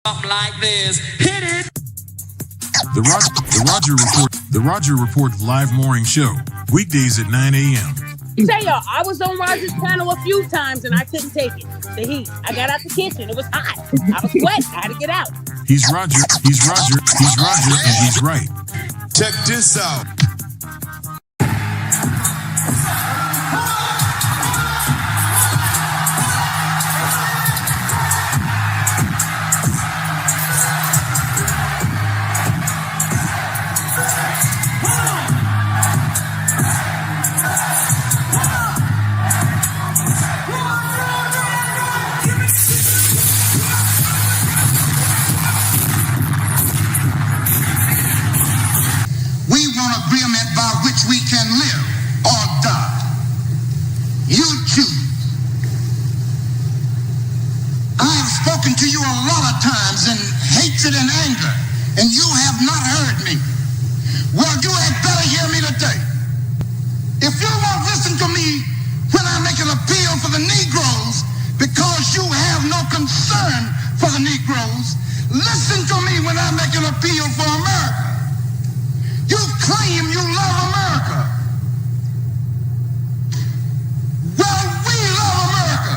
Like this. Hit it. The Roger Report live morning show, weekdays at 9 a.m. Say y'all, I was on Roger's panel a few times and I couldn't take it. The heat. I got out the kitchen. It was hot. I was sweating. I had to get out. He's Roger, and he's right. Check this out. We can live or die. You choose. I have spoken to you a lot of times in hatred and anger, and you have not heard me. Well, you had better hear me today. If you won't listen to me when I make an appeal for the Negroes because you have no concern for the Negroes, listen to me when I make an appeal for America. You claim you love America. Well, we love America.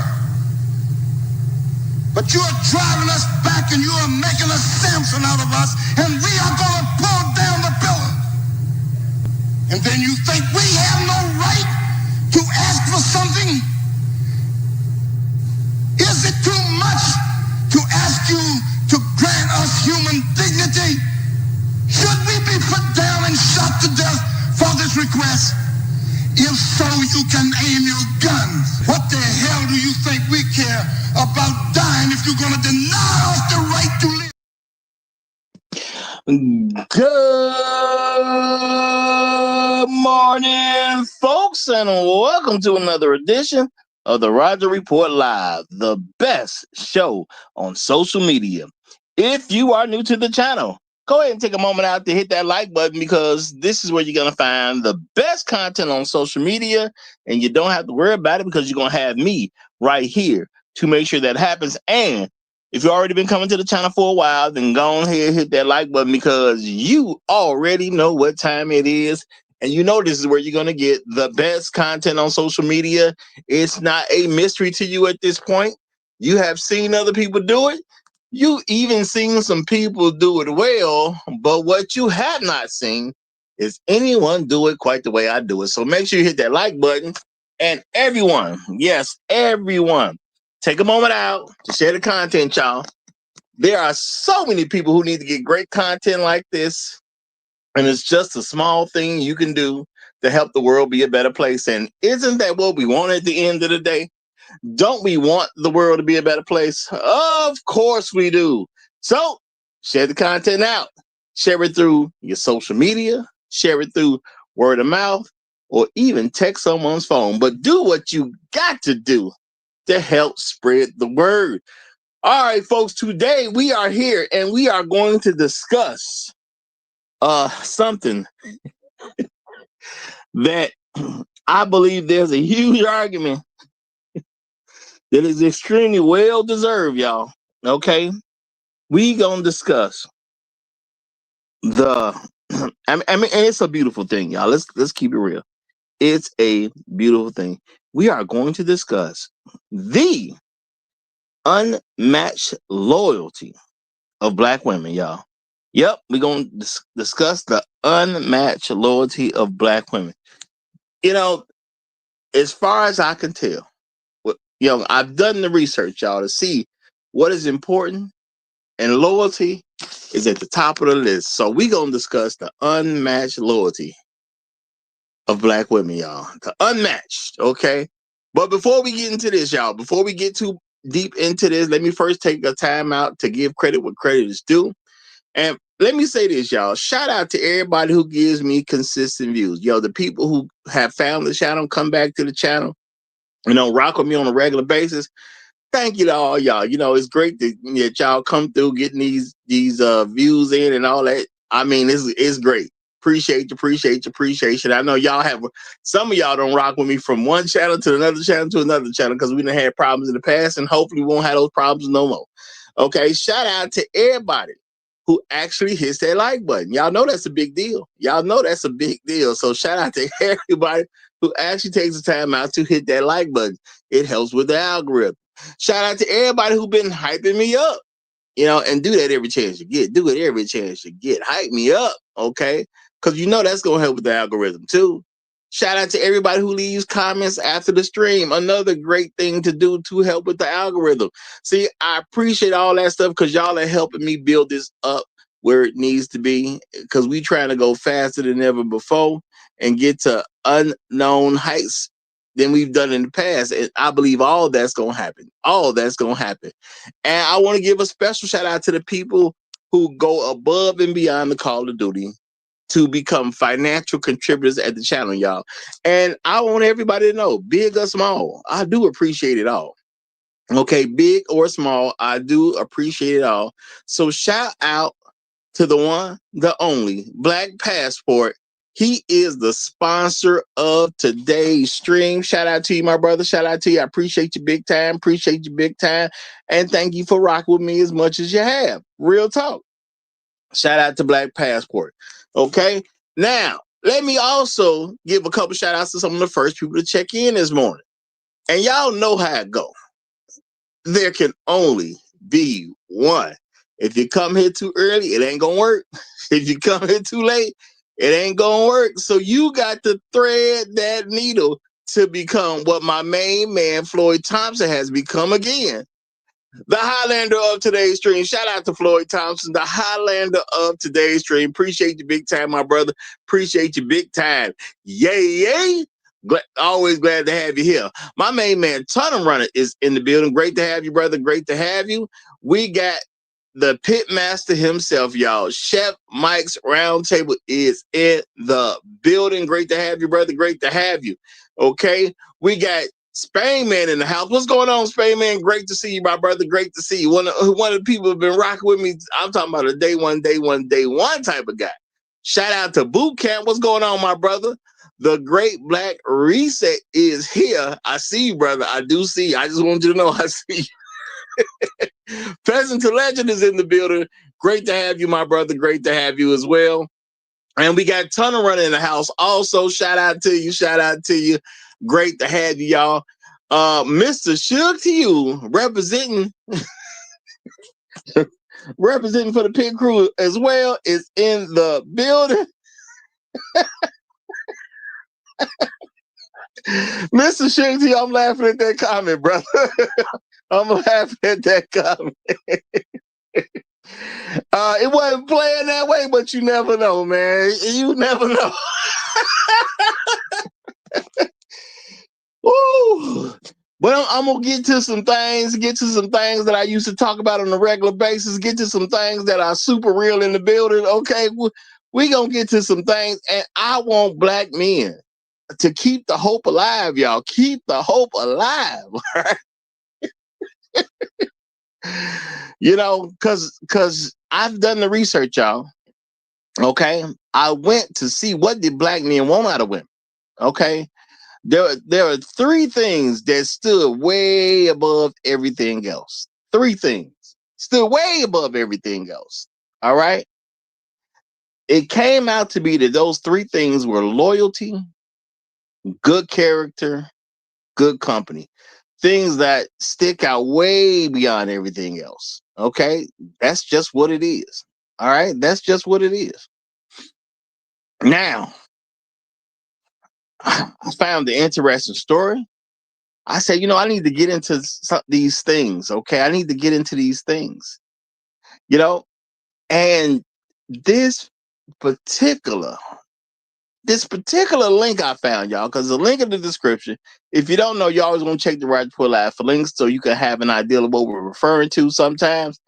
But you are driving us back and you are making a Samson out of us, and we are going to pull down the pillars. And then you think we have no right to ask for something? Is it too much to ask you to grant us human dignity? Should we be put down and shot to death for this request? If so, you can aim your guns. What the hell do you think we care about dying if you're going to deny us the right to live? Good morning, folks, and welcome to another edition of the Roger Report Live, the best show on social media. If you are new to the channel, go ahead and take a moment out to hit that like button, because this is where you're going to find the best content on social media, and you don't have to worry about it because you're going to have me right here to make sure that happens. And if you've already been coming to the channel for a while, then go ahead and hit that like button, because you already know what time it is, and you know this is where you're going to get the best content on social media. It's not a mystery to you at this point. You have seen other people do it. You even seen some people do it well, but what you have not seen is anyone do it quite the way I do it. So make sure you hit that like button. And everyone, yes, everyone, take a moment out to share the content, y'all. There are so many people who need to get great content like this, and it's just a small thing you can do to help the world be a better place. And isn't that what we want at the end of the day? Don't we want the world to be a better place? Of course we do. So share the content out. Share it through your social media. Share it through word of mouth, or even text someone's phone. But do what you got to do to help spread the word. All right, folks, today we are here and we are going to discuss something that I believe there's a huge argument that is extremely well deserved, y'all. Okay, we gonna discuss the. I mean, and it's a beautiful thing, y'all. Let's keep it real. It's a beautiful thing. We are going to discuss the unmatched loyalty of Black women, y'all. Yep, we're gonna discuss the unmatched loyalty of Black women. You know, as far as I can tell. You know, I've done the research, y'all, to see what is important, and loyalty is at the top of the list. So we're going to discuss the unmatched loyalty of Black women, y'all. The unmatched, okay? But before we get into this, y'all, before we get too deep into this, let me first take a time out to give credit what credit is due. And let me say this, y'all. Shout out to everybody who gives me consistent views. Yo, the people who have found the channel, come back to the channel, you know, rock with me on a regular basis. Thank you to all y'all. You know, it's great that y'all come through getting these views in and all that. I mean, it's great. Appreciate you. I know y'all have, some of y'all don't rock with me from one channel to another channel because we done had problems in the past, and hopefully we won't have those problems no more. Okay, shout out to everybody who actually hits that like button. Y'all know that's a big deal. Y'all know that's a big deal. So shout out to everybody who actually takes the time out to hit that like button. It helps with the algorithm. Shout out to everybody who's been hyping me up, and do that every chance you get. Do it every chance you get. Hype me up, okay? Because that's going to help with the algorithm too. Shout out to everybody who leaves comments after the stream. Another great thing to do to help with the algorithm. See, I appreciate all that stuff because y'all are helping me build this up where it needs to be because we trying to go faster than ever before and get to unknown heights than we've done in the past. And I believe all that's going to happen. All that's going to happen. And I want to give a special shout out to the people who go above and beyond the call of duty to become financial contributors at the channel, y'all. And I want everybody to know, big or small, I do appreciate it all. Okay, big or small, I do appreciate it all. So shout out to the one, the only, Black Passport. He is the sponsor of today's stream. Shout out to you, my brother. Shout out to you. I appreciate you big time. Appreciate you big time. And thank you for rocking with me as much as you have. Real talk. Shout out to Black Passport. Okay. Now, let me also give a couple shout outs to some of the first people to check in this morning. And y'all know how it go. There can only be one. If you come here too early, it ain't gonna work. If you come here too late, it ain't gonna work. So you got to thread that needle to become what my main man Floyd Thompson has become again. The Highlander of today's stream. Shout out to Floyd Thompson, the Highlander of today's stream. Appreciate you big time, my brother. Appreciate you big time. Yay. Always glad to have you here. My main man, Tunnel Runner, is in the building. Great to have you, brother. Great to have you. We got the pit master himself, y'all. Chef Mike's Roundtable is in the building. Great to have you, brother. Great to have you. Okay. We got Spain Man in the house. What's going on, Spain Man? Great to see you, my brother. Great to see you. One of the people who've been rocking with me. I'm talking about a day one type of guy. Shout out to Boot Camp. What's going on, my brother? The Great Black Reset is here. I see you, brother. I do see you. I just want you to know I see you. Peasant to Legend is in the building. Great to have you, my brother. Great to have you as well. And we got Tunnel Runner in the house. Also, shout out to you. Shout out to you. Great to have you, y'all. Mr. Suge to you, representing for the pit crew as well, is in the building. Mr. Suge to you, I'm laughing at that comment, brother. I'm laughing at that comment. It wasn't playing that way, but you never know, man. You never know. Woo! But I'm gonna get to some things that I used to talk about on a regular basis, get to some things that are super real in the building. Okay, we gonna get to some things, and I want black men to keep the hope alive, y'all. Keep the hope alive, right? Because I've done the research, y'all. Okay, I went to see what did black men want out of women. Okay, there are three things that stood way above everything else. Three things stood way above everything else. All right. It came out to be that those three things were loyalty, good character, good company. Things that stick out way beyond everything else. Okay. That's just what it is. All right. That's just what it is. Now, I found the interesting story. I said, I need to get into these things. Okay. I need to get into these things, and this particular link I found, y'all, because the link in the description, if you don't know, you always want to check the Right Report Live for links so you can have an idea of what we're referring to. Sometimes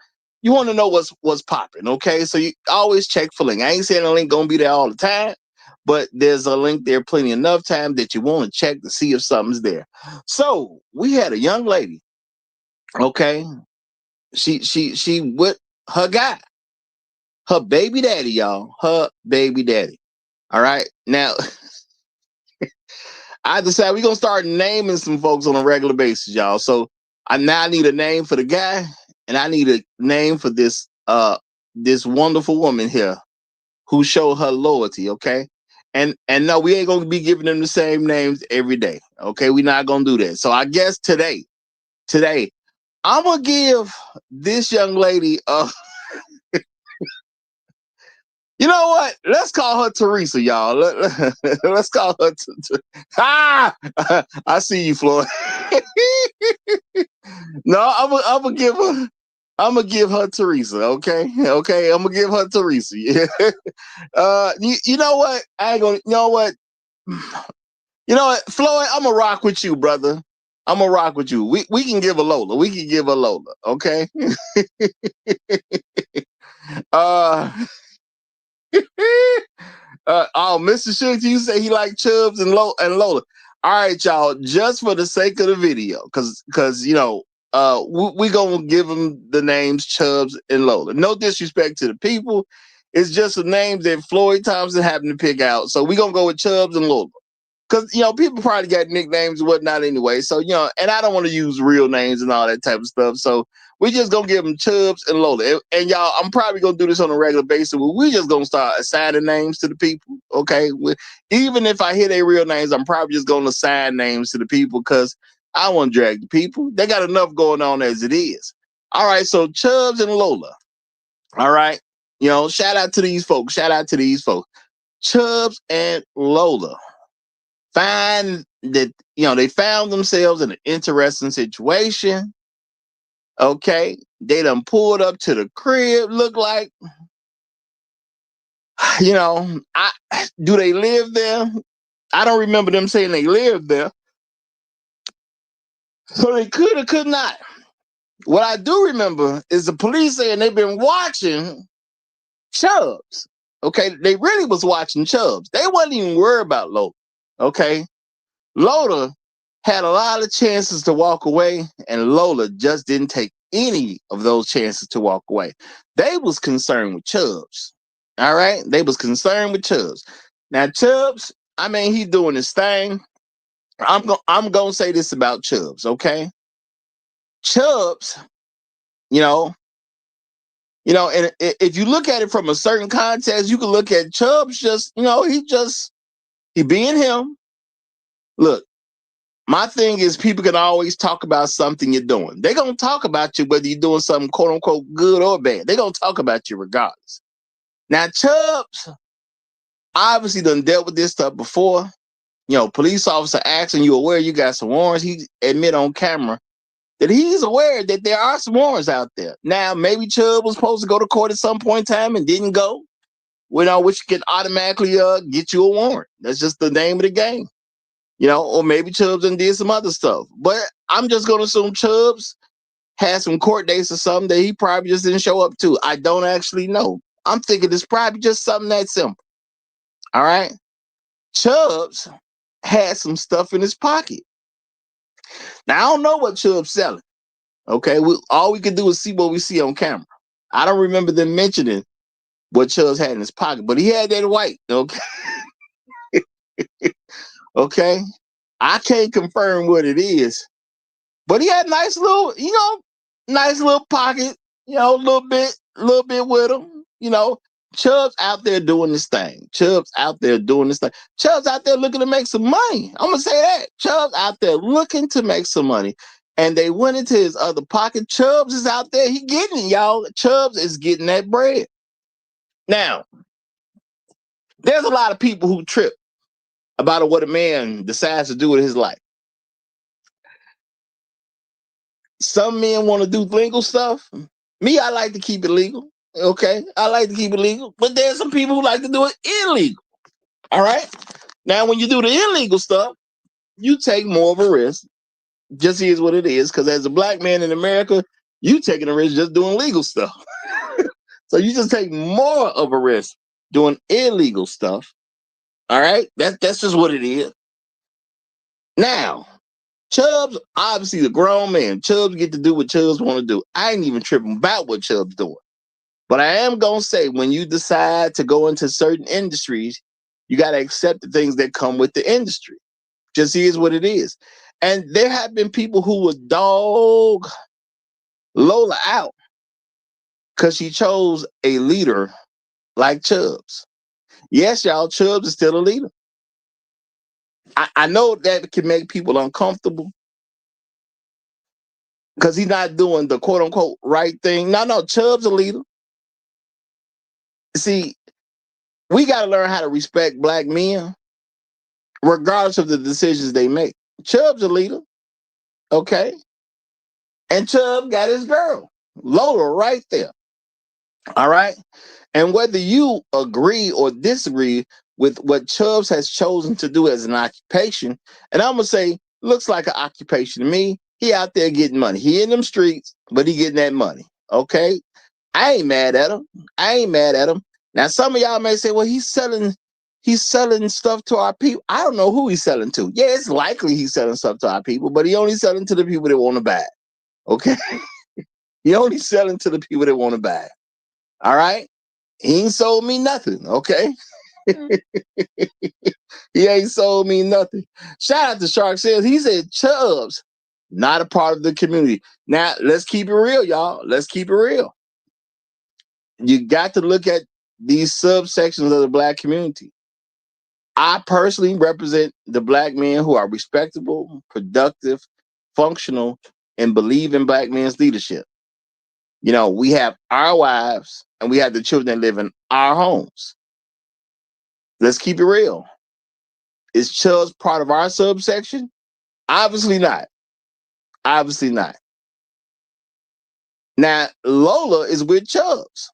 you want to know what's popping. Okay. So you always check for link. I ain't saying the link going to be there all the time, but there's a link there plenty enough time that you want to check to see if something's there. So we had a young lady. Okay. She with her guy, her baby daddy, y'all, her baby daddy. All right. Now, I decided we're going to start naming some folks on a regular basis, y'all. So I now need a name for the guy and I need a name for this wonderful woman here who showed her loyalty, okay? And no, we ain't gonna be giving them the same names every day. Okay, we're not gonna do that. So I guess today, I'm gonna give this young lady you know what? Let's call her Teresa, y'all. Let's call her. I see you, Floyd. No, I'm gonna give her. I'm gonna give her Teresa. Okay, I'm gonna give her Teresa. Yeah. You know what? I ain't gonna. You know what? You know what, Floyd? I'm gonna rock with you, brother. I'm gonna rock with you. We can give a Lola. We can give a Lola. Okay. uh. Oh, Mr. Shooks, you say he like Chubbs and Lola. All right, y'all. Just for the sake of the video, because you know, we gonna give them the names Chubbs and Lola. No disrespect to the people. It's just the names that Floyd Thompson happened to pick out. So we gonna go with Chubbs and Lola. Because, you know, people probably got nicknames and whatnot anyway. So, you know, and I don't want to use real names and all that type of stuff. So we just going to give them Chubbs and Lola. And y'all, I'm probably going to do this on a regular basis. But we just going to start assigning names to the people. Okay. Even if I hear their real names, I'm probably just going to assign names to the people because I want to drag the people. They got enough going on as it is. All right. So Chubbs and Lola. All right. You know, shout out to these folks. Chubbs and Lola. Find that, you know, they found themselves in an interesting situation. Okay. They done pulled up to the crib, look like, you know, do they live there? I don't remember them saying they lived there. So they could or could not. What I do remember is the police saying they've been watching Chubbs. Okay. They really was watching Chubbs. They wasn't even worried about Lola. Okay. Lola had a lot of chances to walk away, and Lola just didn't take any of those chances to walk away. They was concerned with Chubbs. All right? They was concerned with Chubbs. Now, Chubbs, I mean, he's doing his thing. I'm gonna say this about Chubbs, okay? Chubbs, you know, and if you look at it from a certain context, you can look at Chubbs just, you know, he being him. Look, my thing is people can always talk about something you're doing. They're going to talk about you whether you're doing something quote unquote good or bad. They're going to talk about you regardless. Now, Chubbs obviously done dealt with this stuff before. You know, police officer asking you aware you got some warrants. He admit on camera that he's aware that there are some warrants out there. Now, maybe Chubb was supposed to go to court at some point in time and didn't go. You know, which can automatically get you a warrant. That's just the name of the game. You know, or maybe Chubbs and did some other stuff. But I'm just going to assume Chubbs had some court dates or something that he probably just didn't show up to. I don't actually know. I'm thinking it's probably just something that simple. All right. Chubbs had some stuff in his pocket. Now, I don't know what Chubbs selling. Okay. All we can do is see what we see on camera. I don't remember them mentioning what Chubbs had in his pocket, but he had that white. Okay. Okay. I can't confirm what it is, but he had nice little, nice little pocket, a little bit with him. Chubbs out there doing this thing. Chubbs out there looking to make some money. I'm gonna say that. Chubbs out there looking to make some money. And they went into his other pocket. Chubbs is out there. He getting it, y'all. Chubbs is getting that bread. Now, there's a lot of people who trip about what a man decides to do with his life. Some men want to do legal stuff. Me, I like to keep it legal. Okay, I like to keep it legal. But there's some people who like to do it illegal. All right. Now, when you do the illegal stuff, you take more of a risk. Just is what it is. Because as a black man in America, you taking a risk just doing legal stuff. So you just take more of a risk doing illegal stuff. All right. That's just what it is. Now, Chubbs, obviously the grown man. Chubbs get to do what Chubbs want to do. I ain't even tripping about what Chubbs doing. But I am going to say, when you decide to go into certain industries, you got to accept the things that come with the industry. Just is what it is. And there have been people who would dog Lola out because she chose a leader like Chubbs. Yes, y'all, Chubbs is still a leader. I know that can make people uncomfortable because he's not doing the quote unquote right thing. No, Chubbs a leader. See, we got to learn how to respect black men, regardless of the decisions they make. Chubb's a leader, okay? And Chubb got his girl, Lola, right there. All right. And whether you agree or disagree with what Chubbs has chosen to do as an occupation, and I'm gonna say, looks like an occupation to me. He out there getting money. He in them streets, but he getting that money. Okay. I ain't mad at him. I ain't mad at him. Now, some of y'all may say, well, he's selling stuff to our people. I don't know who he's selling to. Yeah, it's likely he's selling stuff to our people, but he only selling to the people that want to buy it. Okay. He only selling to the people that want to buy it. All right. He ain't sold me nothing. Okay. He ain't sold me nothing. Shout out to Shark Sales. He said Chubbs, not a part of the community. Now, let's keep it real, y'all. Let's keep it real. You got to look at these subsections of the black community. I personally represent the black men who are respectable, productive, functional, and believe in black men's leadership. You know, we have our wives and we have the children that live in our homes. Let's keep it real. Is Chubbs part of our subsection? Obviously not. Obviously not. Now, Lola is with Chubbs.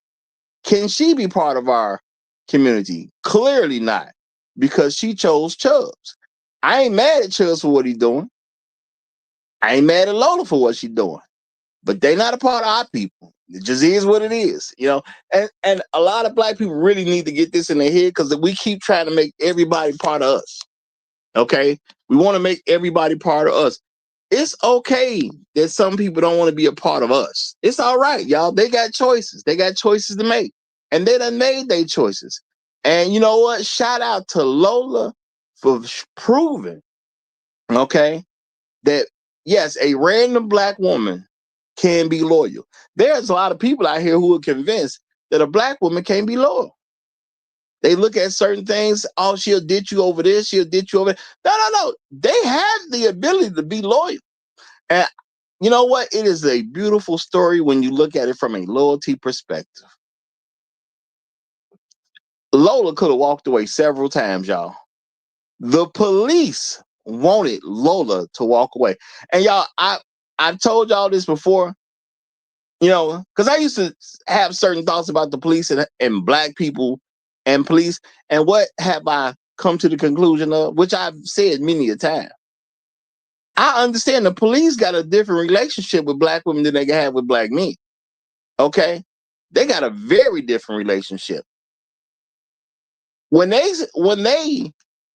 Can she be part of our community? Clearly not, because she chose Chubbs. I ain't mad at Chubbs for what he's doing. I ain't mad at Lola for what she's doing. But they not a part of our people. It just is what it is, you know. And a lot of black people really need to get this in their head because we keep trying to make everybody part of us. Okay? We want to make everybody part of us. It's okay that some people don't want to be a part of us. It's all right, y'all. They got choices. They got choices to make. And they done made their choices. And you know what? Shout out to Lola for proving, okay, that yes, a random black woman can be loyal. There's a lot of people out here who are convinced that a black woman can't be loyal. They look at certain things. Oh, she'll ditch you over this. She'll ditch you over. No. They have the ability to be loyal. And you know what? It is a beautiful story when you look at it from a loyalty perspective. Lola could have walked away several times, y'all. The police wanted Lola to walk away. And y'all, I've told y'all this before, you know, because I used to have certain thoughts about the police and black people and police. And what have I come to the conclusion of, which I've said many a time? I understand the police got a different relationship with black women than they can have with black men. Okay? They got a very different relationship. When they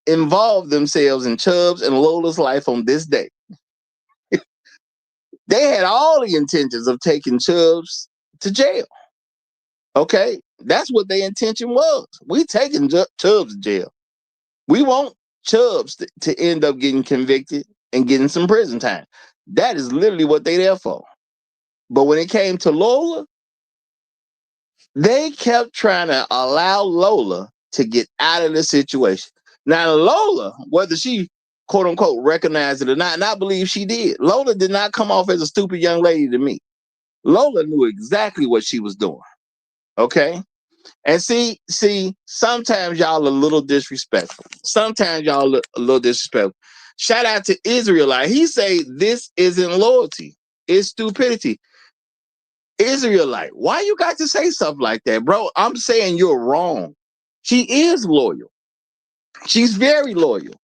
involved themselves in Chubbs and Lola's life on this day, they had all the intentions of taking Chubbs to jail. Okay? That's what their intention was. We taking Chubbs to jail. We want Chubbs to end up getting convicted and getting some prison time. That is literally what they there for. But when it came to Lola, they kept trying to allow Lola to get out of the situation. Now, Lola, whether she quote unquote recognized it or not, and I believe she did, Lola did not come off as a stupid young lady to me. Lola knew exactly what she was doing. Okay? And see, sometimes y'all a little disrespectful. Sometimes y'all a little disrespectful. Shout out to Israelite. He say this isn't loyalty. It's stupidity. Israelite, why you got to say stuff like that, bro? I'm saying you're wrong. She is loyal. She's very loyal.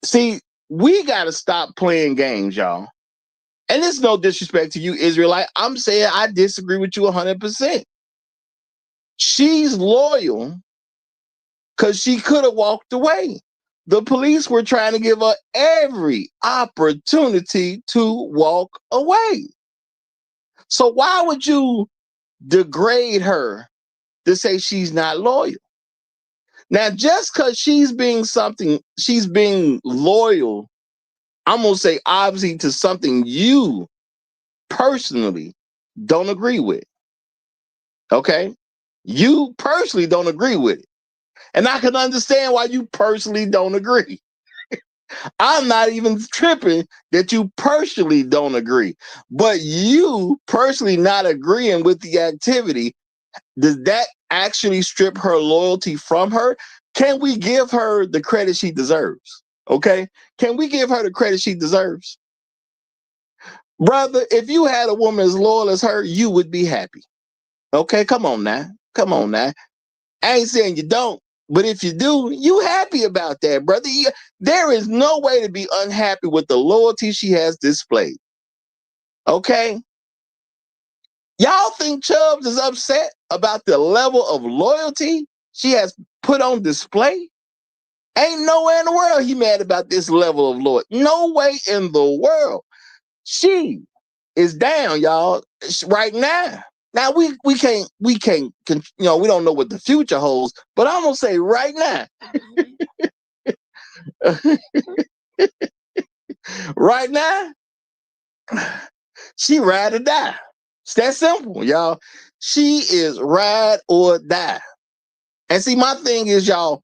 See, we got to stop playing games, y'all. And it's no disrespect to you, Israelite. I'm saying I disagree with you 100%. She's loyal because she could have walked away. The police were trying to give her every opportunity to walk away. So why would you degrade her to say she's not loyal? Now, just because she's being loyal, I'm going to say obviously to something you personally don't agree with. Okay? You personally don't agree with it. And I can understand why you personally don't agree. I'm not even tripping that you personally don't agree. But you personally not agreeing with the activity, does that actually strip her loyalty from her? Can we give her the credit she deserves? Okay? Can we give her the credit she deserves? Brother, if you had a woman as loyal as her, you would be happy. Okay, come on now. Come on now. I ain't saying you don't, but if you do, you happy about that, brother. There is no way to be unhappy with the loyalty she has displayed. Okay? Y'all think Chubbs is upset about the level of loyalty she has put on display? Ain't nowhere in the world he mad about this level of loyalty. No way in the world. She is down, y'all, right now. Now we can't we don't know what the future holds, but I'm gonna say right now, right now, she ride or die. It's that simple, y'all. She is ride or die. And see, my thing is, y'all,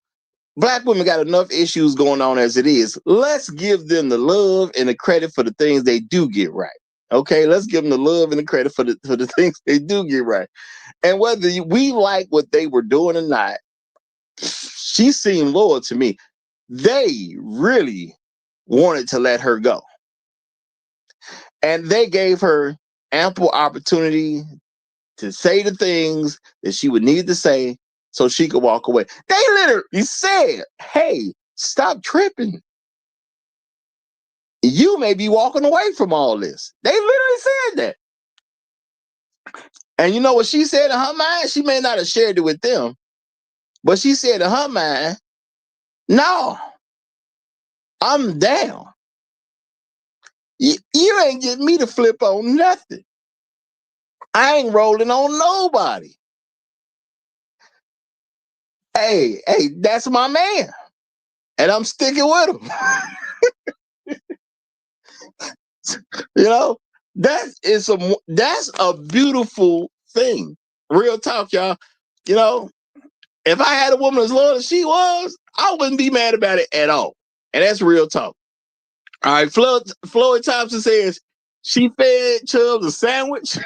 black women got enough issues going on as it is. Let's give them the love and the credit for the things they do get right. Okay, let's give them the love and the credit for the things they do get right. And whether we like what they were doing or not, she seemed loyal to me. They really wanted to let her go. And they gave her ample opportunity to say the things that she would need to say so she could walk away. They literally said, hey, stop tripping. You may be walking away from all this. They literally said that. And you know what she said in her mind? She may not have shared it with them, but she said in her mind, no, I'm down. You ain't getting me to flip on nothing. I ain't rolling on nobody. Hey, that's my man. And I'm sticking with him. You know, that's a beautiful thing. Real talk, y'all. You know, if I had a woman as loyal as she was, I wouldn't be mad about it at all. And that's real talk. All right, Floyd Thompson says she fed Chubbs a sandwich.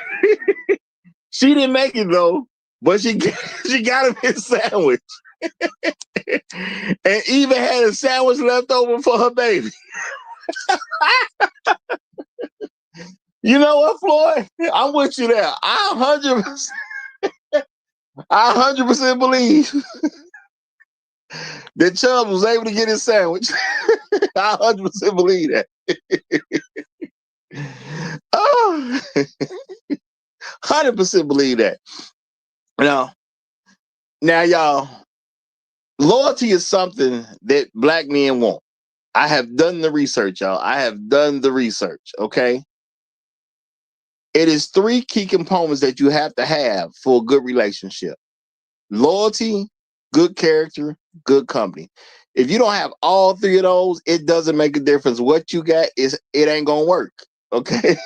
She didn't make it though, but she got him his sandwich. And even had a sandwich left over for her baby. You know what, Floyd? I'm with you there. I 100% believe that Chubbs was able to get his sandwich. I 100% believe that. Oh, 100% believe that. Now, y'all, loyalty is something that black men want. I have done the research, y'all. I have done the research, okay? It is 3 key components that you have to have for a good relationship. Loyalty, good character, good company. If you don't have all 3 of those, it doesn't make a difference. What you got it ain't gonna work. Okay.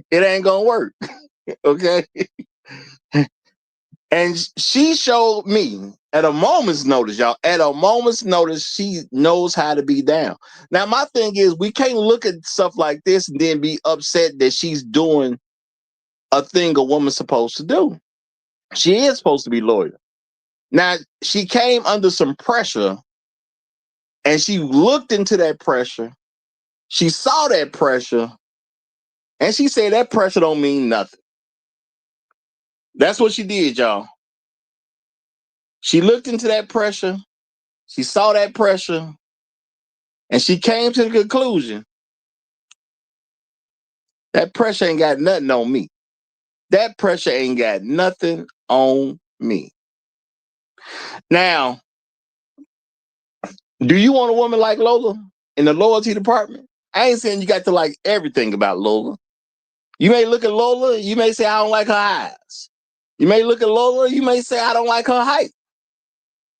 It ain't gonna work. Okay. And she showed me at a moment's notice, y'all. At a moment's notice, she knows how to be down. Now, my thing is, we can't look at stuff like this and then be upset that she's doing a thing a woman's supposed to do. She is supposed to be loyal. Now, she came under some pressure and she looked into that pressure. She saw that pressure and she said that pressure don't mean nothing. That's what she did, y'all. She looked into that pressure. She saw that pressure and she came to the conclusion that pressure ain't got nothing on me. That pressure ain't got nothing on me. Now, do you want a woman like Lola in the loyalty department? I ain't saying you got to like everything about Lola. You may look at Lola, you may say, I don't like her eyes. You may look at Lola, you may say, I don't like her height.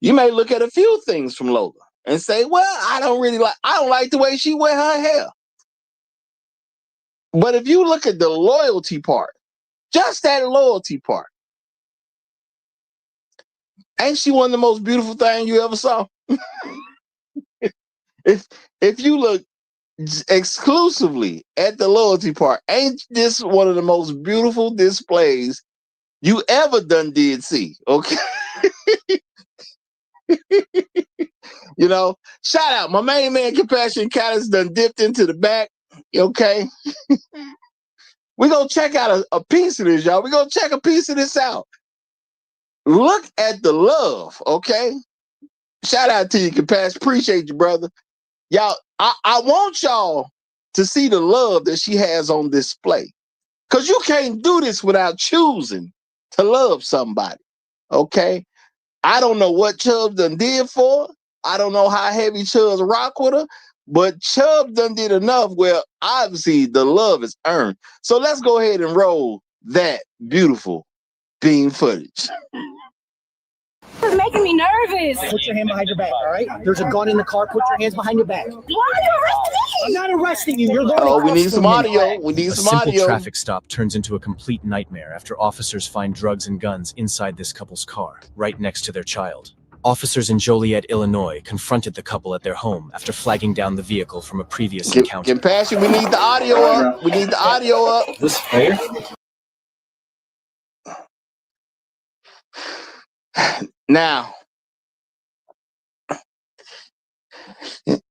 You may look at a few things from Lola and say, well, I don't like the way she wear her hair. But if you look at the loyalty part, just that loyalty part, ain't she one of the most beautiful things you ever saw? if you look exclusively at the loyalty part, ain't this one of the most beautiful displays you ever did see? Okay. You know, shout out my main man Compassion Catalyst done dipped into the back. Okay. We're gonna check out a piece of this, y'all. We're gonna check a piece of this out. Look at the love, okay? Shout out to you, Compassion. Appreciate you, brother. Y'all, I want y'all to see the love that she has on display. Because you can't do this without choosing to love somebody. Okay? I don't know what Chubb done did for her. I don't know how heavy Chubb's rock with her, but Chubb done did enough where obviously the love is earned. So let's go ahead and roll that beautiful beam footage. This is making me nervous. Put your hand behind your back, all right? There's a gun in the car. Put your hands behind your back. Why are you arresting me? I'm not arresting you. You're going Oh, we to need some audio. We need A some simple audio. traffic stop turns into a complete nightmare after officers find drugs and guns inside this couple's car, right next to their child. Officers in Joliet, Illinois, confronted the couple at their home after flagging down the vehicle from a previous encounter. Compassion, we need the audio up. We need the audio up. This fair? Now.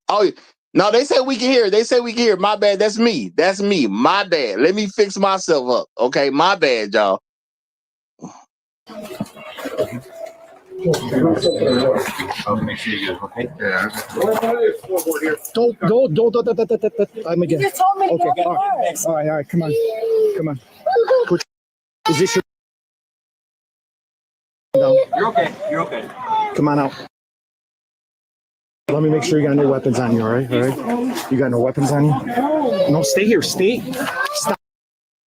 Oh, no, they said we can hear. They said we can hear. My bad. That's me. That's me. My bad. Let me fix myself up. Okay, my bad, y'all. I'll make sure you guys okay. Yeah. Don't. I'm again. You told me to Okay, go all right, come on. Is this your? No. You're okay. You're okay. Come on out. Let me make sure you got no weapons on you, all right? All right? You got no weapons on you? No, stay here. Stay. Stop.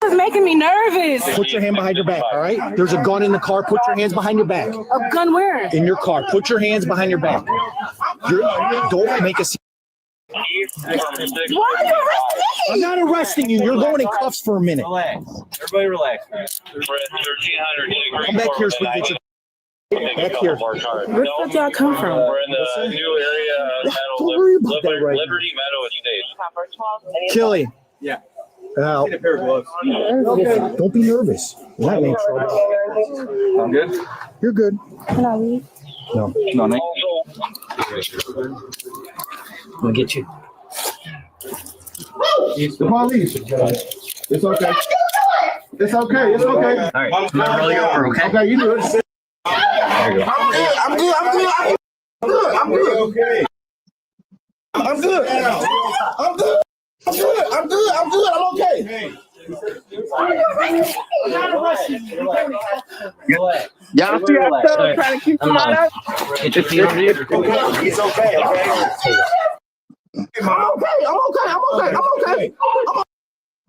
This is making me nervous. Put your hand behind your back, all right? There's a gun in the car. Put your hands behind your back. A gun where? In your car. Put your hands behind your back. Don't make a scene. Why are you arresting me? I'm not arresting you. You're going in cuffs for a minute. Relax. Everybody relax, man. Come back here so we can get your... Back here. Where the fuck y'all come from? We're in the new area, Don't worry about that right now. Liberty Meadow Estate. Killy. Yeah. Now, Need a pair of gloves. don't be nervous. You're not in trouble. I'm good. You're good. Can I leave? No. No, no. I'm gonna get you. The police. It's okay. It's okay. It's okay. All right. I'm gonna roll you over, okay? Okay, you do it. There you go. I'm good. Okay. I'm good. I'm okay. Y'all see ourselves trying to keep him out? Get your feet under you. He's okay. I'm okay.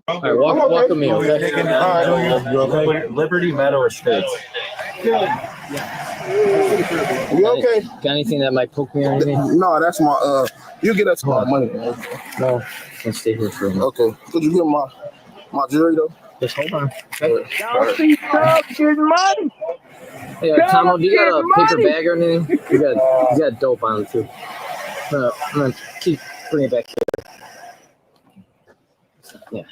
All right, walk with me, okay? All right. Liberty Meadow Estates. You okay? Got anything that might poke me or anything? No, that's my you get us my money. Man. No. Let's stay here for a minute. Okay. Could you get my jewelry though? Just hold on. Y'all see Chubb getting money? Hey, Tomo, do you got a paper bag or anything? You got dope on it too. I'm gonna keep bringing it back here. Yeah.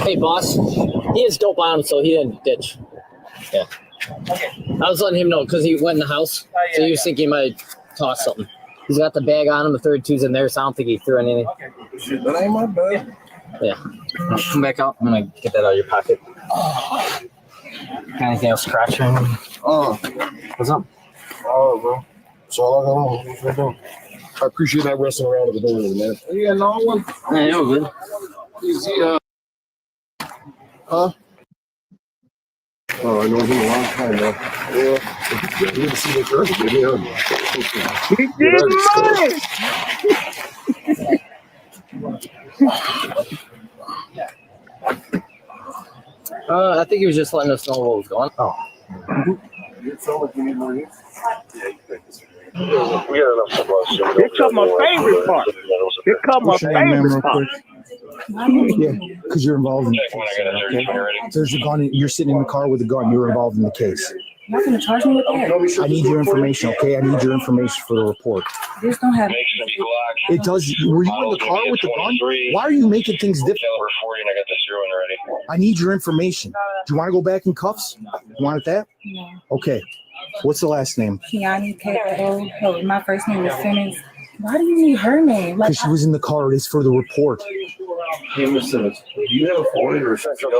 Hey, boss. He has dope on him, so he didn't ditch. Yeah. I was letting him know because he went in the house, so he was thinking he might toss something. He's got the bag on him. The 32's in there, so I don't think he threw anything. That ain't my bad. Yeah. Come back out. I'm gonna get that out of your pocket. Got anything else scratching? What's up? Oh, bro. So all I got on. I appreciate that wrestling around with the door, man. Yeah, no one. Yeah, you're good. Easy, huh? Oh, I know him a long time now. Yeah. You didn't see the first video. He I think he was just letting us know what was going on. You sound like you need more use. Yeah, you think this is great. We got enough supplies. Here come my favorite part. Here come my What's your name, ma'am, favorite real part. quick? Yeah, because you're involved in the Check when I case. got a 30 when you're ready. There's a gun. You're sitting in the car with a gun. You're involved in the case. You're not gonna charge me with that. I need your information, okay? I need your information for the report. This don't have. Make sure to be Glock. It does. Were you in the car with the gun? Why are you making things difficult? Caliber 40, and I got the 0 in ready. I need your information. Do you want to go back in cuffs? You want it that? No. Okay. What's the last name? Kiani K.O. Oh, my first name is Simmons. Why do you need her name? Like, Because she was in the car. It is for the report. Hey, Miss Simmons, do you have a 40 or something?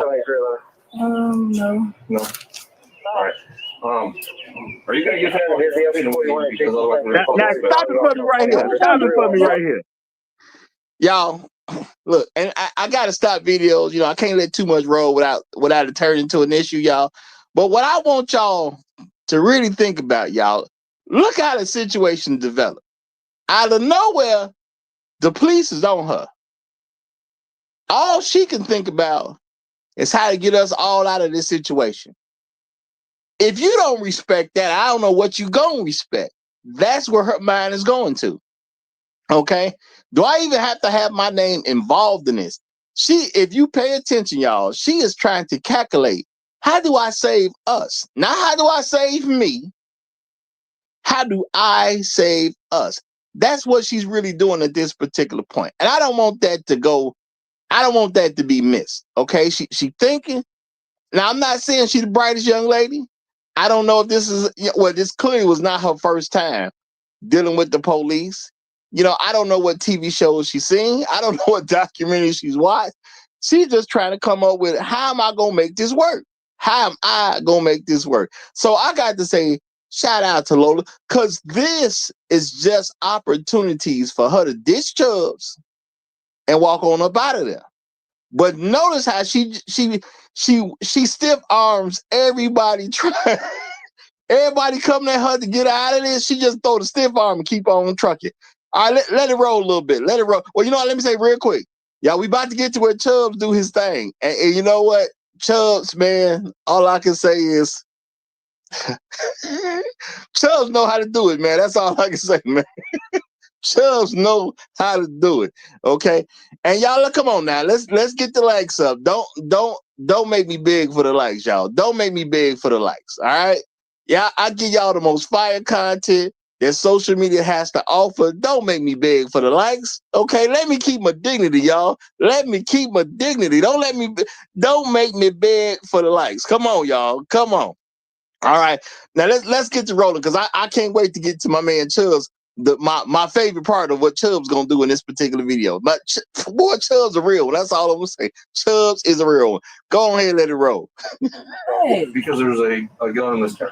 no. No. All right. Are you gonna give her a because otherwise we're Now stop it for me right here. Stop it for me right here. Y'all, look, and I gotta stop videos. You know, I can't let too much roll without it turning into an issue, y'all. But what I want y'all to really think about, y'all, look how the situation developed. Out of nowhere, the police is on her. All she can think about is how to get us all out of this situation. If you don't respect that, I don't know what you gonna respect. That's where her mind is going to. Okay? Do I even have to have my name involved in this? If you pay attention, y'all, she is trying to calculate, how do I save us? Not how do I save me? How do I save us? That's what she's really doing at this particular point. And I don't want that to be missed. Okay? She thinking. Now, I'm not saying she's the brightest young lady. I don't know if this clearly was not her first time dealing with the police. You know, I don't know what TV shows she's seen. I don't know what documentaries she's watched. She's just trying to come up with, how am I going to make this work? How am I going to make this work? So I got to say, shout out to Lola, because this is just opportunities for her to ditch Chubbs and walk on up out of there. But notice how she stiff arms everybody trying. Everybody coming at her to get out of this. She just throw the stiff arm and keep on trucking. All right, let it roll a little bit. Let it roll. Well, you know what? Let me say real quick. Y'all, we about to get to where Chubbs do his thing. And you know what? Chubbs, man, all I can say is Chubbs know how to do it, man. That's all I can say, man. Chubbs know how to do it. Okay. And y'all, come on now. Let's get the likes up. Don't make me beg for the likes, y'all. Don't make me beg for the likes. All right. Yeah, I give y'all the most fire content that social media has to offer. Don't make me beg for the likes. Okay. Let me keep my dignity, y'all. Let me keep my dignity. Don't make me beg for the likes. Come on, y'all. Come on. All right. Now let's get to rolling, because I can't wait to get to my man Chubbs. My favorite part of what Chubbs gonna do in this particular video. But boy, Chubbs a real one. That's all I'm gonna say. Chubbs is a real one. Go ahead and let it roll. Because there's a gun in this car.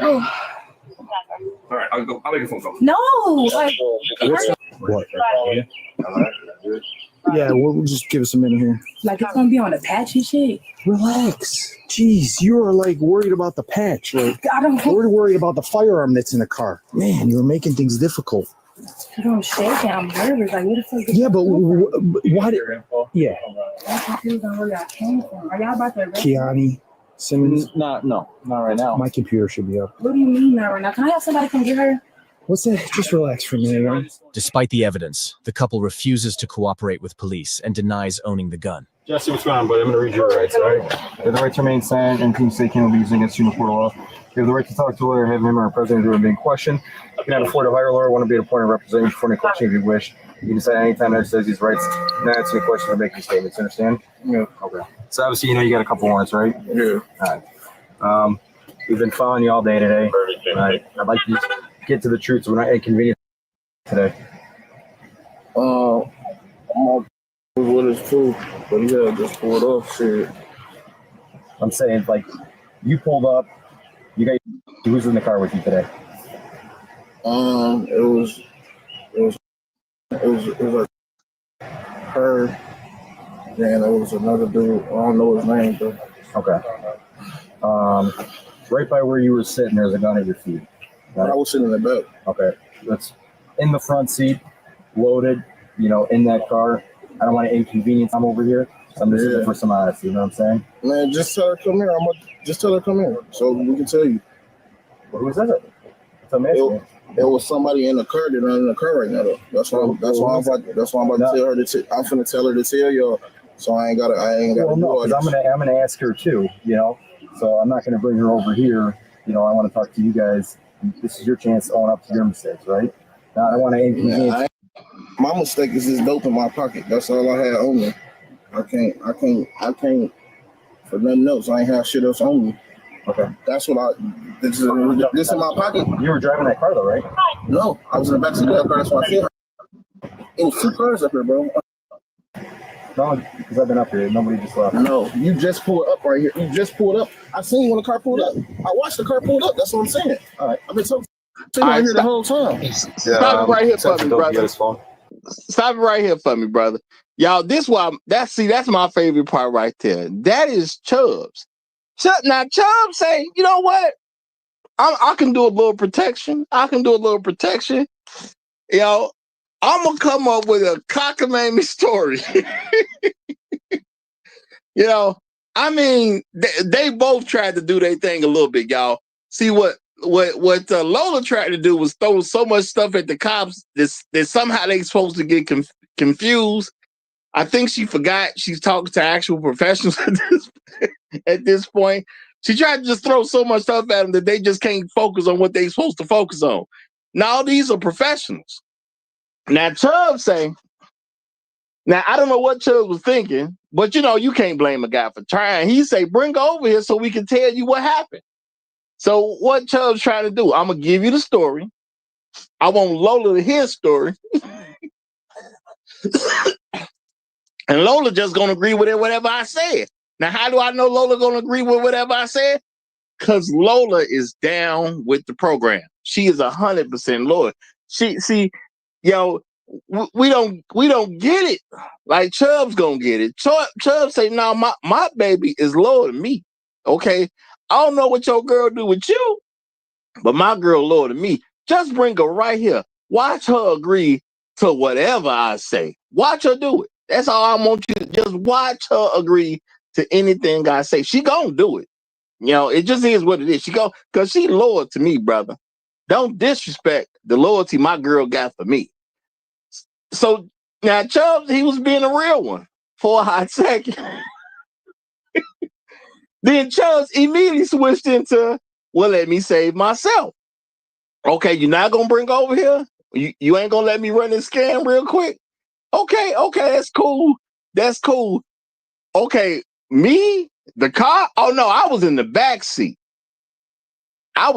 All right, I'll make a phone call. No, like, What? Yeah, we'll just give us a minute here. like it's gonna be on a patch and shit. Relax. Jeez, you are like worried about the patch. Like, I don't. we're worried about the firearm that's in the car. Man, you're making things difficult. I'm shaking. I'm nervous. Like, what the fuck? Yeah, but why did? Yeah, I'm confused on where y'all came from. Are y'all about to arrest me? Kiani Simmons. No, not right now. My computer should be up. What do you mean not right now? Can I have somebody come get her? What's that? Just relax for a minute, right? Despite the evidence, the couple refuses to cooperate with police and denies owning the gun. Jesse, what's going on, buddy? I'm going to read your rights, all right? You have the right to remain silent and things they can be used against you in the court of law. You have the right to talk to a lawyer, have him or a president do a being questioned. You cannot afford to hire a lawyer, want to be appointed to represent you for any question if you wish. You can decide anytime that says these rights, not answer any questions or make any statements. Understand? Yeah. Okay. So obviously, you got a couple warrants, right? Yeah. All right. We've been following you all day today. I'd like to just get to the truth so we're not inconvenienced today. I'm what is true, but yeah, just pulled off shit. I'm saying, like, you pulled up, who was in the car with you today? It was like her, and it was another dude. I don't know his name, but Okay. Right by where you were sitting, there's a gun at your feet. Right? I was sitting in the back. Okay. That's in the front seat, loaded, in that car. I don't want to inconvenience. I'm over here. So I'm just looking for some honesty. You know what I'm saying? Man, just tell her come here. Just tell her come here, so we can tell you. Well, who is that? That's what I'm asking. There was somebody in the car. They're not in the car right now, though. That's why I'm about to tell her to. I'm finna tell her to tell y'all. So I ain't gotta. Well, no, because I'm gonna ask her too. You know, so I'm not gonna bring her over here. You know, I want to talk to you guys. This is your chance to own up to your mistakes, right? Now, I don't want to inconvenience. My mistake is this dope in my pocket. That's all I had on me. I can't for nothing else. I ain't have shit else on me. Okay. That's what this is in my pocket. You were driving that car though, right? No, I was in the backseat of that car. That's why I feel. It was 2 cars up here, bro. No, because I've been up here. Nobody just left. No, you just pulled up right here. You just pulled up. I seen when the car pulled up. I watched the car pull up. That's what I'm saying. All right. I've been sitting right here the whole time. Stop it right here for me, brother. Stop it right here for me, brother. Y'all, that's my favorite part right there. That is Chubbs. Now Chubbs say, you know what? I can do a little protection. You know, I'm gonna come up with a cockamamie story. You know, I mean, they both tried to do their thing a little bit, y'all. See what Lola tried to do was throw so much stuff at the cops that somehow they supposed to get confused. I think she forgot she's talking to actual professionals at this point. She tried to just throw so much stuff at them that they just can't focus on what they're supposed to focus on. Now these are professionals. Now Chubb say, now I don't know what Chubb was thinking, but you know, you can't blame a guy for trying. He say, bring her over here so we can tell you what happened. So what Chubb's trying to do, I'm gonna give you the story. I want Lola to hear the story. And Lola just gonna agree with it, whatever I said. Now, how do I know Lola gonna agree with whatever I said? Because Lola is down with the program. She is 100% loyal. Yo, we don't get it. Like Chubb's gonna get it. Chubb say, no, my baby is loyal to me. Okay, I don't know what your girl do with you, but my girl loyal to me. Just bring her right here. Watch her agree to whatever I say. Watch her do it. That's all I want you to just watch her agree to anything I say. She gonna do it. You know, it just is what it is. Because she loyal to me, brother. Don't disrespect the loyalty my girl got for me. So now Chubbs, he was being a real one for a hot second. Then Chubbs immediately switched into, well, let me save myself. Okay, you're not gonna bring over here? You ain't gonna let me run this scam real quick? Okay, that's cool. Okay, me, the car? Oh no, I was in the back seat. That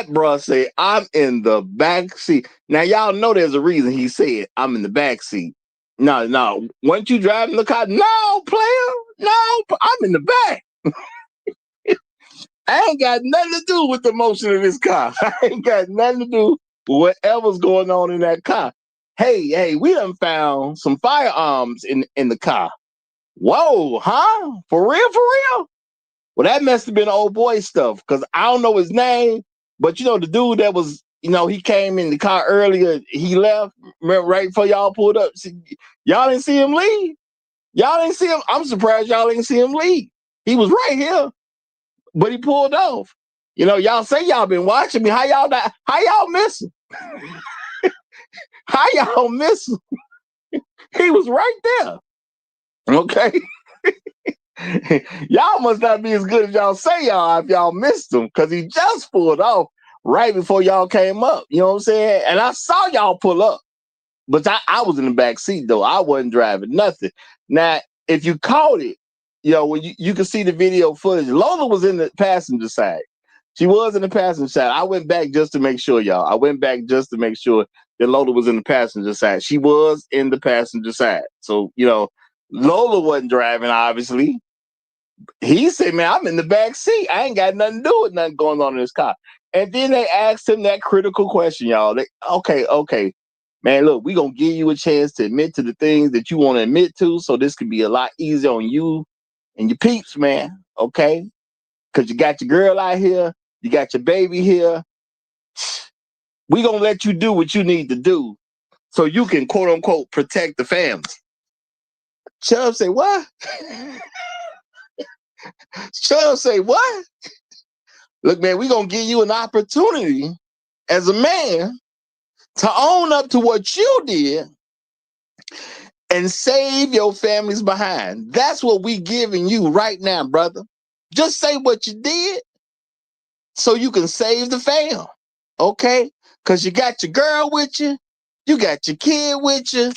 bruh said, I'm in the back seat. Now, y'all know there's a reason he said, I'm in the back seat. No. Weren't you driving the car? No, player. No, I'm in the back. I ain't got nothing to do with the motion of this car. I ain't got nothing to do with whatever's going on in that car. Hey, we done found some firearms in the car. Whoa, huh? For real? Well, that must have been old boy stuff, because I don't know his name, but you know, the dude that was, you know, he came in the car earlier, he left right before y'all pulled up. See, y'all didn't see him leave. I'm surprised y'all didn't see him leave. He was right here, but he pulled off. You know, y'all say y'all been watching me. How y'all miss him? How y'all miss him? He was right there. Okay. Y'all must not be as good as y'all say y'all if y'all missed him, because he just pulled off right before y'all came up. You know what I'm saying? And I saw y'all pull up, but I was in the back seat though. I wasn't driving nothing. Now, if you caught it, you know, when you can see the video footage, Lola was in the passenger side. She was in the passenger side. I went back just to make sure, y'all. That Lola was in the passenger side. She was in the passenger side. So, you know, Lola wasn't driving, obviously. He said, man, I'm in the back seat. I ain't got nothing to do with nothing going on in this car. And then they asked him that critical question, y'all. Okay. Man, look, we're going to give you a chance to admit to the things that you want to admit to, so this can be a lot easier on you and your peeps, man. Okay? Because you got your girl out here. You got your baby here. We're going to let you do what you need to do so you can, quote unquote, protect the family. Chubb say, what? Chubb say, what? Look, man, we're going to give you an opportunity as a man to own up to what you did and save your families behind. That's what we giving you right now, brother. Just say what you did so you can save the fam, okay? Because you got your girl with you. You got your kid with you.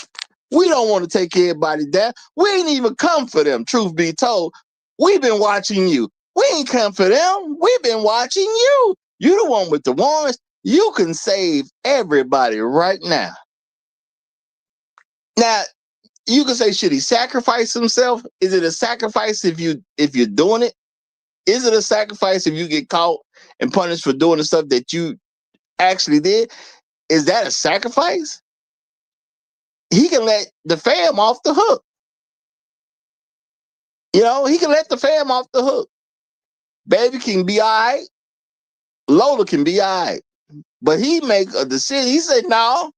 We don't want to take everybody down. We ain't even come for them, truth be told. We've been watching you. We ain't come for them. We've been watching you. You the one with the warrants. You can save everybody right now. Now, you can say, should he sacrifice himself? Is it a sacrifice if you're doing it? Is it a sacrifice if you get caught and punished for doing the stuff that you actually did? Is that a sacrifice? He can let the fam off the hook. You know, he can let the fam off the hook. Baby can be all right. Lola can be all right. But he make a decision. He said, no.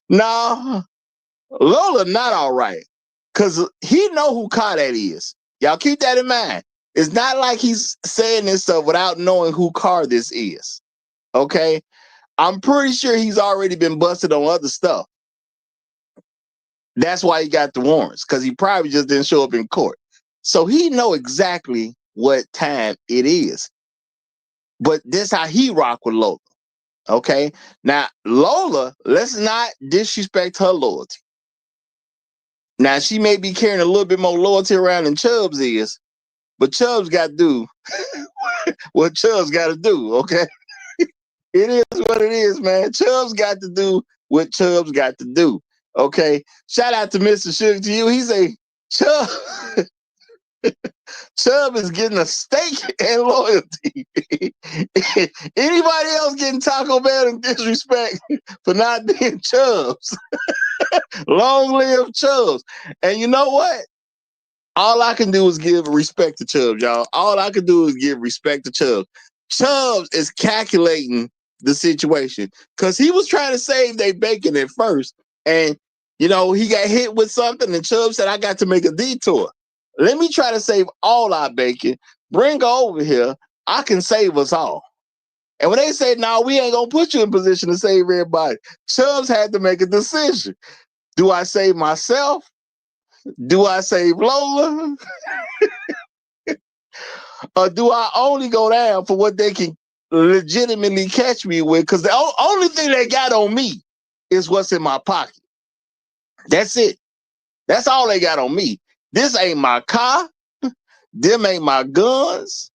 No. Lola not all right. Because he know who car that is. Y'all keep that in mind. It's not like he's saying this stuff without knowing who car this is. Okay? I'm pretty sure he's already been busted on other stuff. That's why he got the warrants, because he probably just didn't show up in court. So he know exactly what time it is. But this how he rock with Lola. Okay? Now, Lola, let's not disrespect her loyalty. Now, she may be carrying a little bit more loyalty around than Chubbs is, but Chubbs got to do what Chubbs got to do, okay? It is what it is, man. Chubbs got to do what Chubbs got to do, okay? Shout out to Mr. Sugar to you. He's a Chubb. Chubb is getting a steak and loyalty. Anybody else getting Taco Bell and disrespect for not being Chubbs? Long live Chubbs. And you know what? All I can do is give respect to Chubbs, y'all. All I can do is give respect to Chubbs. Chubbs is calculating the situation because he was trying to save their bacon at first. And, you know, he got hit with something and Chubbs said, I got to make a detour. Let me try to save all our bacon. Bring her over here. I can save us all. And when they said, no, we ain't going to put you in position to save everybody, Chubbs had to make a decision. Do I save myself? Do I save Lola? Or do I only go down for what they can legitimately catch me with? Because the only thing they got on me is what's in my pocket. That's it. That's all they got on me. This ain't my car. Them ain't my guns.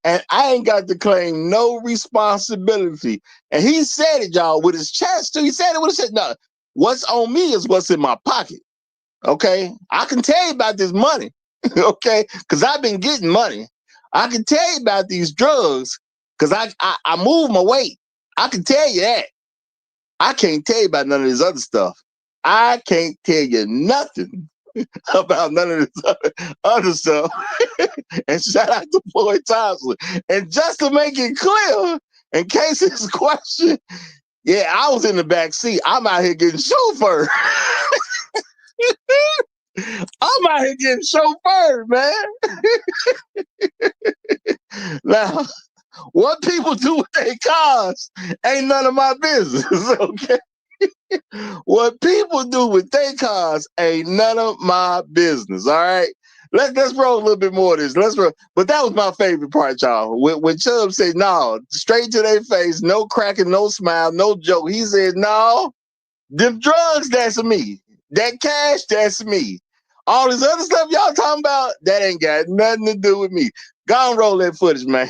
And I ain't got to claim no responsibility. And he said it, y'all, with his chest too. He said it with his chest. No, what's on me is what's in my pocket. Okay? I can tell you about this money. Okay? Because I've been getting money. I can tell you about these drugs because I move my weight. I can tell you that. I can't tell you about none of this other stuff. I can't tell you nothing about none of this other stuff. And shout out to Floyd Thompson. And just to make it clear, in case it's a question, yeah, I was in the back seat. I'm out here getting chauffeured. I'm out here getting chauffeured, man. Now, what people do with their cars ain't none of my business, okay? What people do with their cars ain't none of my business, all right? Let's roll a little bit more of this. Let's roll. But that was my favorite part, y'all. When Chubb said, no, straight to their face, no cracking, no smile, no joke. He said, no, them drugs, that's me. That cash, that's me. All this other stuff y'all talking about, that ain't got nothing to do with me. Go and roll that footage, man.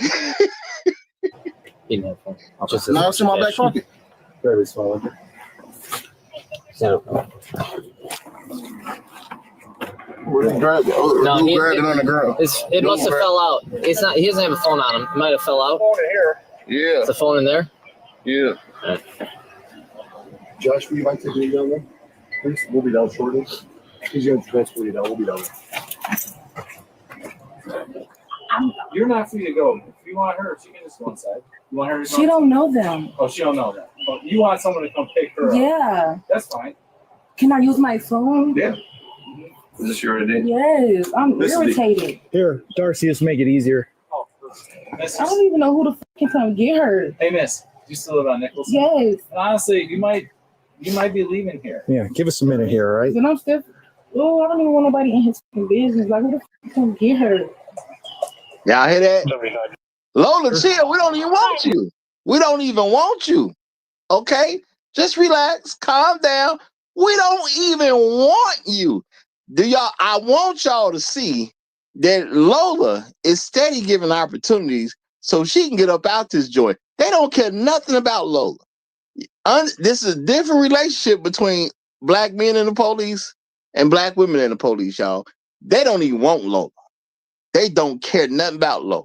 Now it's in my back pocket. Very small. So, Grab it. Oh, no, who grabbed it on the ground? It must have fell out. It's not. He doesn't have a phone on him. It might have fell out. Yeah. Is the phone in there? Yeah. Right. Josh, will you mind taking me down there? Please, we'll be down shortly. He's going to transfer you down. We'll be down there. You're not free to go. If you want her, she can just go inside. You want her to go? She don't know them. Oh, she don't know that. But you want someone to come pick her up. Yeah. That's fine. Can I use my phone? Yeah. Is this your idea? Yes. I'm irritated. Here, Darcy, just make it easier. I don't even know who the fuck can come get her. Hey, miss, do you still live on Nicholson? Yes. And honestly, you might be leaving here. Yeah, give us a minute here, all right? Then I'm still. Oh, I don't even want nobody in his business. Like, who the fuck can come get her? Y'all hear that? Lola, chill. We don't even want you. We don't even want you. Okay? Just relax. Calm down. We don't even want you. I want y'all to see that Lola is steady giving opportunities so she can get up out this joint. They don't care nothing about Lola. This is a different relationship between black men and the police and black women and the police, y'all. They don't even want Lola. They don't care nothing about Lola.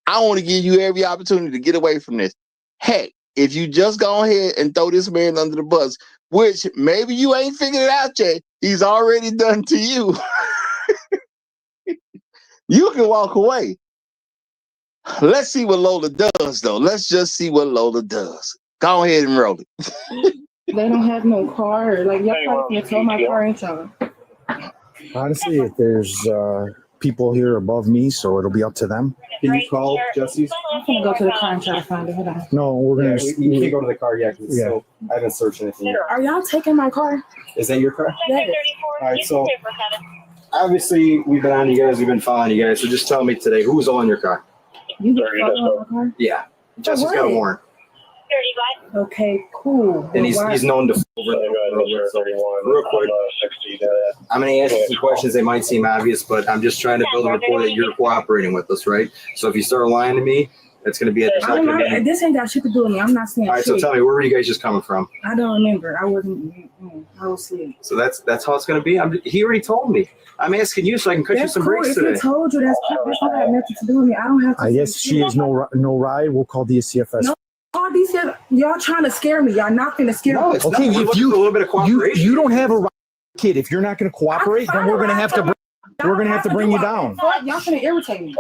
I want to give you every opportunity to get away from this. Heck, if you just go ahead and throw this man under the bus, which maybe you ain't figured it out yet, he's already done to you. You can walk away. Let's see what Lola does, though. Let's just see what Lola does. Go ahead and roll it. They don't have no car. Like, y'all probably can tow my car ain't y'all. Honestly, if there's people here above me, so it'll be up to them. Can you call Jesse's? I'm gonna go to the car and try to find it. Hold on. No, we're gonna. You can't go to the car yet because I haven't searched anything yet. Are y'all taking my car? Is that your car? Yes. All right, so obviously we've been on you guys, we've been following you guys. So just tell me today, who's all in your car? You been following my car? Yeah, Jesse's got a warrant. Okay, cool. And he's known to over real quick. I'm going to ask you some questions. They might seem obvious, but I'm just trying to build a rapport that you're cooperating with us, right? So if you start lying to me, that's going to be at the second meeting. This ain't got shit to do with me. I'm not saying All right, shit. so tell me, where were you guys just coming from? I don't remember. I wasn't. I was asleep. So that's how it's going to be. He already told me. I'm asking you so I can cut you some breaks today. If he told you, that's don't have nothing to do with me. I don't have to. I guess she has no ride. We'll call the CFS. No. All these y'all trying to scare me. Y'all not gonna scare me. Okay, if you a little bit of cooperation. You don't have a kid. If you're not going to cooperate, then we're going to have to. We're going to have to bring you down. Y'all finna irritate me.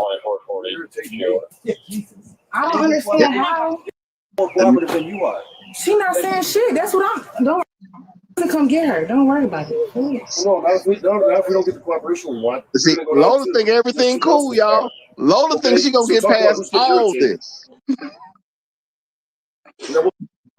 I don't understand how. More cooperative than you are. She not saying shit. That's what I'm. Don't come get her. Don't worry about it. No, now if we don't get the cooperation we want. See, Lola think everything cool, y'all. Lola thinks she gonna get past all this.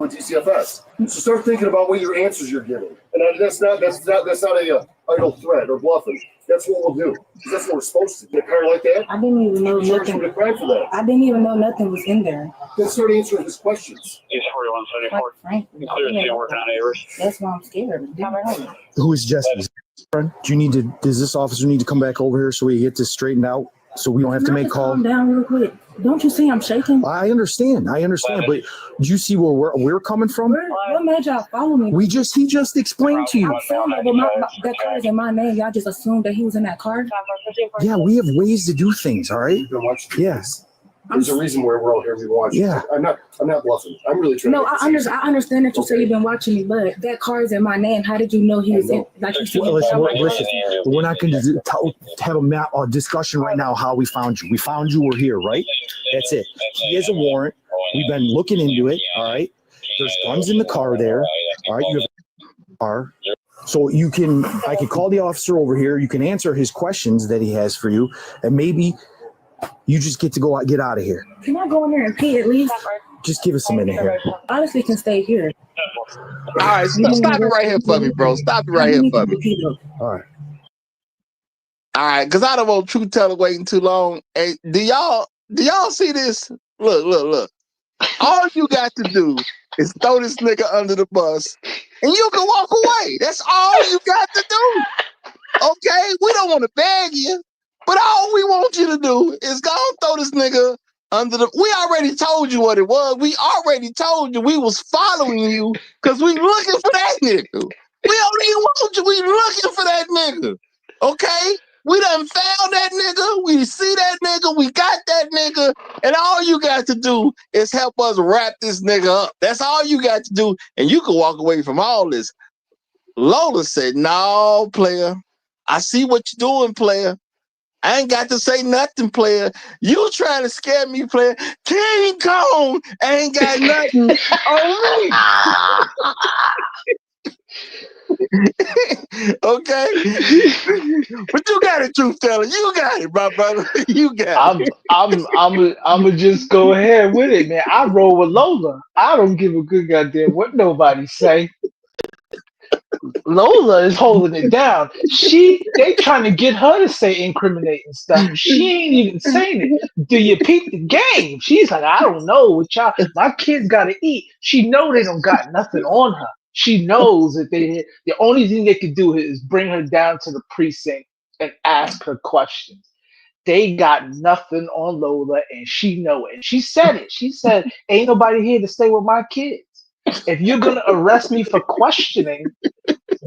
On DCFS. So start thinking about what your answers you're giving, and that's not a idle threat or bluffing. That's what we'll do. That's what we're supposed to do. A car like that. I didn't even know nothing. For that. I didn't even know nothing was in there. Then start answering his questions. He's 4174. Working on Avers. That's why I'm scared. Who is Jesse's friend? Does this officer need to come back over here so we get this straightened out? So we don't have to make calls. Calm down real quick. Don't you see I'm shaking? I understand. But do you see where we're coming from? What made y'all follow me? He just explained to you. I'm saying that car is in my name. Y'all just assumed that he was in that car. Yeah, we have ways to do things. All right. Yes. There's a reason where we're all here. We watch. Yeah. I'm not bluffing. I'm really trying. No, I understand that you say you've been watching me, but that car is in my name. How did you know he was in? Like you said, we're not going to have a discussion right now how we found you. We found you. We're here, right? That's it. He has a warrant. We've been looking into it. All right. There's guns in the car there. All right. You have a car. So I can call the officer over here. You can answer his questions that he has for you, and maybe you just get out of here. Can I go in there and pee at least? Just give us a minute here. Honestly, can stay here. All right, stop it right here for me, bro. Stop it right here for me. All right, because I don't want truth teller waiting too long. Hey, do y'all see this? Look. All you got to do is throw this nigga under the bus, and you can walk away. That's all you got to do. Okay, we don't want to beg you. But all we want you to do is go and throw this nigga under the. We already told you what it was. We already told you we was following you because we looking for that nigga. We don't even want you. We looking for that nigga. Okay? We done found that nigga. We see that nigga. We got that nigga. And all you got to do is help us wrap this nigga up. That's all you got to do. And you can walk away from all this. Lola said, no, player. I see what you're doing, player. I ain't got to say nothing, player. You trying to scare me, player. King Kong ain't got nothing on me. Okay, but you got it, truth teller. You got it, my brother. You got it. I'm just go ahead with it, man. I roll with Lola. I don't give a good goddamn what nobody say. Lola is holding it down. They trying to get her to say incriminating stuff. She ain't even saying it. Do you peep the game? She's like, I don't know what y'all. My kids gotta eat. She know they don't got nothing on her. She knows that the only thing they could do is bring her down to the precinct and ask her questions. They got nothing on Lola, and she know it. And she said it. She said, "Ain't nobody here to stay with my kids. If you're gonna arrest me for questioning,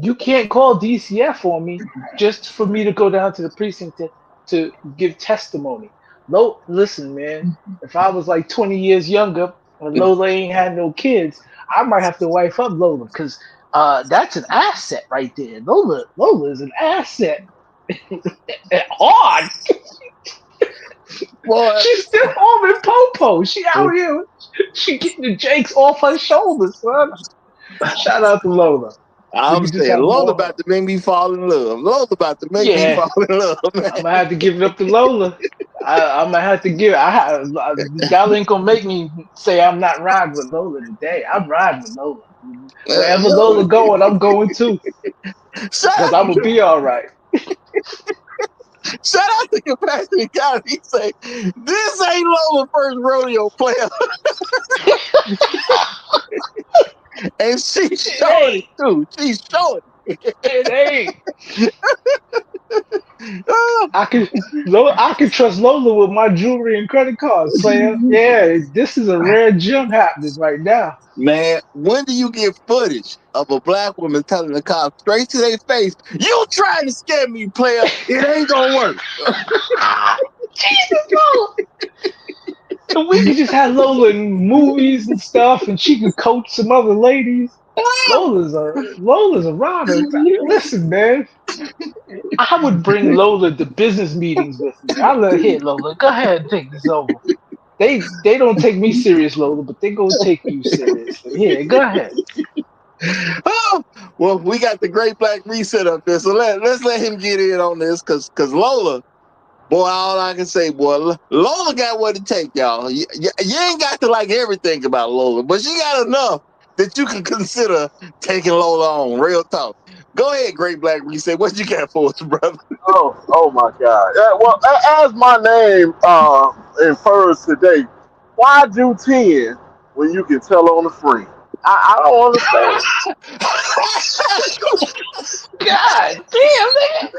you can't call DCF on me just for me to go down to the precinct to give testimony." Listen, man, if I was like 20 years younger and Lola ain't had no kids, I might have to wife up Lola because that's an asset right there. Lola is an asset. Hard. Boy, She's still home in Popo. She out here. She getting the jakes off her shoulders, son. Shout out to Lola. We I'm could just saying, have Lola more. about to make me fall in love. Lola about to make me Yeah, fall in love, man. I'm gonna have to give it up to Lola. I'm gonna have to give. Y'all ain't gonna make me say I'm not riding with Lola today. I'm riding with Lola. Wherever Lola going, I'm going too. Cause I'm gonna be all right. Shout out to Compassionate God. He say, "This ain't Lola's first rodeo player," and she's showing it too. She's showing it. It ain't. I can trust Lola with my jewelry and credit cards, player. Yeah, this is a rare gem happening right now. Man, when do you get footage of a black woman telling the cops straight to their face, "You trying to scare me, player? It ain't gonna work." Jesus, Lola. And we could just have Lola in movies and stuff, and she could coach some other ladies. Lola's a rider. Listen, man, I would bring Lola to business meetings with me. I let here, Lola. Go ahead and take this over. They don't take me serious, Lola, but they gonna take you seriously. Here, go ahead. Oh, well, we got the Great Black Reset up there, so let's let him get in on this, cause Lola, boy, all I can say, boy, Lola got what it take, y'all. You ain't got to like everything about Lola, but she got enough that you can consider taking Lola on. Real talk. Go ahead, Great Black Reset. What you got for us, brother? Oh my God. Well, as my name infers today, why do 10 when you can tell on a friend? I don't understand. God damn, man.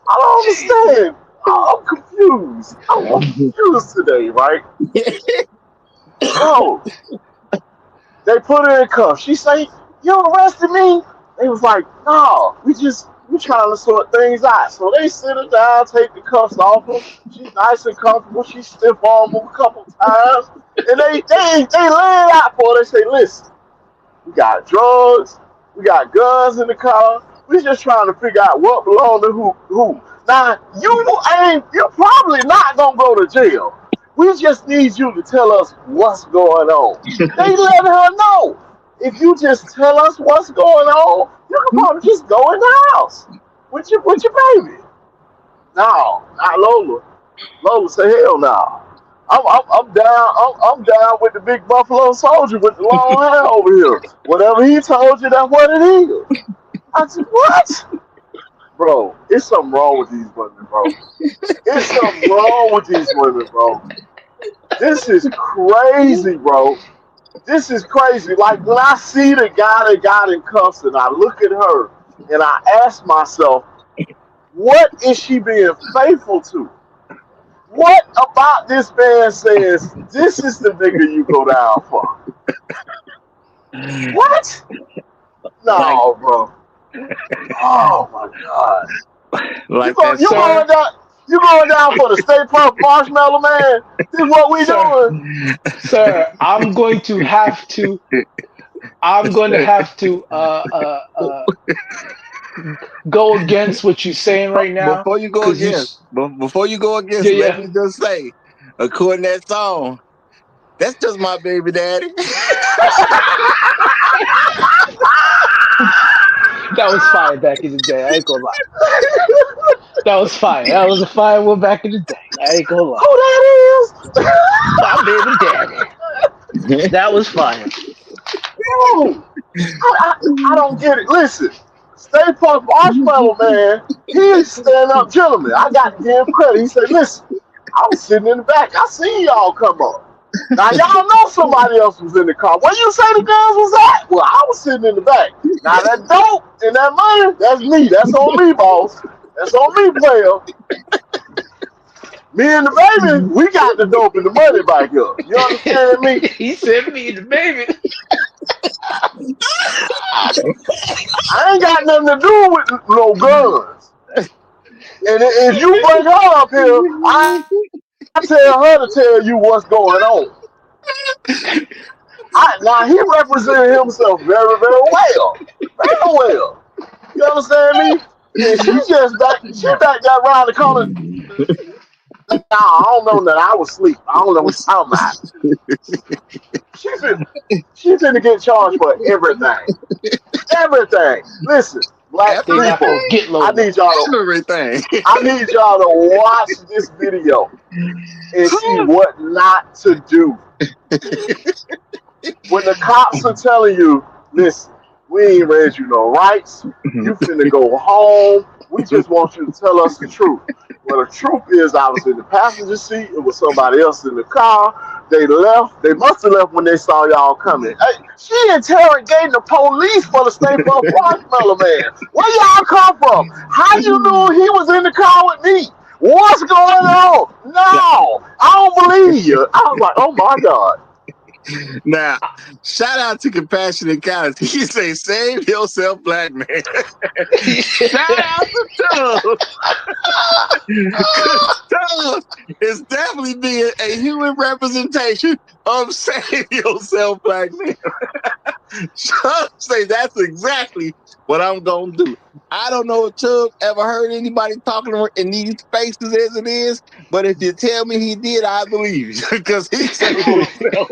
I don't understand. I'm confused. I'm confused today, right? Bro, they put her in cuffs. She say, "You arrested me?" They was like, "No, we trying to sort things out." So they sit her down, take the cuffs off her. She's nice and comfortable. She stiff arm them a couple times, and they lay it out for her. They say, "Listen, we got drugs, we got guns in the car. We just trying to figure out what belonged to who. Now you're probably not gonna go to jail. We just need you to tell us what's going on." They let her know. If you just tell us what's going on, you can probably just go in the house with your baby. No, not Lola. Lola say, "Hell no. I'm down. I'm down with the big Buffalo Soldier with the long hair over here. Whatever he told you, that's what it is." I said, "What, bro? It's something wrong with these women, bro. It's something wrong with these women, bro. This is crazy, bro. This is crazy. Like when I see the guy that got in cuffs, and I look at her, and I ask myself, what is she being faithful to? What about this man says this is the nigga you go down for? What? No, bro. Oh my God. Like You going down for the Stay Puft Marshmallow Man? This is what we doing. Sir, I'm going to have to go against what you're saying right now. Before you go against, let me just say, according to that song, that's just my baby daddy. That That was fire back in the day. I ain't gonna lie. That was fire. That was a fire one back in the day. I ain't gonna lie. Who that is? My baby daddy. That was fire. Bro, I don't get it. Listen, Stay Puft Marshmallow Man, he's a stand-up gentleman. I got to give him credit. He said, listen, I was sitting in the back. I seen y'all come up. Now, y'all know somebody else was in the car. Where you say the girls was at? Well, I was sitting in the back. Now, that dope and that money, that's me. That's on me, boss. That's on me, player. Me and the baby, we got the dope and the money back here. You understand me? He said me and the baby. I ain't got nothing to do with no guns. And if you bring her up here, I tell her to tell you what's going on. Now he represented himself very, very well. Very well. You understand me? And she back that around the corner. Nah, I don't know that. I was asleep. I don't know what you're talking about. She finna get charged for everything. Everything. Listen, black They not people, gonna get low. I need y'all to watch this video and see what not to do. When the cops are telling you, listen, we ain't read you no rights. You finna go home. We just want you to tell us the truth. Well, the truth is, I was in the passenger seat. It was somebody else in the car. They left. They must have left when they saw y'all coming. Hey, she interrogating the police for the Stay Puft Marshmallow Man. Where y'all come from? How you knew he was in the car with me? What's going on? No, I don't believe you. I was like, oh my God. Now, shout out to Compassionate Kindness. He say, save yourself, black man. Shout out to Tubbs. Tubbs is definitely being a human representation of save yourself, black man. Tubbs say that's exactly what I'm going to do. I don't know if Tubbs ever heard anybody talking in these spaces as it is, but if you tell me he did, I believe you because he saved himself.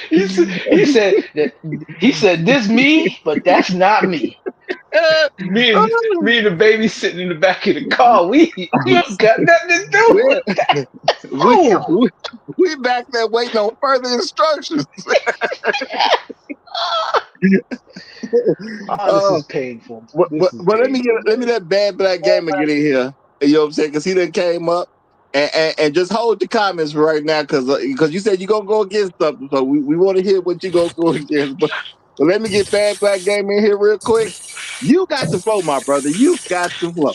He said this me, but that's not me. Me and the baby sitting in the back of the car. We don't got nothing to do with that. We back there waiting on further instructions. This is painful. But let me that bad black gamer get in here. You know what I'm saying? Because he done came up and just hold the comments right now because you said you're gonna go against something, so we want to hear what you gonna go against. But let me get bad black gamer in here real quick. You got the flow, my brother. You got the flow.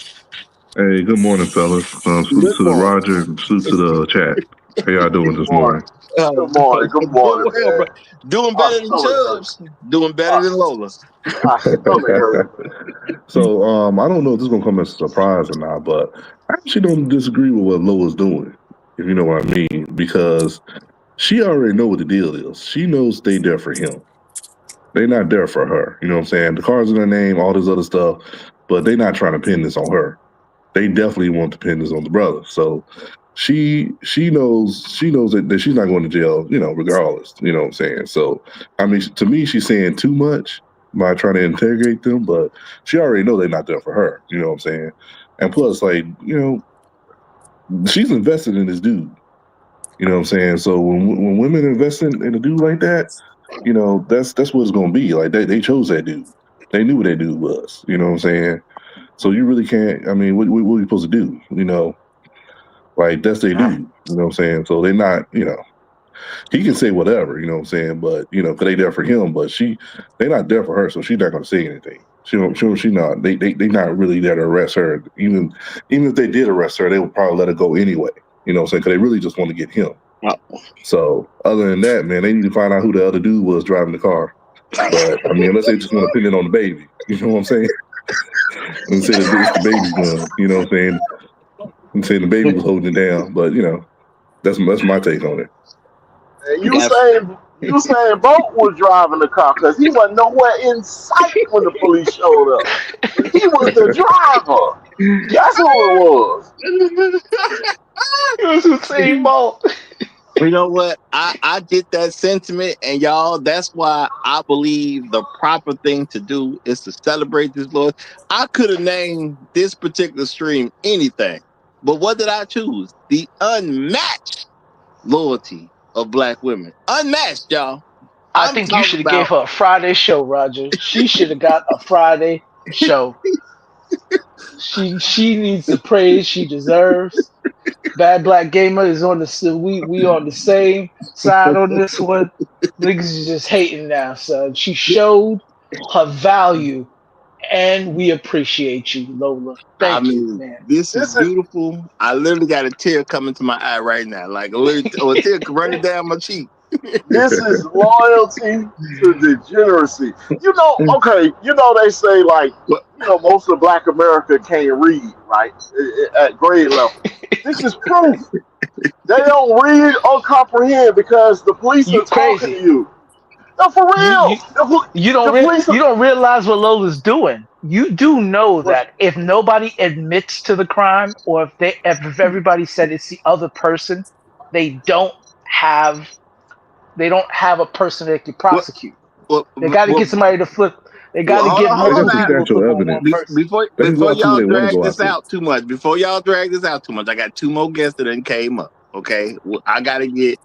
Hey, good morning, fellas. Salute to the Roger and salute to the chat. How y'all doing this morning? Good morning. Good morning, man. Bro. Doing better than Chubbs. Doing better than Lola. So, I don't know if this is gonna come as a surprise or not, but I actually don't disagree with what Lola's doing, if you know what I mean, because she already know what the deal is. She knows they there for him. They not there for her. You know what I'm saying? The car's in her name, all this other stuff, but they not trying to pin this on her. They definitely want to pin this on the brother. So she knows that she's not going to jail, regardless. You know what I'm saying? So I mean, to me, she's saying too much by trying to interrogate them, but she already know they're not there for her. You know what I'm saying? And plus, she's invested in this dude. You know what I'm saying? So when women invest in a dude like that, that's what it's gonna be. Like they chose that dude. They knew what that dude was. You know what I'm saying? So you really can't. I mean, what are you supposed to do? Like that's they do. You know what I'm saying? So they're not. He can say whatever. You know what I'm saying? But because they there for him. But they're not there for her. So she's not gonna say anything. She not. They not really there to arrest her. Even if they did arrest her, they would probably let her go anyway. You know what I'm saying? Because they really just want to get him. So other than that, man, they need to find out who the other dude was driving the car. But I mean, unless they just want to pin it on the baby. You know what I'm saying? And say that it's the baby's gun. You know what I'm saying? And say the baby was holding it down. But that's my take on it. And you saying Bolt was driving the car because he wasn't nowhere in sight when the police showed up. He was the driver. That's who it was. It was Usain Bolt. You know what? I get that sentiment, and y'all, that's why I believe the proper thing to do is to celebrate this Lord. I could have named this particular stream anything, but what did I choose? The unmatched loyalty of Black women. Unmatched, y'all. I I'm think you talking should have gave about her a Friday show, Roger. She should have got a Friday show. She needs the praise she deserves. Bad Black Gamer is on the we on the same side on this one. Niggas is just hating now, son. She showed her value, and we appreciate you, Lola. I Thank you, mean, man. this is This is beautiful. I literally got a tear coming to my eye right now, like a tear running down my cheek. this is loyalty to degeneracy. You know, okay, you know they say like, you know, most of Black America can't read, right? At grade level. This is proof. They don't read or comprehend because the police are You talking to crazy. you. No, for You real. you you don't The re- police you are don't realize what Lola's doing. You do know what, that if nobody admits to the crime, or if everybody said it's the other person, they don't have they don't have a person they can What? prosecute. What? They got to What? get somebody to flip. They got Well, to get They got multiple people to substantial flip on one evidence. person. They can go Before after who y'all they want to drag go this after. out too much, I got two more guests that done came up. Okay, I gotta get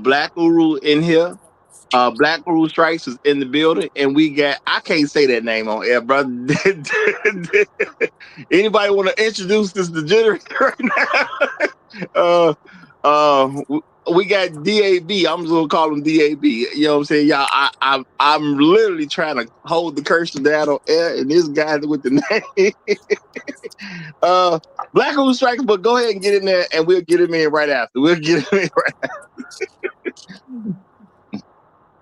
Black Uru in here. Black Uru Strikes is in the building, and we got I can't say that name on air, brother. Anybody want to introduce this degenerate right now? We got DAB. I'm just gonna call him DAB. You know what I'm saying, y'all? I'm literally trying to hold the cursor down on air, and this guy with the name, Black Uru Strikes. But go ahead and get in there, and we'll get him in right after. We'll get him in right.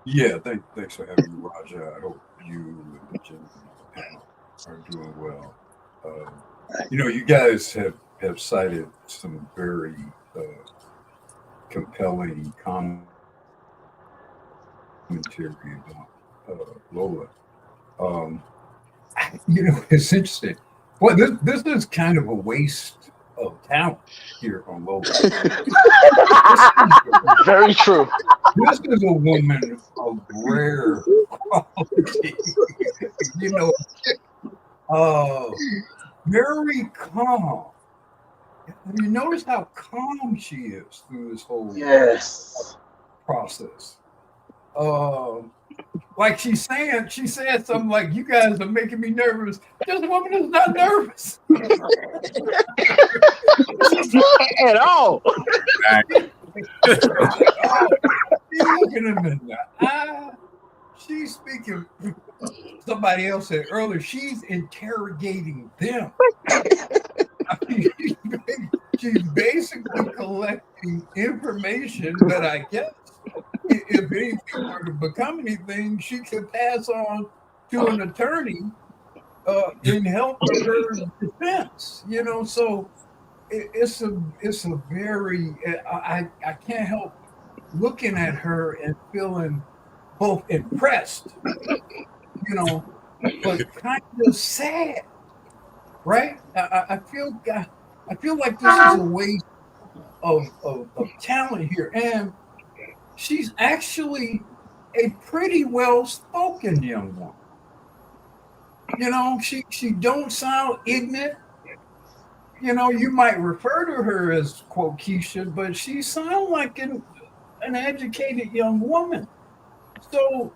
Yeah, thanks for having me, Roger. I hope you and the gentlemen on the panel are doing well. You know, you guys have cited some very compelling commentary about Lola. Um, you know, it's interesting. Well, this is kind of a waste of talent here on Lola. Very true. This is a woman of rare quality. You know, very calm. Have you noticed how calm she is through this whole yes. process? Like she said something like, "You guys are making me nervous." This woman is not nervous at all. She's looking him in the eye. She's speaking. Somebody else said earlier, she's interrogating them. I mean, she's basically collecting information that I guess, if anything were to become anything, she could pass on to an attorney in help of her defense. You know, so it's a very I can't help looking at her and feeling both impressed, you know, but kind of sad, right? I feel like this is a waste of talent here, and she's actually a pretty well spoken young woman. You know, she don't sound ignorant. You know, you might refer to her as quote Keisha, but she sounds like an educated young woman. So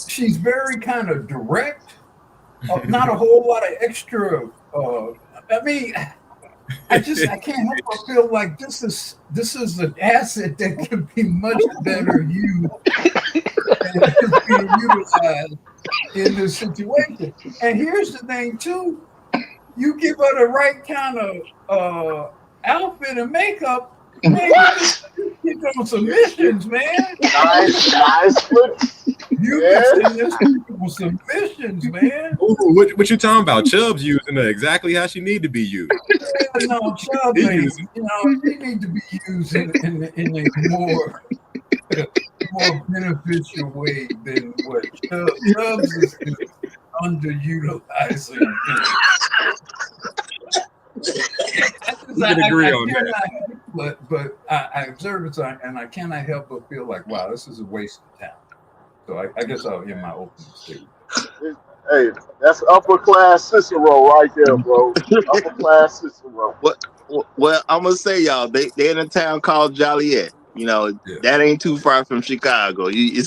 she's very kind of direct, not a whole lot of extra. I mean, I can't help but feel like this is an asset that could be much better used and is being utilized in this situation. And here's the thing too: you give her the right kind of outfit and makeup, man, you can get on some missions, man. Nice flip. You can Yes. send this people some missions, man. Ooh, what you talking about? Chubb's using her exactly how she need to be used. Yeah, no, Chubb, you know, she need to be used in a more beneficial way than what Chubbs is underutilizing. We can agree on that. but I observe it, and I cannot help but feel like, wow, this is a waste of time. So I guess I'll end my opening statement. Hey, that's upper class Cicero right there, bro. Upper class Cicero. Well, I'm gonna say, y'all, they in a town called Joliet. You know, that ain't too far from Chicago. You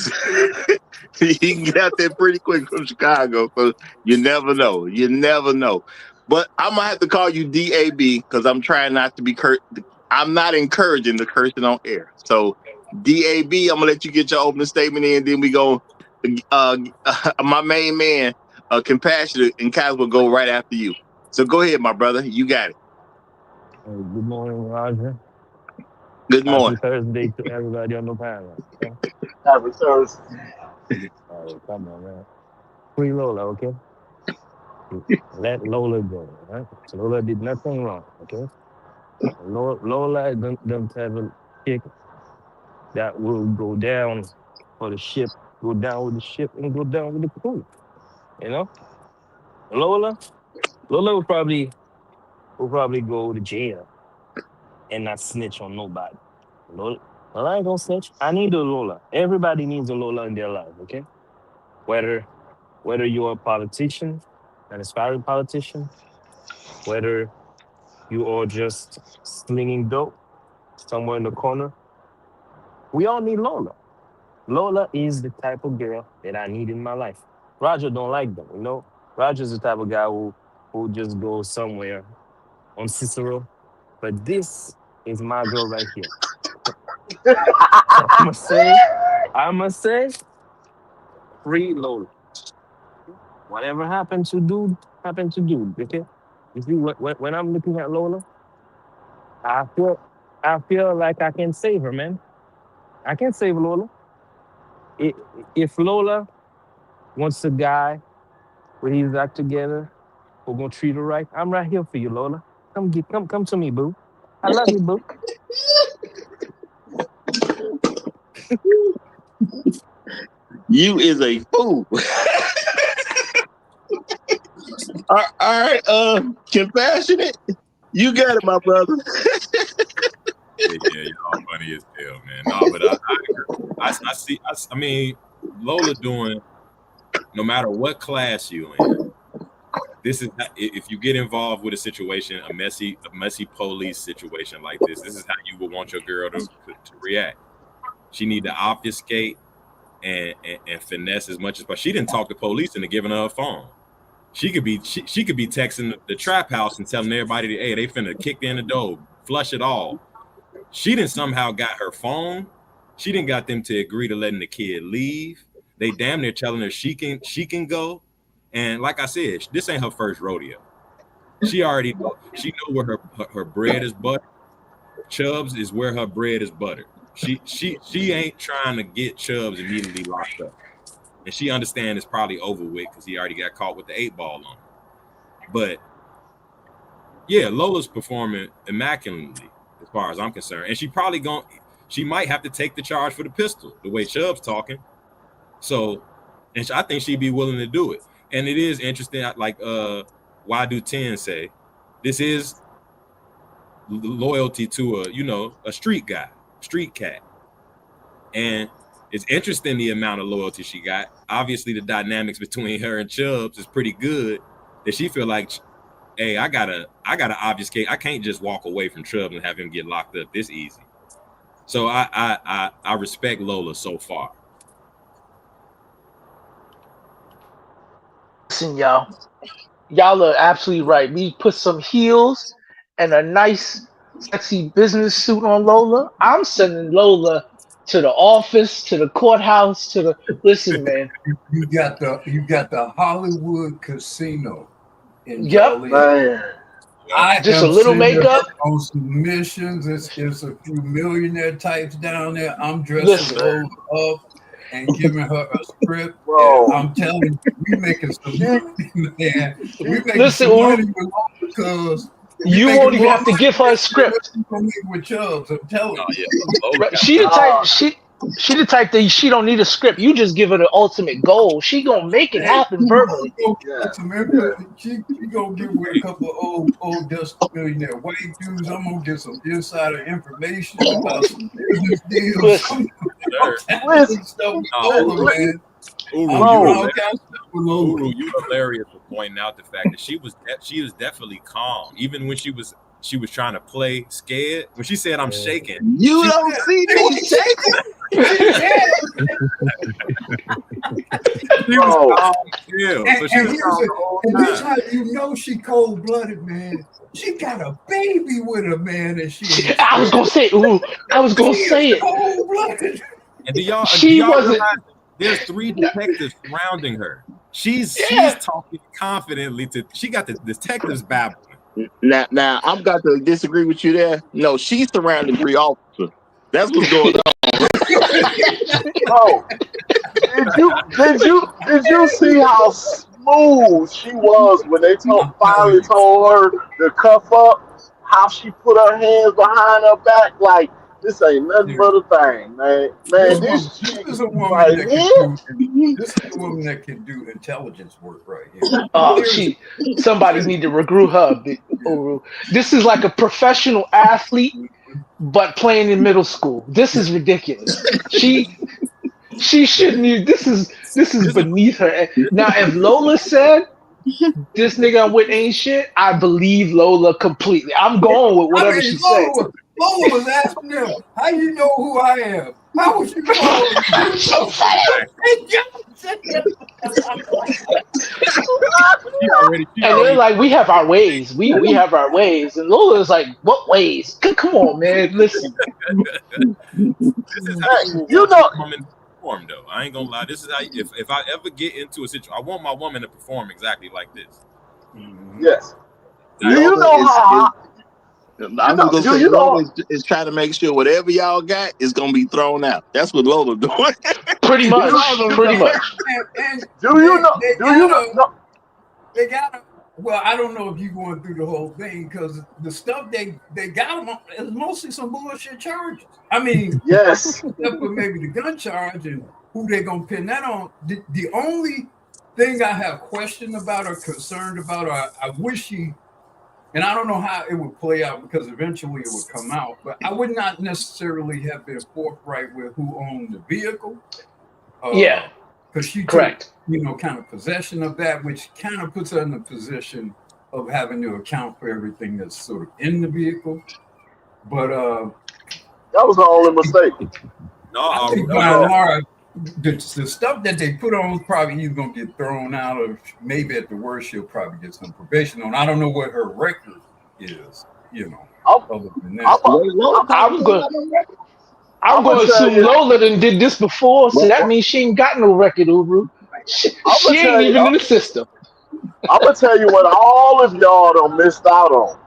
can get out there pretty quick from Chicago, so you never know. You never know. But I'm gonna have to call you DAB because I'm trying not to be I'm not encouraging the cursing on air. So DAB, I'm gonna let you get your opening statement in, then we go. My main man, Compassionate, and Kaz will go right after you. So go ahead, my brother. You got it. Good morning, Roger. Good morning. Happy Thursday to everybody on the panel. Okay? Happy Thursday. Oh, come on, man. Free Lola, okay? Let Lola go, right? So Lola did nothing wrong, okay? Lola don't have a kick that will go down for the ship, go down with the ship, and go down with the crew. You know, Lola will probably go to jail and not snitch on nobody. Lola ain't gonna snitch. I need a Lola. Everybody needs a Lola in their life, okay? Whether you're a politician, an aspiring politician, whether you are just slinging dope somewhere in the corner, we all need Lola. Lola is the type of girl that I need in my life. Roger don't like them, you know. Roger's the type of guy who just goes somewhere on Cicero. But this is my girl right here. So I must say, free Lola. Whatever happened to dude, happened to dude. Okay. You see, when I'm looking at Lola, I feel like I can save her, man. I can save Lola. I- If Lola wants a guy with his act together, who gonna treat her right, I'm right here for you, Lola. Come to me, boo. I love you, boo. You is a fool. All right, Compassionate. You got it, my brother. Yeah, y'all funny as hell, man. No, but I agree. I see. I mean, Lola doing no matter what class you in. This is if you get involved with a situation, a messy police situation like this. This is how you would want your girl to react. She need to obfuscate and finesse as much as possible. She didn't talk to police into giving her a phone. She could be texting the trap house and telling everybody, hey, they finna kick in the door, flush it all. She didn't somehow got her phone. She didn't got them to agree to letting the kid leave. They damn near telling her she can go. And like I said, this ain't her first rodeo. She already know where her bread is buttered. Chubbs is where her bread is buttered. She ain't trying to get Chubbs immediately locked up. And she understands it's probably over with because he already got caught with the 8-ball on him. But yeah, Lola's performing immaculately as far as I'm concerned. And she might have to take the charge for the pistol, the way Chubb's talking. So, and I think she'd be willing to do it. And it is interesting, like why do 10 say, this is loyalty to a street guy, street cat. And it's interesting the amount of loyalty she got. Obviously, the dynamics between her and Chubbs is pretty good. That she feel like, hey, I gotta obfuscate. I can't just walk away from Chubbs and have him get locked up this easy. So I respect Lola so far. Listen, y'all are absolutely right. We put some heels and a nice, sexy business suit on Lola. I'm sending Lola to the office, to the courthouse, to the. Listen, man. You got the Hollywood Casino in Yep. Joliet. I Just a am little sitting makeup. on some missions. It's a few millionaire types down there. I'm dressing Listen. Lola up and giving her a script. Bro. I'm telling you, we making some money, man. We making Listen, some money with Lola because you won't even have to give her a script. With Chubbs, I'm telling you. She the type. She the type that she don't need a script. You just give her the ultimate goal. She gonna make it Hey, happen verbally. she gonna get with a couple of old dusty millionaire white dudes. I'm gonna get some insider information about some business deals. Listen, All kinds of stuff with Lola, man. Uru, I'm doing all kinds of stuff with Lola. Uru, you hilarious for pointing out the fact that she was definitely calm, even when she was trying to play scared. When she said, "I'm shaking," You she don't see me shaking. She was Bro. calm still. So she was calm the whole And this time. how you know she cold blooded, man. She got a baby with her, man, and she ain't I was gonna say, ooh, I was gonna She say is it. cold blooded. And do y'all She realize wasn't. there's 3 detectives surrounding her? She's Yeah. talking confidently to. She got the detectives babbling. Now I'm got to disagree with you there. No, she's surrounding 3 officers. That's what's going on. Bro, did you see how smooth she was when they finally told her to cuff up? How she put her hands behind her back like this ain't nothing but a thing, man. Man, this chick is a woman right that here. can do. This is a woman that can do intelligence work right here. Oh, Seriously. somebody need to recruit her. Uru. This is like a professional athlete, but playing in middle school. This is ridiculous. She shouldn't even. This is beneath her. Now, if Lola said this nigga I'm with ain't shit, I believe Lola completely. I'm going with I whatever mean, she said. Lola was asking them, "How you know who I am? How was you following me?" She said and they're like, we have our ways. We have our ways. And Lola's like, what ways? Come on, man. Listen. This is how you You want know, your woman to perform, though. I ain't gonna lie. This is how if I ever get into a situation, I want my woman to perform exactly like this. yes. Do you Lola know how? I'm just gonna Do say you know? Lola is trying to make sure whatever y'all got is gonna be thrown out. That's what Lola doing. Pretty much. Pretty much. And Do you know? Do you know? No. they gotta. Well, I don't know if you're going through the whole thing because the stuff they got them on is mostly some bullshit charges. I mean, Yes. except for maybe the gun charge and who they gonna pin that on. The only thing I have questioned about or concerned about, or I wish she, and I don't know how it would play out because eventually it would come out, but I would not necessarily have been forthright with who owned the vehicle. Yeah. Because she Correct. took, kind of possession of that, which kind of puts her in the position of having to account for everything that's sort of in the vehicle. But that was the only mistake. No, I think by and large, the stuff that they put on is probably either going to get thrown out, or maybe at the worst, she'll probably get some probation on. I don't know what her record is, other than that. I'm going to assume Lola done did this before, so that means she ain't got no record, Uru. She ain't even in the system. I'm gonna tell you what all of y'all done missed out on.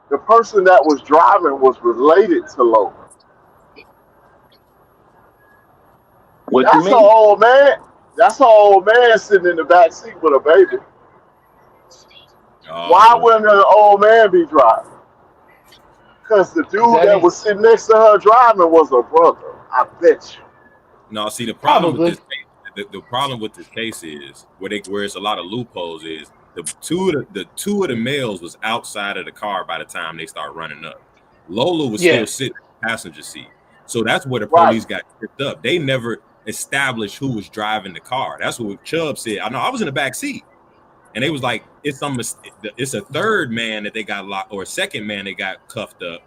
The person that was driving was related to Lola. That's an old man. That's an old man sitting in the back seat with a baby. Why wouldn't an old man be driving? Because the dude that was sitting next to her driving was her brother. I bet you. No, see the problem with this case, the problem with this case is where it's a lot of loopholes is the two of the males was outside of the car by the time they start running up. Lola was still sitting in the passenger seat. So that's where the police got tripped up. They never established who was driving the car. That's what Chubb said. I know I was in the back seat. And they was like, it's a third man that they got locked, or a second man they got cuffed up.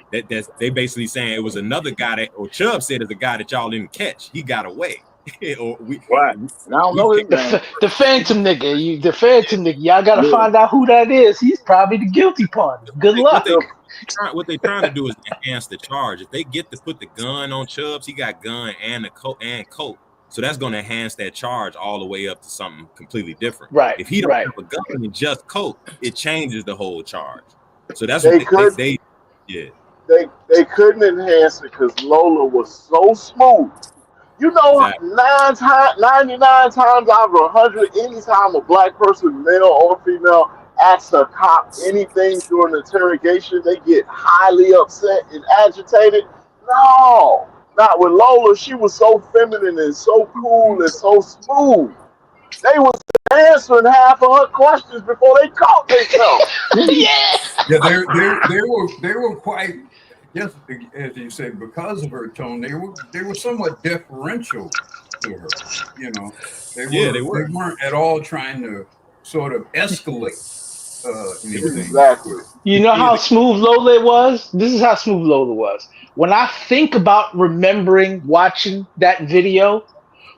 They basically saying it was another guy that, or Chubb said it's a guy that y'all didn't catch. He got away. Or And I don't know his name. The Phantom nigga. The Phantom nigga. Y'all got to find out who that is. He's probably the guilty party. Good luck. What they trying to do is enhance the charge. If they get to put the gun on Chubbs, he got gun and the coat and coat. So that's going to enhance that charge all the way up to something completely different. Right. If he don't have a gun and just coat, it changes the whole charge. So that's what they They couldn't enhance it because Lola was so smooth. You know, 99 times out of 100, anytime a black person, male or female, asks a cop anything during the interrogation, they get highly upset and agitated. No, Not with Lola. She was so feminine and so cool and so smooth. They was answering half of her questions before they caught themselves. Yeah, they were quite, yes, as you say, because of her tone, they were somewhat deferential to her. You know, Yeah, they they were. weren't at all trying to sort of escalate anything. Exactly. You know Yeah, how smooth Lola was? This is how smooth Lola was. When I think about remembering watching that video,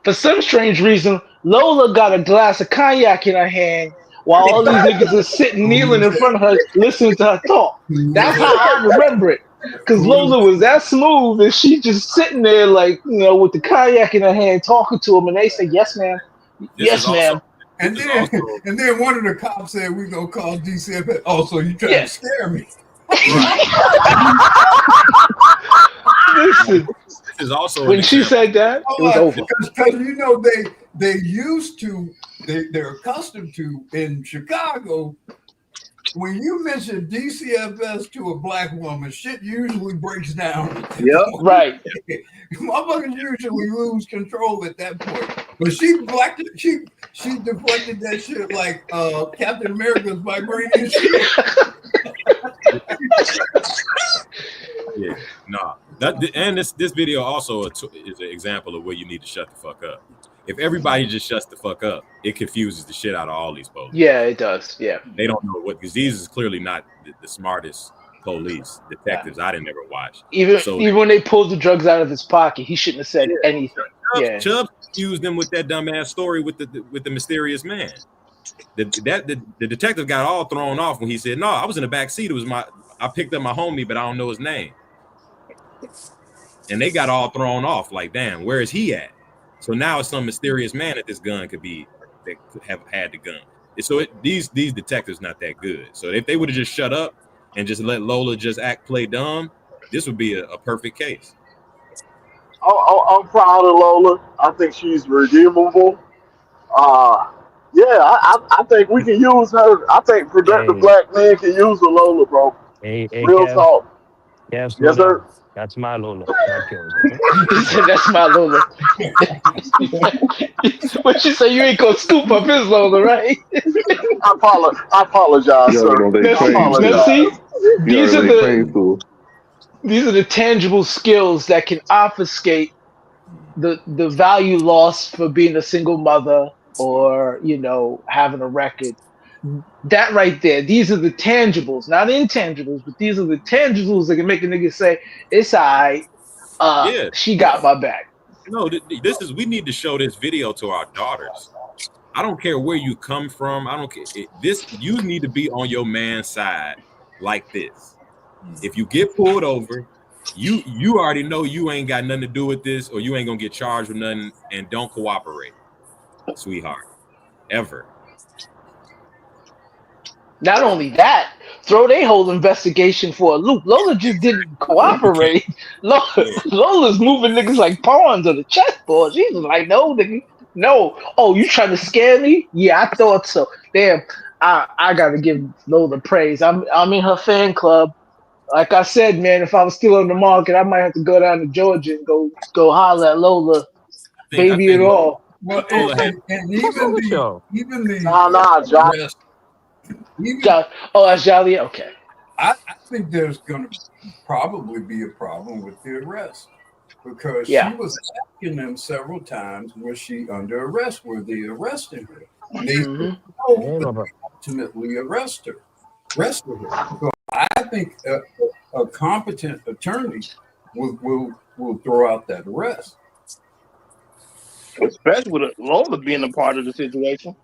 for some strange reason, Lola got a glass of cognac in her hand while all these niggas are sitting kneeling in front of her listening to her talk. That's how I remember it. Because Lola was that smooth and she just sitting there like, with the cognac in her hand talking to him and they say, yes, ma'am. This is Yes, also ma'am. and this is then also and then one of the cops said, "We gonna call DCFS." Oh, so you trying Yeah. to scare me? right. Listen, This is also an when she example. said that, it was over. Because they used to they're accustomed to in Chicago. When you mention DCFS to a black woman, shit usually breaks down. Yep. Right. Motherfuckers usually lose control at that point. But she deflected that shit like Captain America's vibranium shield. Yeah, nah. And this video also is an example of where you need to shut the fuck up. If everybody just shuts the fuck up, it confuses the shit out of all these police. Yeah, it does. Yeah. They don't know what, because these is clearly not the smartest police detectives I didn't ever watch. Even when they pulled the drugs out of his pocket, he shouldn't have said anything. Chubb confused them with that dumbass story with the mysterious man. The detective got all thrown off when he said, "No, I was in the back seat. It was I picked up my homie, but I don't know his name." And they got all thrown off. Like, damn, where is he at? So now it's some mysterious man that this gun could be that could have had the gun. So these detectives not that good. So if they would have just shut up and just let Lola just play dumb, this would be a perfect case. I'm proud of Lola. I think she's redeemable. Yeah, I think we can use her. I think productive Hey, black men can use a Lola, bro. hey, Real Kev. talk. Kev, slow Yes, down. sir. That's my Lola, not yours. Okay. He said, that's my Lola. What you say? You ain't gonna scoop up his Lola, right? I apologize, You already sir. know they Now I see, claim now to. see, apologize. You these are already they claim the to. these are the tangible skills that can obfuscate the value lost for being a single mother or having a record. That right there, these are the tangibles, not intangibles, but these are the tangibles that can make a nigga say, it's alright, Yeah. she got my back. No, we need to show this video to our daughters. I don't care where you come from. I don't care. You need to be on your man's side like this. If you get pulled over, you already know you ain't got nothing to do with this, or you ain't gonna get charged with nothing, and don't cooperate, sweetheart, ever. Not only that, throw their whole investigation for a loop. Lola just didn't cooperate. Lola's moving niggas like pawns on the chessboard. She was like, no, nigga, no. Oh, you trying to scare me? Yeah, I thought so. Damn, I gotta give Lola praise. I'm in her fan club. Like I said, man, if I was still on the market, I might have to go down to Georgia and go holler at Lola, I baby think and all. Well, Lola had. and What's wrong with y'all? even the Nah, Josh. arrest, even Oh, that's Jolly. Okay. I think there's going to probably be a problem with the arrest because she Yeah. was asking them several times, was she under arrest? Were they arresting her? They said Mm-hmm. no, but they ultimately arrested her. So I think a competent attorney will throw out that arrest. Especially with Lola being a part of the situation.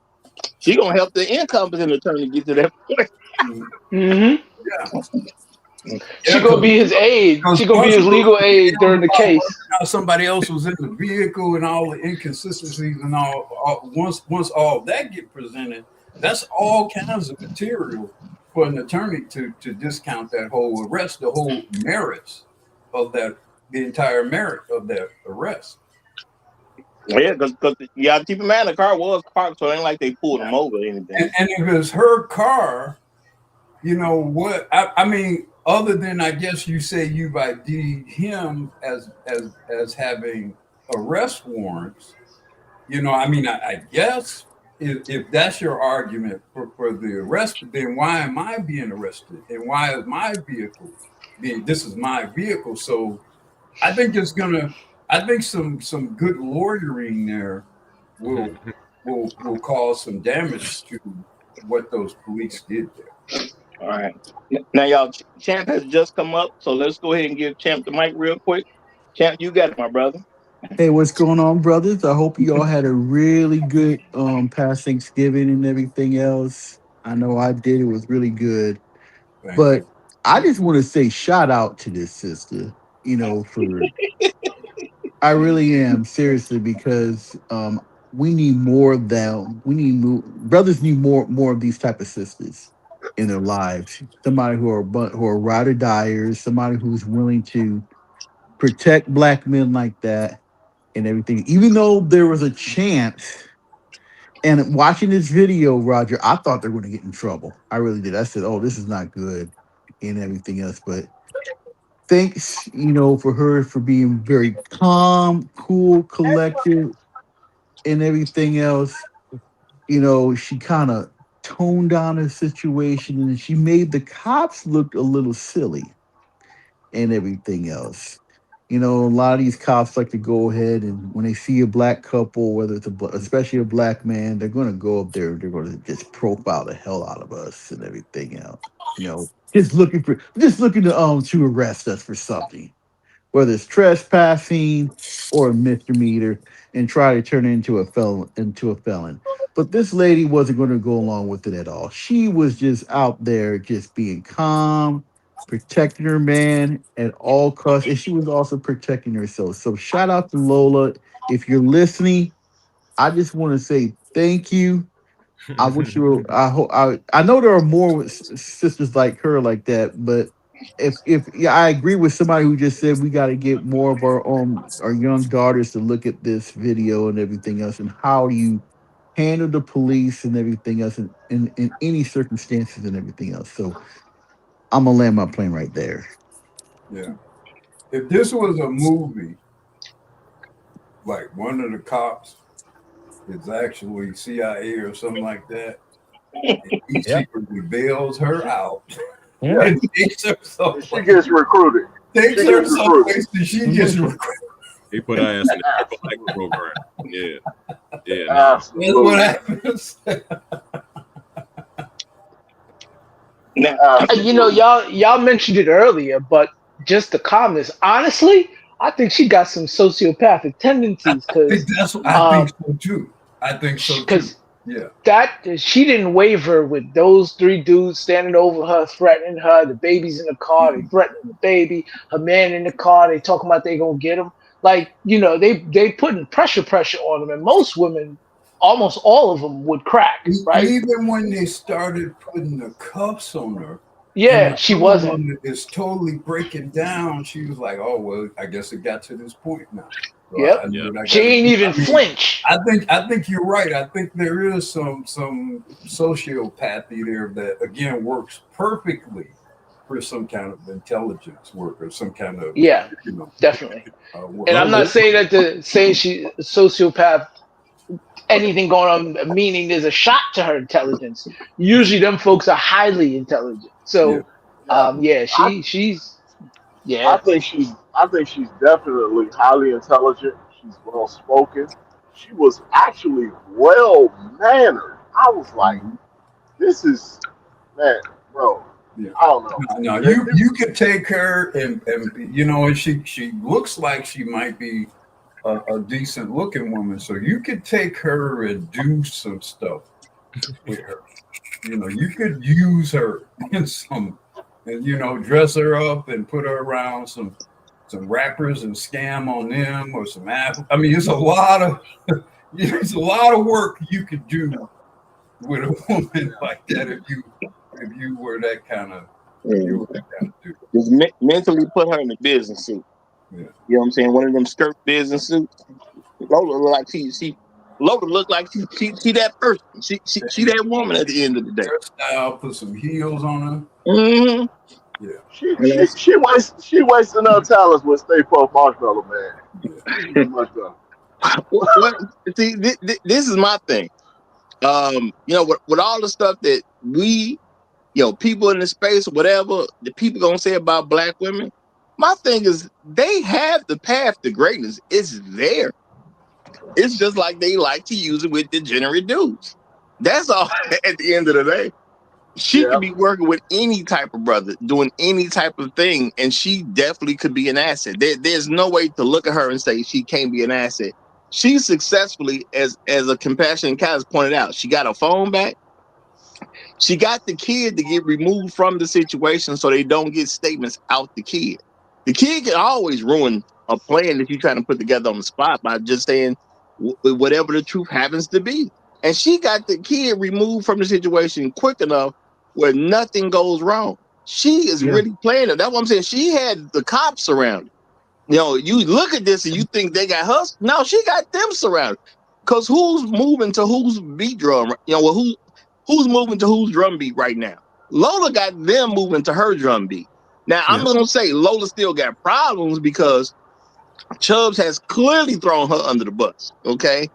She gonna help the incompetent attorney get to that point. Mm-hmm. Yeah. She gonna be his aide. She gonna be his legal aid during the case. Somebody else was in the vehicle and all the inconsistencies and all once all that get presented, that's all kinds of material for an attorney to discount that whole arrest, the whole merits of the entire merit of that arrest. Yeah, because you got to keep in mind the car was parked, so it ain't like they pulled him over or anything. And if it's her car, you know what? I mean, other than I guess you say you've ID'd him as having arrest warrants. I mean, I guess if that's your argument for the arrest, then why am I being arrested? And why is my vehicle this is my vehicle? So I think I think some good lawyering there will cause some damage to what those police did there. All right. Now, y'all, Champ has just come up, so let's go ahead and give Champ the mic real quick. Champ, you got it, my brother. Hey, what's going on, brothers? I hope you all had a really good past Thanksgiving and everything else. I know I did. It was really good. Thank you. But I just want to say shout out to this sister, for I really am seriously because we need more of them. We need brothers need more of these type of sisters in their lives. Somebody who are ride or diers, somebody who's willing to protect black men like that and everything. Even though there was a chance, and watching this video, Roger, I thought they were going to get in trouble. I really did. I said, "Oh, this is not good," and everything else. But thanks, for her for being very calm, cool, collected, and everything else. She kind of toned down her situation, and she made the cops look a little silly and everything else. A lot of these cops like to go ahead and when they see a black couple, whether it's especially a black man, they're going to go up there and they're going to just profile the hell out of us and everything else. Just looking to arrest us for something, whether it's trespassing or a misdemeanor, and try to turn it into a felon. But this lady wasn't going to go along with it at all. She was just out there just being calm, protecting her man at all costs, and she was also protecting herself. So shout out to Lola. If you're listening, I just want to say thank you. I wish you were, I hope I know there are more sisters like her like that, but if yeah, I agree with somebody who just said we got to get more of our young daughters to look at this video and everything else, and how you handle the police and everything else in any circumstances and everything else. So I'm gonna land my plane right there. Yeah. If this was a movie, like one of the cops is actually CIA or something like that, and he secretly bails her out Yeah. and takes her And she gets recruited. Takes She her gets recruited. someplace and she gets recruited. He put our ass in the triple X program. Yeah. Yeah. That's what happens. Y'all mentioned it earlier, but just the calmness. Honestly, I think she got some sociopathic tendencies because I think so too. I think so too. Yeah. that she didn't waver with those three dudes standing over her, threatening her. The baby's in the car, they threatening the baby. Her man in the car, they talking about they gonna get him. Like they putting pressure on them, and most women, almost all of them, would crack. Right? Even when they started putting the cuffs on her, Yeah, and she the wasn't. woman is totally breaking down. She was like, "Oh well, I guess it got to this point now." So Yep. I knew what I She gotta ain't do. even flinch. I think you're right. I think there is some sociopathy there that again works perfectly for some kind of intelligence work or some kind of Definitely. work. And I'm not saying that saying she's a sociopath. Anything going on, meaning there's a shot to her intelligence. Usually, them folks are highly intelligent. So, she's I think she's definitely highly intelligent. She's well spoken. She was actually well mannered. I was like, this is man, bro. Yeah. I don't know. No, you could take her and she looks like she might be a decent looking woman, so you could take her and do some stuff with her. You could use her in some, and dress her up and put her around some rappers and scam on them or some athletes. I mean, it's a lot of work you could do with a woman like that if you were that kind of. Just mentally put her in a business suit. Yeah. You know what I'm saying? One of them skirt business suits. Lola look like Lola look like she that person. She that woman at the end of the day. Hairstyle, put some heels on her. Mm-hmm. Yeah. She wasting her talents with Stay Puft Marshmallow Man. She can do much better. What? See, this is my thing. With all the stuff that we, people in the space, whatever the people gonna say about black women, my thing is they have the path to greatness. It's there. It's just like they like to use it with degenerate dudes. That's all. At the end of the day, she could be working with any type of brother, doing any type of thing, and she definitely could be an asset. There's no way to look at her and say she can't be an asset. She successfully, as a compassionate cat has pointed out, she got her phone back. She got the kid to get removed from the situation so they don't get statements out the kid. The kid can always ruin a plan that you're trying to put together on the spot by just saying whatever the truth happens to be. And she got the kid removed from the situation quick enough where nothing goes wrong. She is really playing it. That's what I'm saying. She had the cops surrounded. You look at this and you think they got her. No, she got them surrounded. Because who's moving to whose beat drum? Who's moving to whose drum beat right now? Lola got them moving to her drum beat. Now, I'm going to say Lola still got problems because Chubbs has clearly thrown her under the bus, okay?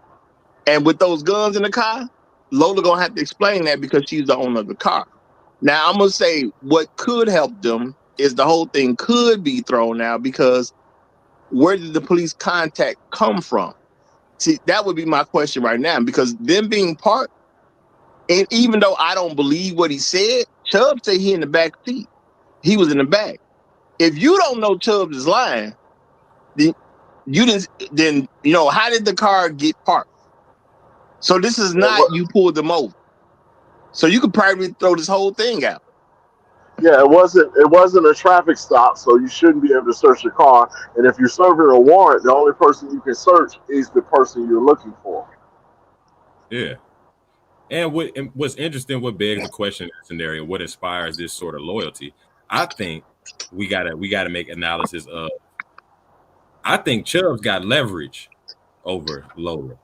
And with those guns in the car, Lola going to have to explain that because she's the owner of the car. Now, I'm going to say what could help them is the whole thing could be thrown out because where did the police contact come from? See, that would be my question right now because them being part, and even though I don't believe what he said, Chubb said he in the back seat. He was in the back. If you don't know Chubbs is lying, then you didn't. Then how did the car get parked? So this is not you pulled them over. So you could probably throw this whole thing out. Yeah, it wasn't a traffic stop, so you shouldn't be able to search your car. And if you're serving a warrant, the only person you can search is the person you're looking for. Yeah. And what's interesting, what begs the question in that scenario, what inspires this sort of loyalty? I think we gotta make analysis of. I think Chubbs got leverage over Lola,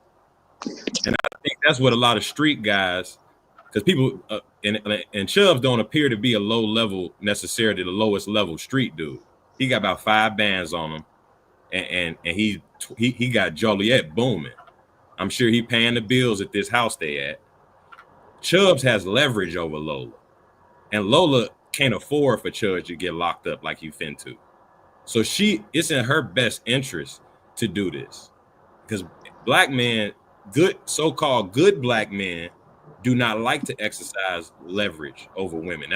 and I think that's what a lot of street guys, because people and Chubbs don't appear to be a low level necessarily the lowest level street dude. He got about 5 bands on him, and he got Joliet booming. I'm sure he paying the bills at this house they at. Chubbs has leverage over Lola. And Lola can't afford for Chubbs to get locked up like you finna. So it's in her best interest to do this. Because black men, so-called good black men, do not like to exercise leverage over women.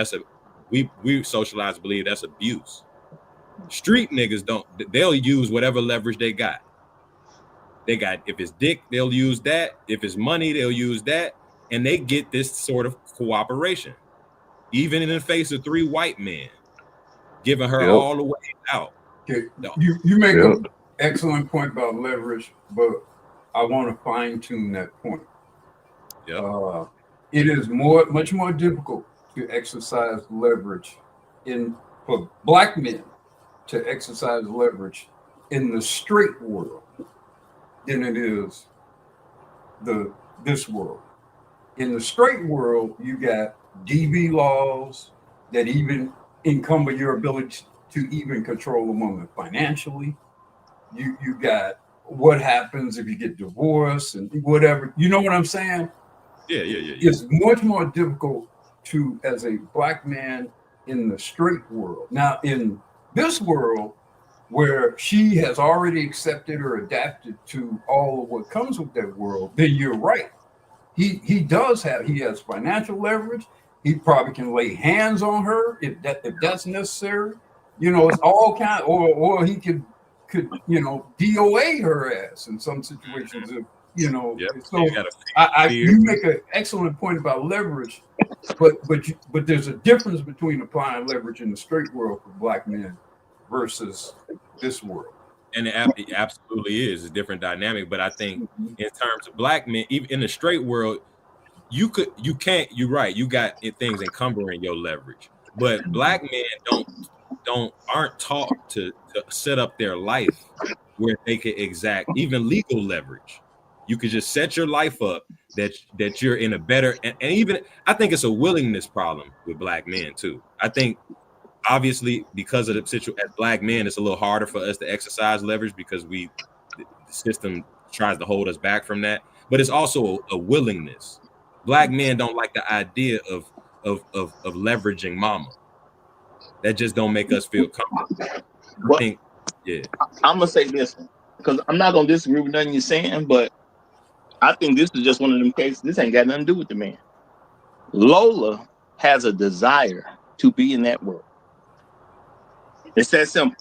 We socialize to believe that's abuse. Street niggas they'll use whatever leverage they got. If it's dick, they'll use that. If it's money, they'll use that. And they get this sort of cooperation. Even in the face of 3 white men, giving her all the way out. Okay. You make an excellent point about leverage, but I want to fine tune that point. It is much more difficult to exercise leverage for black men to exercise leverage in the straight world than it is this world. In the straight world, you got DV laws that even encumber your ability to even control a woman financially. You got what happens if you get divorced and whatever. You know what I'm saying? Yeah. It's much more difficult as a black man in the straight world. Now, in this world, where she has already accepted or adapted to all of what comes with that world, then you're right. He has financial leverage. He probably can lay hands on her if that's necessary. It's all kind or he could DOA her ass in some situations if so you make an excellent point about leverage, but there's a difference between applying leverage in the straight world for black men versus this world. And it absolutely is a different dynamic. But I think in terms of black men, even in the straight world, you're right. You got things encumbering your leverage. But black men aren't taught to set up their life where they can exact even legal leverage. You could just set your life up that you're in a better and even I think it's a willingness problem with black men too. I think obviously, because of the situation as black men, it's a little harder for us to exercise leverage because the system tries to hold us back from that. But it's also a willingness. Black men don't like the idea of leveraging mama. That just don't make us feel comfortable. I think, yeah. I'm gonna say this because I'm not gonna disagree with nothing you're saying, but I think this is just one of them cases. This ain't got nothing to do with the man. Lola has a desire to be in that world. It's that simple.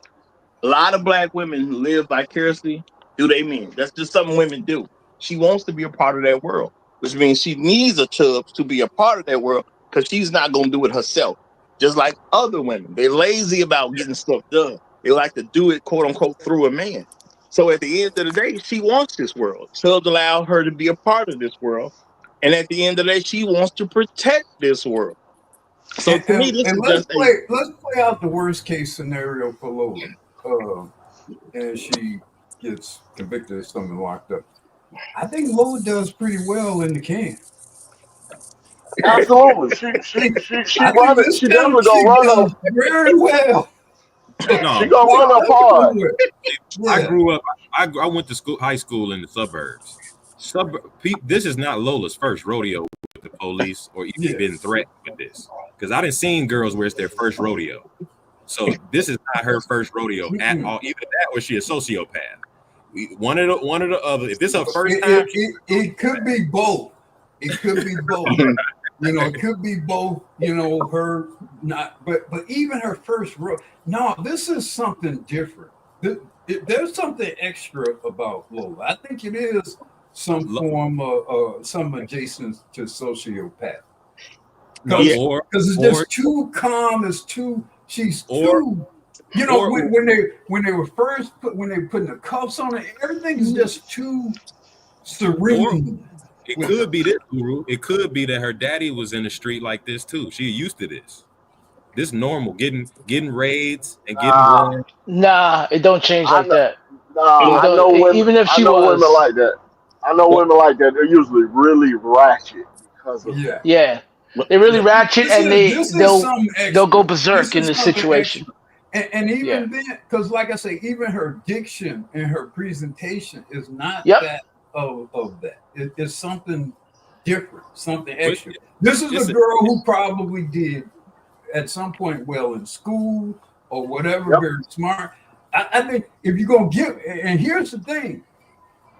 A lot of black women live vicariously through their men. That's just something women do. She wants to be a part of that world, which means she needs a Chubbs to be a part of that world because she's not going to do it herself. Just like other women, they're lazy about getting stuff done. They like to do it, quote unquote, through a man. So at the end of the day, she wants this world. Chubbs allow her to be a part of this world. And at the end of the day, she wants to protect this world. So to me, this is let's just a play out the worst case scenario for Lola, and she gets convicted of something, locked up. I think Lola does pretty well in the can. Absolutely. She I think run it. this She kind of definitely gonna chick run does up. very well. She No, gonna run up hard. I Yeah. grew up. I went to high school in the suburbs. This is not Lola's first rodeo with the police, or even been threatened with this. Because I didn't seen girls where it's their first rodeo. So this is not her first rodeo at all. Either that or she a sociopath. One of the other. If this her first time, It could be both. It could be both. It could be both. Her not, but even her first no, this is something different. There's something extra about Lola. I think it is some form of some adjacent to sociopath. Because it's just too calm. It's too. She's too. When they were first when they were putting the cuffs on her, everything's just too serene. It could be this, Guru. It could be that her daddy was in the street like this too. She used to this. This normal, getting raids and getting warned. Nah, it don't change I like know, that. It I don't. know women. Even if I she know women was, like that. I know women like that. They're usually really ratchet because of that. yeah, they're really ratchet, and This is something they'll go extra. berserk This in is this something situation. extra. And Yeah. even then, because like I say, even her diction and her presentation is not Yep. that of that. It's something different, something extra. This is a girl who probably did at some point well in school or whatever, very smart. I think if you're gonna give, and here's the thing,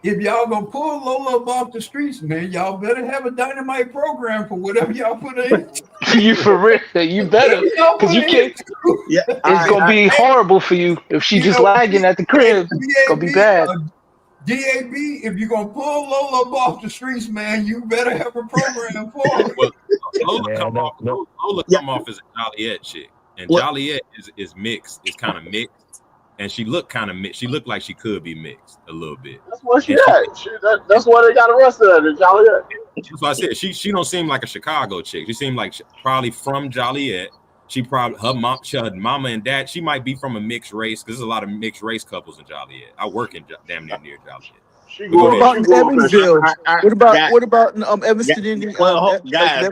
if y'all gonna pull Lola up off the streets, man, y'all better have a dynamite program for whatever y'all put in. You for real? You better, because you can't. Yeah, It's gonna be horrible for you if she just lagging at the crib. It's gonna be bad. DAB, if you're gonna pull Lola up off the streets, man, you better have a program for her. Well, Lola come off as a Joliet chick, and Joliet is mixed. It's kind of mixed, and she looked kind of mixed. She looked like she could be mixed a little bit. That's where she And at. That's why they got arrested at Joliet. That's what I said. She don't seem like a Chicago chick. She seemed like probably from Joliet. She probably her mama and dad. She might be from a mixed race because there's a lot of mixed race couples in Joliet. I work in damn near Joliet. What about in Evansville? What about in Evanston, Indiana? Well, Like guys,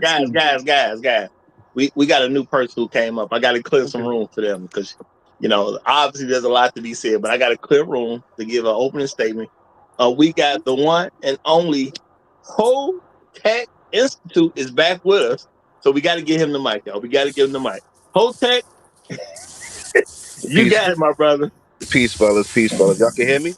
we got a new person who came up. I got to clear some room for them because obviously there's a lot to be said, but I got to clear room to give an opening statement. We got the one and only Whole Tech Institute is back with us, so we got to give him the mic, y'all. We got to give him the mic. Whole Tech, you got it, my brother. Peace, fellas. Peace, fellas. Y'all can hear me?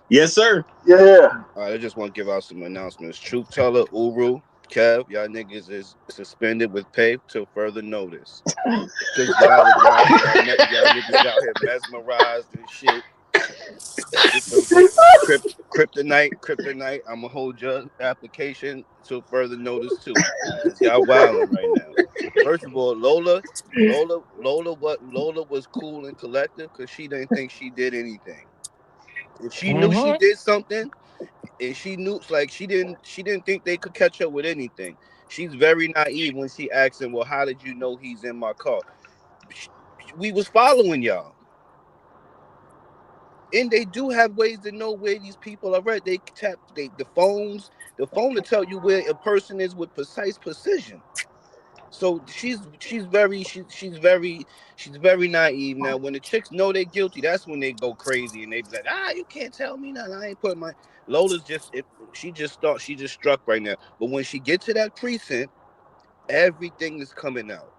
Yes, sir. Yeah. All right, I just want to give out some announcements. Truth Teller, Uru, Kev, y'all niggas is suspended with pay till further notice. Because y'all niggas out here mesmerized and shit. Kryptonite, I'm gonna hold your application till further notice too. Because y'all wilding right now. First of all, Lola was cool and collective because she didn't think she did anything. If she knew she did something, and she knew, like, she didn't think they could catch up with anything. She's very naive when she asks him, well, how did you know he's in my car? We was following y'all. And they do have ways to know where these people are at. They tap the phone to tell you where a person is with precise precision. So she's very naive. Now when the chicks know they're guilty, that's when they go crazy and they be like, you can't tell me nothing. I ain't put my Lola's just if she just thought she just struck right now. But when she get to that precinct, everything is coming out.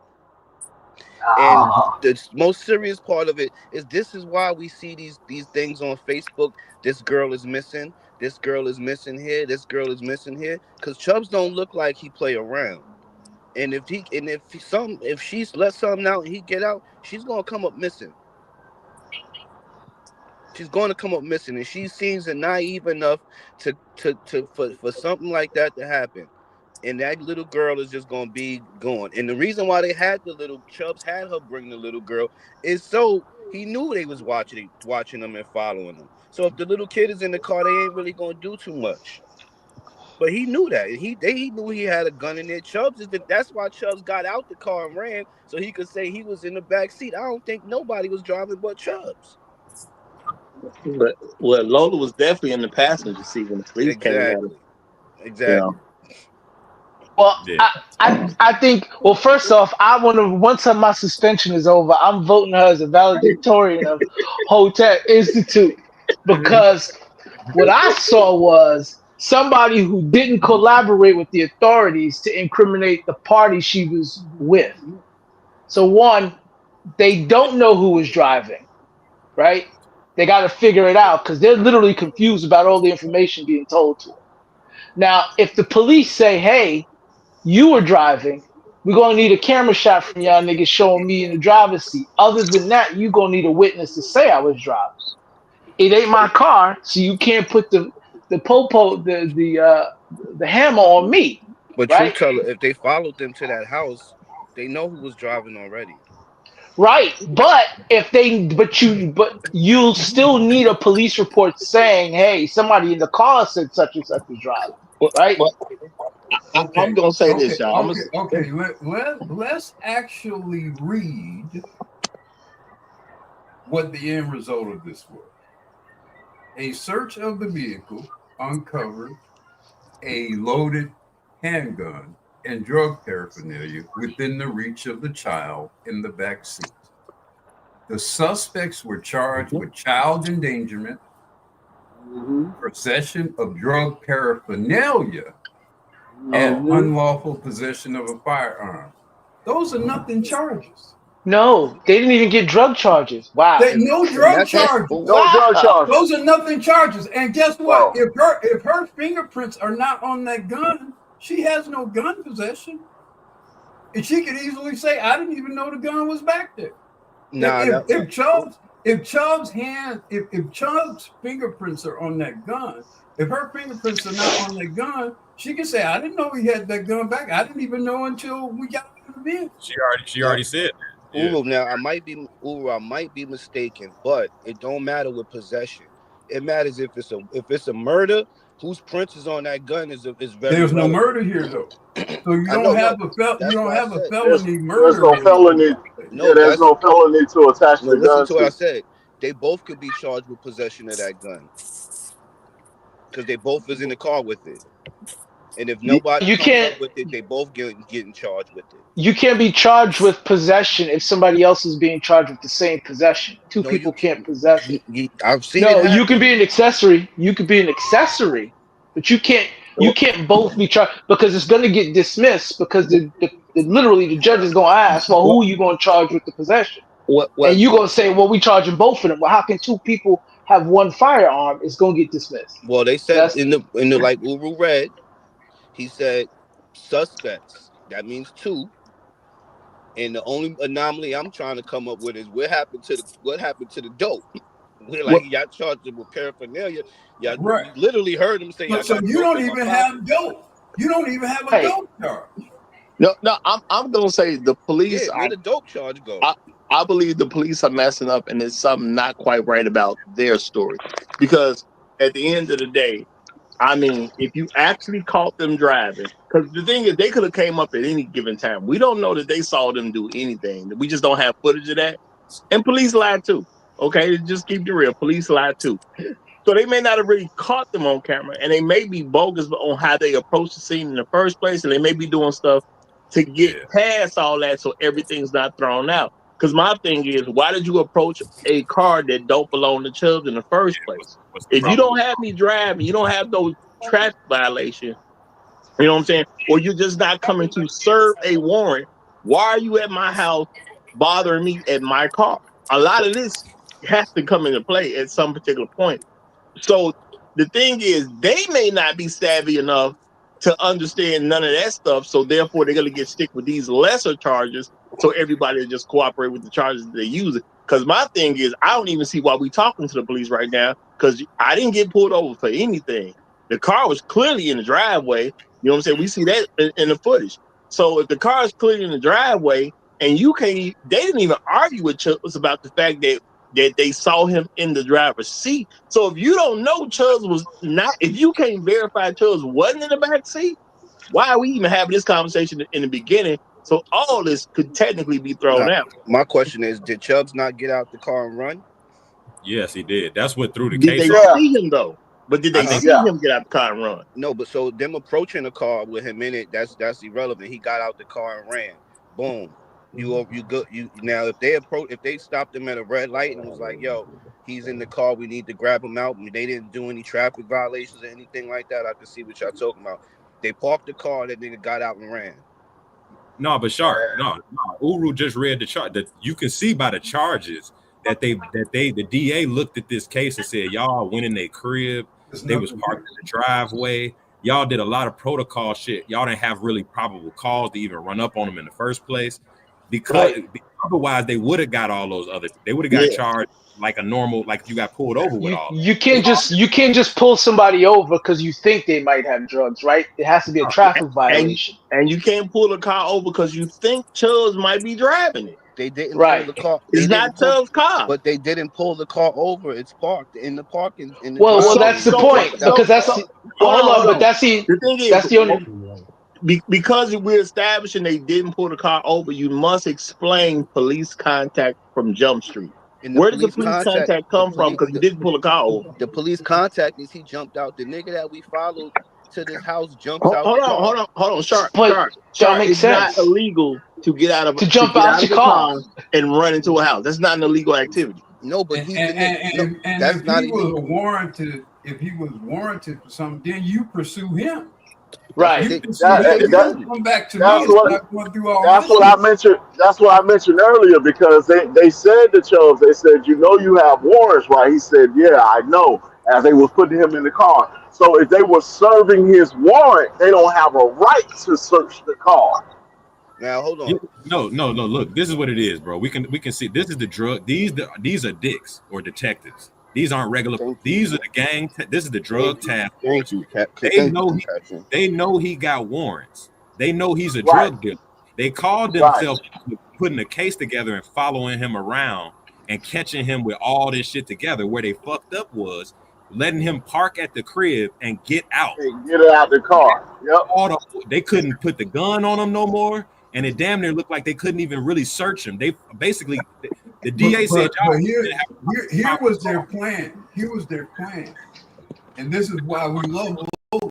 And the most serious part of it is this is why we see these things on Facebook. This girl is missing. This girl is missing here. This girl is missing here. Because Chubbs don't look like he play around. And if she's let something out and he get out, she's gonna come up missing. She's going to come up missing, and she seems naive enough for something like that to happen. And that little girl is just gonna be gone. And the reason why they had the little Chubbs had her bring the little girl is so he knew they was watching them and following them. So if the little kid is in the car, they ain't really gonna do too much. But he knew that. He knew he had a gun in there. That's why Chubbs got out the car and ran so he could say he was in the back seat. I don't think nobody was driving but Chubbs. But well, Lola was definitely in the passenger seat when the police came at her. Exactly. Well, Yeah. I think. Well, first off, I want to. Once my suspension is over, I'm voting her as a valedictorian of Hotep Institute because what I saw was somebody who didn't collaborate with the authorities to incriminate the party she was with. So one, they don't know who was driving, right? They got to figure it out because they're literally confused about all the information being told to them. Now, if the police say, "Hey, you were driving. We're gonna need a camera shot from y'all niggas showing me in the driver's seat. Other than that, you gonna need a witness to say I was driving. It ain't my car, so you can't put the popo the hammer on me, But right? truth teller, if they followed them to that house, they know who was driving already. Right. But you'll still need a police report saying, hey, somebody in the car said such and such was driving, right? Well, I'm Okay, gonna say okay, this, y'all. okay, okay. Let's actually read what the end result of this was. A search of the vehicle uncovered a loaded handgun and drug paraphernalia within the reach of the child in the back seat. The suspects were charged with child endangerment, possession of drug paraphernalia, and unlawful possession of a firearm. Those are nothing charges. No, they didn't even get drug charges. Wow. And No drug that's charges. No drug Wow. charges. Those are nothing charges. And guess what? No. If her fingerprints are not on that gun, she has no gun possession. And she could easily say, I didn't even know the gun was back there. nah. If Chubb's fingerprints are on that gun, if her fingerprints are not on that gun, she can say, I didn't know he had that gun back. I didn't even know until we got out of the vehicle. She already said that. Yeah. Now I might be mistaken, but it don't matter with possession. It matters if it's a murder. Whose prints is on that gun is very There's no relevant. murder here though. So you I don't know, have no. you That's don't why I have a said felony There's murder no in felony. place. Yeah, no. there's That's no felony to attach no. the Listen gun to what I to. said. They both could be charged with possession of that gun because they both is in the car with it. And if nobody You comes can't up with it, they both getting charged with it. you can't be charged with possession if somebody else is being charged with the same possession. Two No, you people can't can't. possess it. I've seen it No, you can happen. be an accessory. You could be an accessory, but you can't both be charged because it's going to get dismissed because literally the judge is going to ask, well, who are you going to charge with the possession? What And you're going to say, well, we charging both of them. Well, how can two people have one firearm? It's going to get dismissed. Well, they So said that's in the like Uru read, he said suspects. That means two. And the only anomaly I'm trying to come up with is what happened to the dope. We're like, What y'all charged him with paraphernalia. Y'all, Right. you literally heard him say, "I So got you dope don't in my even pocket." have dope. You don't even have a right. dope charge. no, I'm gonna say the Yeah, police. where the dope charge go? I I believe the police are messing up, and there's something not quite right about their story, because at the end of the day, I mean, if you actually caught them driving, because the thing is, they could have came up at any given time. We don't know that they saw them do anything. We just don't have footage of that. And police lied too. Okay, just keep it real. Police lied too. So they may not have really caught them on camera, and they may be bogus on how they approached the scene in the first place, and they may be doing stuff to get past all that so everything's not thrown out. Because my thing is, why did you approach a car that don't belong to Chubbs in the first place? If you don't have me driving, you don't have no traffic violation, you know what I'm saying? Or you're just not coming to serve a warrant. Why are you at my house bothering me at my car? A lot of this has to come into play at some particular point. So the thing is, they may not be savvy enough to understand none of that stuff. So therefore, they're going to get stick with these lesser charges. So everybody will just cooperate with the charges that they use. Because my thing is, I don't even see why we talking to the police right now. Because I didn't get pulled over for anything. The car was clearly in the driveway. You know what I'm saying? We see that in the footage. So if the car is clearly in the driveway and you can't, they didn't even argue with Chubbs about the fact that they saw him in the driver's seat. So if you don't know Chubbs was not, if you can't verify Chubbs wasn't in the back seat, why are we even having this conversation in the beginning? So all this could technically be thrown out. My question is, did Chubbs not get out the car and run? Yes, he did. That's what threw the Did case they off. see him though? But did they see him get out the car and run? No, but so them approaching the car with him in it, that's irrelevant. He got out the car and ran. Boom. You good. You now if they stopped him at a red light and was like, yo, he's in the car, we need to grab him out. They didn't do any traffic violations or anything like that. I can see what y'all talking about. They parked the car, that nigga got out and ran. No, but Shark, no. Uru just read the chart. That you can see by the charges that the DA looked at this case and said, y'all went in their crib, they was parked in the driveway, y'all did a lot of protocol shit. Y'all didn't have really probable cause to even run up on them in the first place. Because otherwise they would have got all those other, they would have got charged like a normal, like if you got pulled over with all. You can't just pull somebody over because you think they might have drugs, right? It has to be a traffic violation. And you can't pull a car over because you think Chubbs might be driving it. They didn't pull the car. It's not Chubbs' car. But they didn't pull the car over. It's parked in the parking in the Well, driveway. that's the point because that's hold on, but that's the thing is, that's the only. Because we're establishing they didn't pull the car over, you must explain police contact from Jump Street. Where does the police contact come from? Because you didn't pull a car over. The police contact is he jumped out. The nigga that we followed to this house jumped out. Hold on, Shark. That makes It's not sense. illegal to get out of to jump out your car and run into a house. That's not an illegal activity. No, but he's and if he was warranted, for something, then you pursue him. Right. You pursue him. You come back to me and start going through all That's this. what I mentioned. That's what I mentioned earlier because they said to Chubbs, they said, you know, you have warrants, right? He said, yeah, I know. As they was putting him in the car. So if they were serving his warrant, they don't have a right to search the car. Now hold on. No. Look, this is what it is, bro. We can see this is the drug. These are dicks or detectives. These aren't regular. These are the gang. This is the drug task. Thank you, They know he got warrants. They know he's a drug dealer. They called themselves putting a case together and following him around and catching him with all this shit together. Where they fucked up was letting him park at the crib and get out. Get it out the car. Yep. They couldn't put the gun on him no more. And it damn near looked like they couldn't even really search him. They basically, the DA said, but here was their plan. Here was their plan. And this is why we love Lola.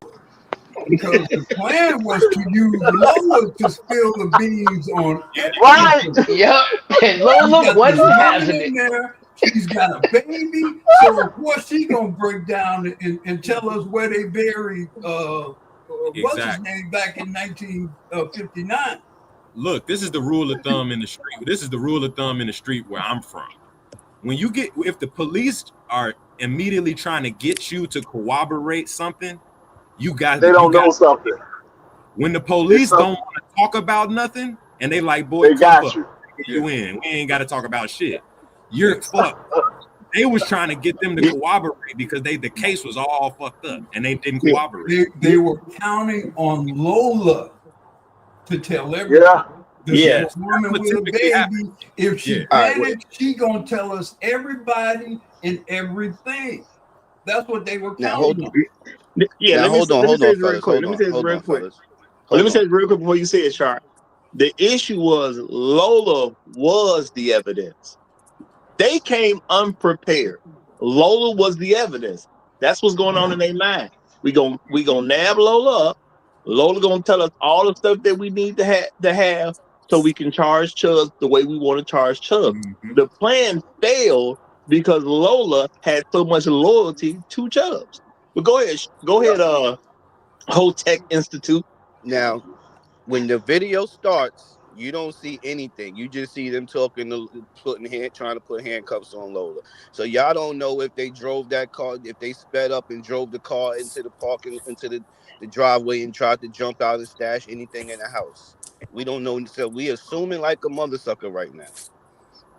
Because the plan was to use Lola to spill the beans on everything. Right. Yep. And Lola wasn't having it. There. She's got a baby. So of course she's going to break down and tell us where they buried, what's his name, back in 1959. Look, this is the rule of thumb in the street. This is the rule of thumb in the street where I'm from. If the police are immediately trying to get you to corroborate something, they don't know something. When the police don't want to talk about nothing, and they like, boy, they got you in. We ain't got to talk about shit. You're fucked. They was trying to get them to corroborate because the case was all fucked up, and they didn't corroborate. They were counting on Lola to tell everybody. This woman with a baby. If she panics, she gonna tell us everybody and everything. That's what they were counting on. Let me say this real quick. Let me say this real quick before you say it, Sharp. The issue was Lola was the evidence. They came unprepared. Lola was the evidence. That's what's going on in their mind. We gonna nab Lola up. Lola gonna tell us all the stuff that we need to have so we can charge Chubbs the way we want to charge Chubbs. The plan failed because Lola had so much loyalty to Chubbs. But go ahead, Hotech Institute. Now, when the video starts, you don't see anything. You just see them trying to put handcuffs on Lola. So y'all don't know if they drove that car, if they sped up and drove the car into the parking, into the driveway and tried to jump out and stash anything in the house. We don't know. So we assuming like a mother sucker right now.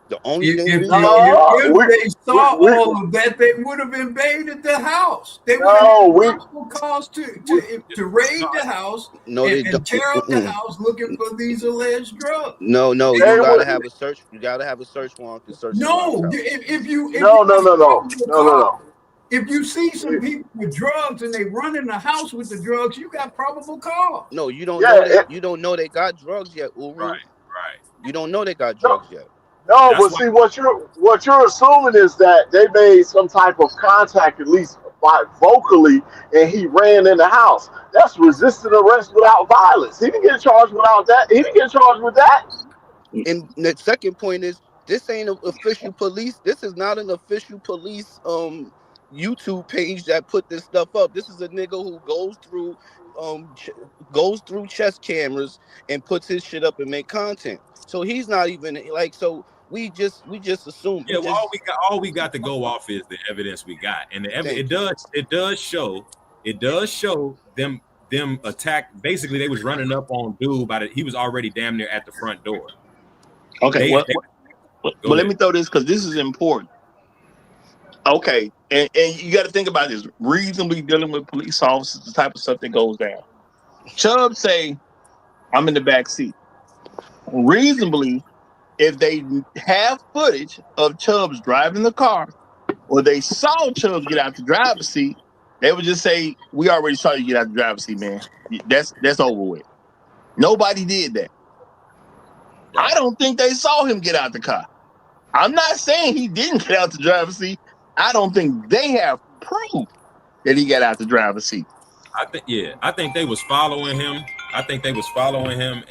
The only thing we know, if they saw all of that, they would have invaded the house. They would have had probable cause to raid the house and tear up the house looking for these alleged drugs. No, you gotta have a search. You gotta have a search warrant to search somebody's house. If you see some people with drugs and they run in the house with the drugs, you got probable cause. No, you don't know that. You don't know they got drugs yet, Uru. Right. You don't know they got drugs yet. No, but see, what you're assuming is that they made some type of contact, at least vocally, and he ran in the house. That's resisting arrest without violence. He didn't get charged without that. He didn't get charged with that. And the second point is, this ain't an official police. This is not an official police YouTube page that put this stuff up. This is a nigga who goes through chest cameras and puts his shit up and make content. So he's not even like, so we just assume. Yeah, well, all we got to go off is the evidence we got, and it does show them attack. Basically, they was running up on dude, he was already damn near at the front door. Okay, but let me throw this because this is important. Okay, and you got to think about this. Reasonably dealing with police officers, the type of stuff that goes down. Chubb say, I'm in the back seat. Reasonably, if they have footage of Chubbs driving the car, or they saw Chubbs get out the driver's seat, they would just say, we already saw you get out the driver's seat, man. That's over with. Nobody did that. Right. I don't think they saw him get out the car. I'm not saying he didn't get out the driver's seat. I don't think they have proof that he got out the driver's seat. I think they was following him. I think they was following him,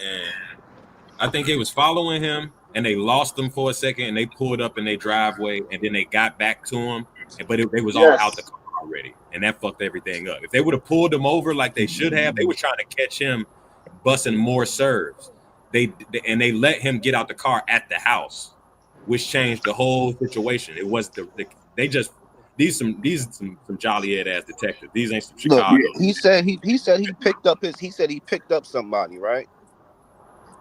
and they lost him for a second, and they pulled up in their driveway, and then they got back to him, but they was all out the car already, and that fucked everything up. If they would have pulled him over like they should have, they were trying to catch him busting more serves. They let him get out the car at the house, which changed the whole situation. It was these some jolly ass detectives. These ain't some Chicago. Look, he said he picked up somebody, right?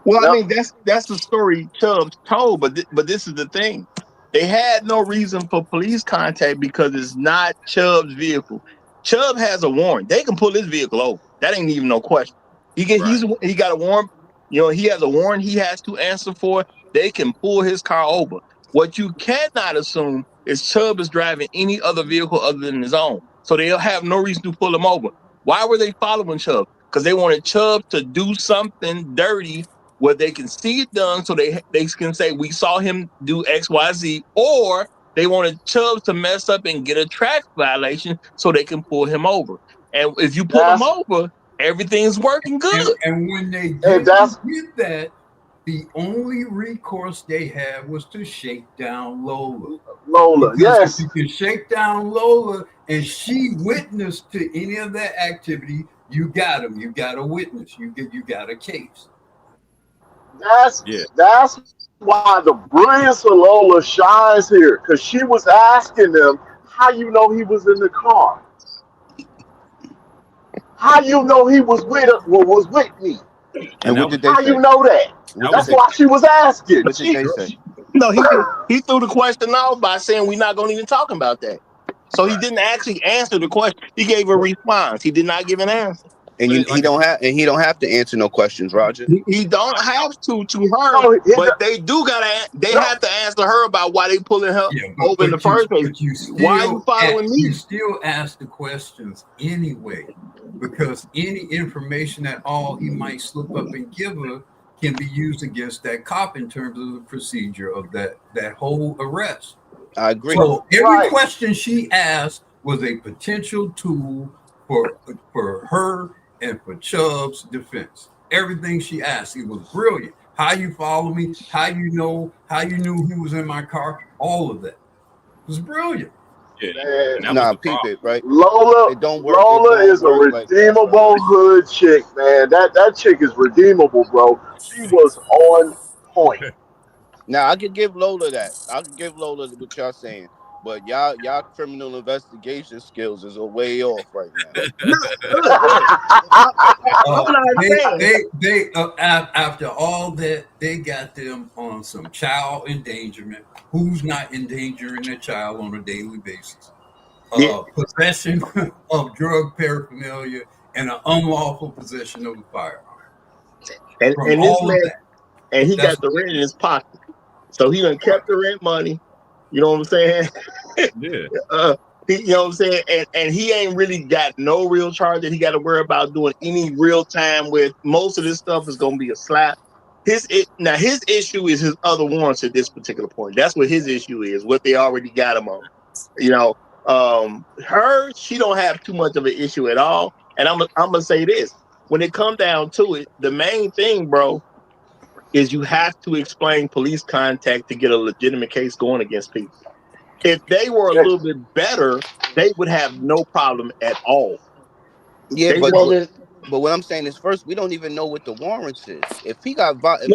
Well, I mean that's the story Chubbs told, but this is the thing. They had no reason for police contact because it's not Chubb's vehicle. Chubb has a warrant. They can pull his vehicle over. That ain't even no question. He got a warrant. You know, he has a warrant he has to answer for. They can pull his car over. What you cannot assume is Chubb is driving any other vehicle other than his own. So they'll have no reason to pull him over. Why were they following Chubb? Because they wanted Chubb to do something dirty where they can see it done so they can say, we saw him do XYZ, or they wanted Chubbs to mess up and get a traffic violation so they can pull him over. And if you pull him over, everything's working good. And when they did that, the only recourse they had was to shake down Lola. If you can shake down Lola and she witnessed to any of that activity, you got him. You got a witness. You got a case. That's why the brilliance of Lola shines here, because she was asking them, how you know he was in the car? How you know he was with me? And what did they say? How you know that? That's why she was asking. What did they say? No, he threw the question out by saying we're not going to even talk about that. So he didn't actually answer the question. He gave a response. He did not give an answer. And he don't have to answer no questions, Roger. He don't have to her, but they have to answer her about why they pulling her over in the first place. Why are you following me? You still ask the questions anyway, because any information at all he might slip up and give her can be used against that cop in terms of the procedure of that whole arrest. I agree. So every question she asked was a potential tool for her and for Chubb's defense. Everything she asked, it was brilliant. How you follow me? How you know? How you knew he was in my car? All of that. It was brilliant. Yeah, Man, and that was the peep problem. it, right? Lola, It don't work. It Lola don't is a work like that, brother. redeemable hood chick, man. That chick is redeemable, bro. She was on point. Now I could give Lola that. I could give Lola what y'all saying, but y'all criminal investigation skills is a way off right now. Look. I'm not saying. After all that, they got them on some child endangerment. Who's not endangering their child on a daily basis? Yeah. Possession of drug paraphernalia and an unlawful possession of a firearm. From And this all of man, that, and he that's got the rent in his pocket. So he done kept the rent money. You know what I'm saying? Yeah. You know what I'm saying? And he ain't really got no real charge that he got to worry about doing any real time with. Most of this stuff is going to be a slap. His issue is his other warrants at this particular point. That's what his issue is, what they already got him on. You know, she don't have too much of an issue at all. And I'm gonna say this. When it comes down to it, the main thing, bro, is you have to explain police contact to get a legitimate case going against people. If they were a little bit better, they would have no problem at all. Yeah, They but would, what I'm saying is, first, we don't even know what the warrants is. If he got a That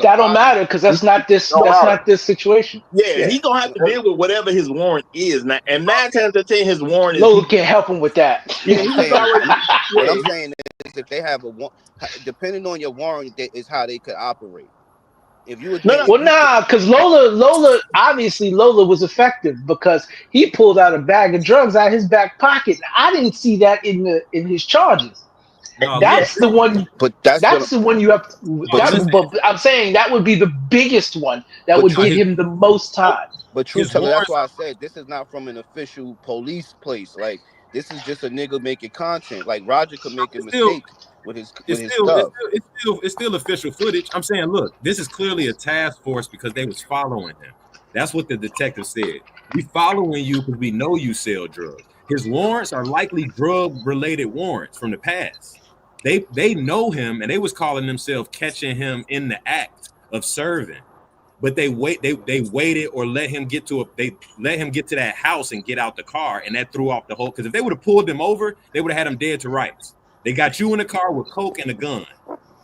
don't body, matter because that's not this. Don't That's matter. not this situation. yeah, he gonna have to deal with whatever his warrant is now. And 9 times out of 10, his warrant is Lola can't help him with that. yeah, I'm he was saying, already what yeah. I'm saying is, if they have depending on your warrant, is how they could operate. If you would think, No, if Well, you, nah, because Lola, obviously Lola was effective because he pulled out a bag of drugs out of his back pocket. I didn't see that in his charges. No, look, That's the one. but that's what. That's the one you have. no, listen, But I'm saying that would be the biggest one that But would true, get his him the most time. but true his teller. That's warrants why I said this is not from an official police place. Like, this is just a nigga making content. Like, Roger could make a it's still mistake with his stuff. it's still official footage. I'm saying, look, this is clearly a task force because they was following him. That's what the detective said. We following you because we know you sell drugs. His warrants are likely drug related warrants from the past. They know him and they was calling themselves catching him in the act of serving. But they waited or let him get to that house and get out the car, and that threw off the whole. Because if they would have pulled him over, they would have had him dead to rights. They got you in the car with coke and a gun,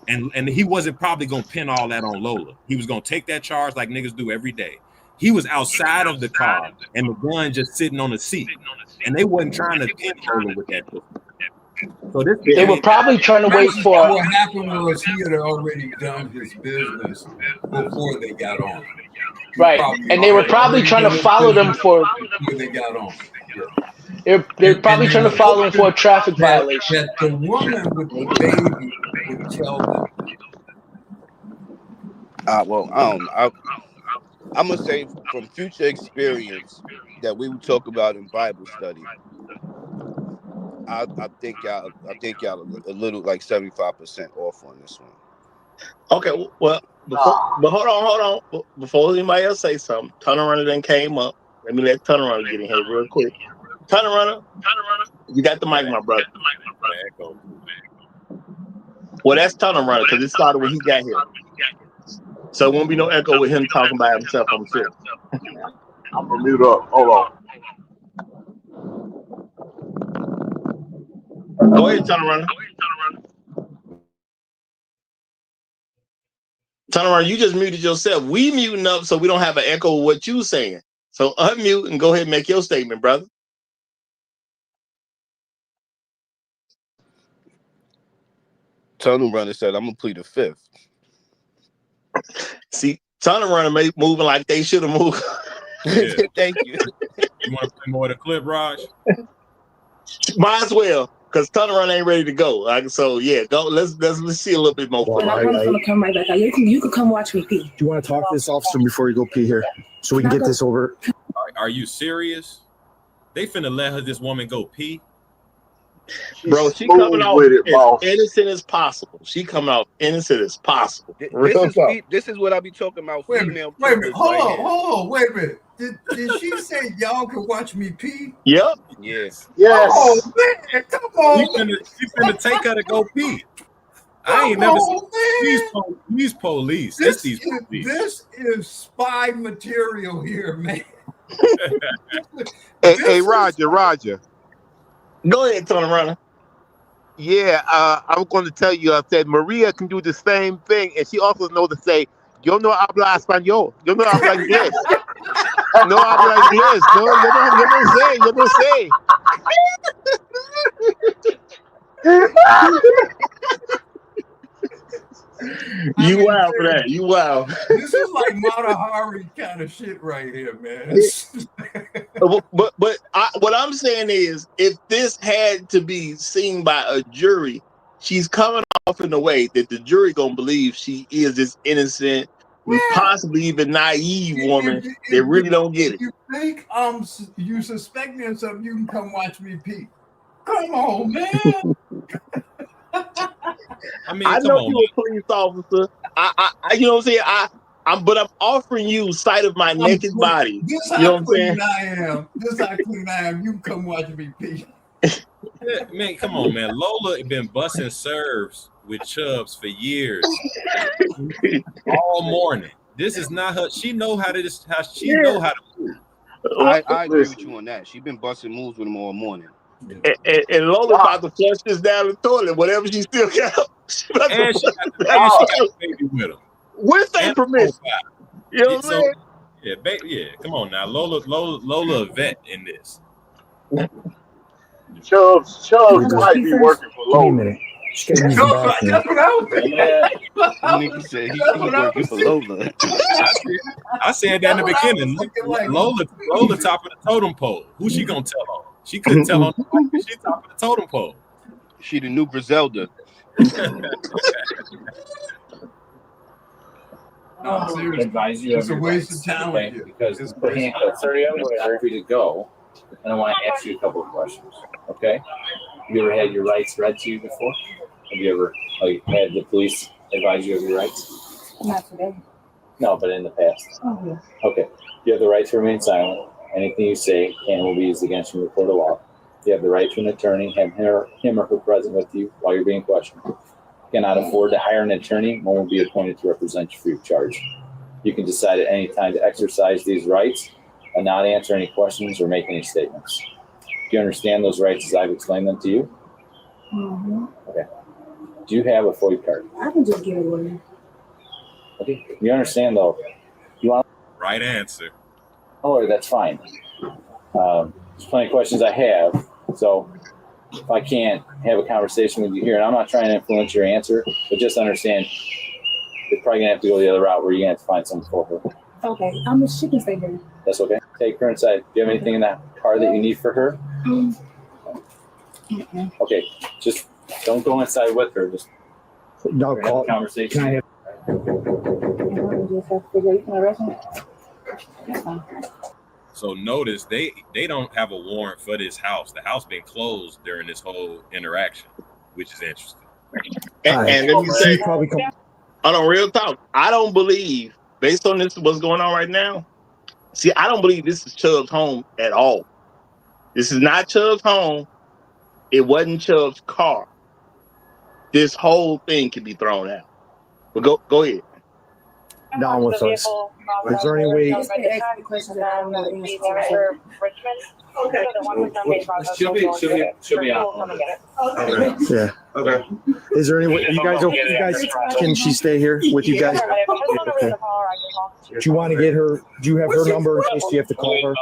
and he wasn't probably gonna pin all that on Lola. He was gonna take that charge like niggas do every day. He was outside of the car and the gun just sitting on the seat, and they wasn't trying to pin Lola with that pistol. So this, They I were mean, probably trying to wait for. What happened was he had already done his business before they got on. He Right, probably and they were probably already trying done to his follow them business for. before they got on. Yeah. They're And probably they trying to were follow him for a hoping traffic violation. that the woman with the baby would tell them. Well, I don't know. I'm gonna say from future experience that we would talk about in Bible study. I think y'all a little like 75% off on this one. Okay, well, but hold on. Before anybody else say something, Tunnel Runner then came up. Let me let Tunnel Runner get in here real quick. Tunnel Runner, you got the mic, my brother. Well, that's Tunnel Runner because it started when he got here. So it won't be no echo with him talking by himself, I'm sure. I'm gonna mute up. Hold on. Go ahead, Tunnel Runner. Tunnel Runner, you just muted yourself. We muting up so we don't have an echo of what you saying. So unmute and go ahead and make your statement, brother. Tunnel Runner said, "I'm gonna plead the fifth." See, Tunnel Runner moving like they should have moved. Yeah. Thank you. You want to play more of the clip, Raj? Might as well, because Tunnel Run ain't ready to go. So yeah, go. Let's see a little bit more. And I promise I'm gonna come right back out. You can come watch me pee. Do you want to talk to this officer before you go pee here, so we can get this over? Are you serious? They finna let this woman go pee? Bro, she coming off as innocent as possible. She coming off innocent as possible. This is what I be talking about. Female wait a minute. tutors Hold on. Wait a minute. Did she say y'all can watch me pee? Yep. Yes. Oh man, come on. She finna take her to go pee. I ain't never seen these police. This is spy material here, man. Hey, Roger. Go ahead, Tony Runner. Yeah, I'm going to tell you. I said Maria can do the same thing, and she also knows to say, "Yo no habla español. Yo no habla inglés. No habla inglés. No, yo no sé. You wild for that. You wild. This is like Mata Hari kind of shit right here, man. But what I'm saying is, if this had to be seen by a jury, she's coming off in a way that the jury gonna believe she is this innocent, possibly even naive woman that really don't get it. You think you suspecting something? You can come watch me pee. Come on, man. I mean, I know you're a police officer. I you know what I'm saying? But I'm offering you sight of my naked body. This You know how what I'm clean saying? I am. This how clean I am. You can come watch me pee. Man, come on, man. Lola been busting serves with Chubbs for years, all morning. This is not her. She know how to know how to move. I agree with you on that. She been busting moves with him all morning. And Lola's about to flush this down the toilet, whatever she still got. And she got the baby with him. With their permission. You know what I'm saying? Yeah, come on now. Lola a vet in this. Chubbs might be working for Lola. That's what I was thinking. Nigga said he's working for Lola. I said that in the beginning. Lola top of the totem pole. Who she gonna tell on? She couldn't tell on nobody. She top of the totem pole. She the new Griselda. No, advise you It's a waste of talent. Okay? Because the handcuffs are free to go, and I want to ask you a couple of questions. Okay? Have you ever had your rights read to you before? Have you ever had the police advise you of your rights? Not today. No, but in the past. Oh, yeah. Okay. You have the right to remain silent. Anything you say can will be used against you in the court of law. You have the right to an attorney, have him or her present with you while you're being questioned. If you cannot afford to hire an attorney, one will be appointed to represent you free of charge. You can decide at any time to exercise these rights and not answer any questions or make any statements. Do you understand those rights as I've explained them to you? Mm-hmm. Okay. Do you have a FOIA card? I can just get it with me. Okay. You understand, though. You want right answer. Oh, that's fine. There's plenty of questions I have. So if I can't have a conversation with you here, and I'm not trying to influence your answer, but just understand you're probably going to have to go the other route where you're going to have to find something for her. Okay. She can stay there. That's okay. Take her inside. Do you have anything in that car that you need for her? Okay. Just don't go inside with her. Just no call conversation. Can I have So notice they don't have a warrant for this house. The house been closed during this whole interaction, which is interesting. And let me say, on a real talk, I don't believe, based on this, what's going on right now. See, I don't believe this is Chubb's home at all. This is not Chubb's home. It wasn't Chubb's car. This whole thing can be thrown out. But go ahead. Down with us. Is there any way? Okay. She'll be out. Yeah. Okay. Is there any way you guys? Can she stay here with you guys? Okay. Do you want to get her? Do you have her number in case you have to call her?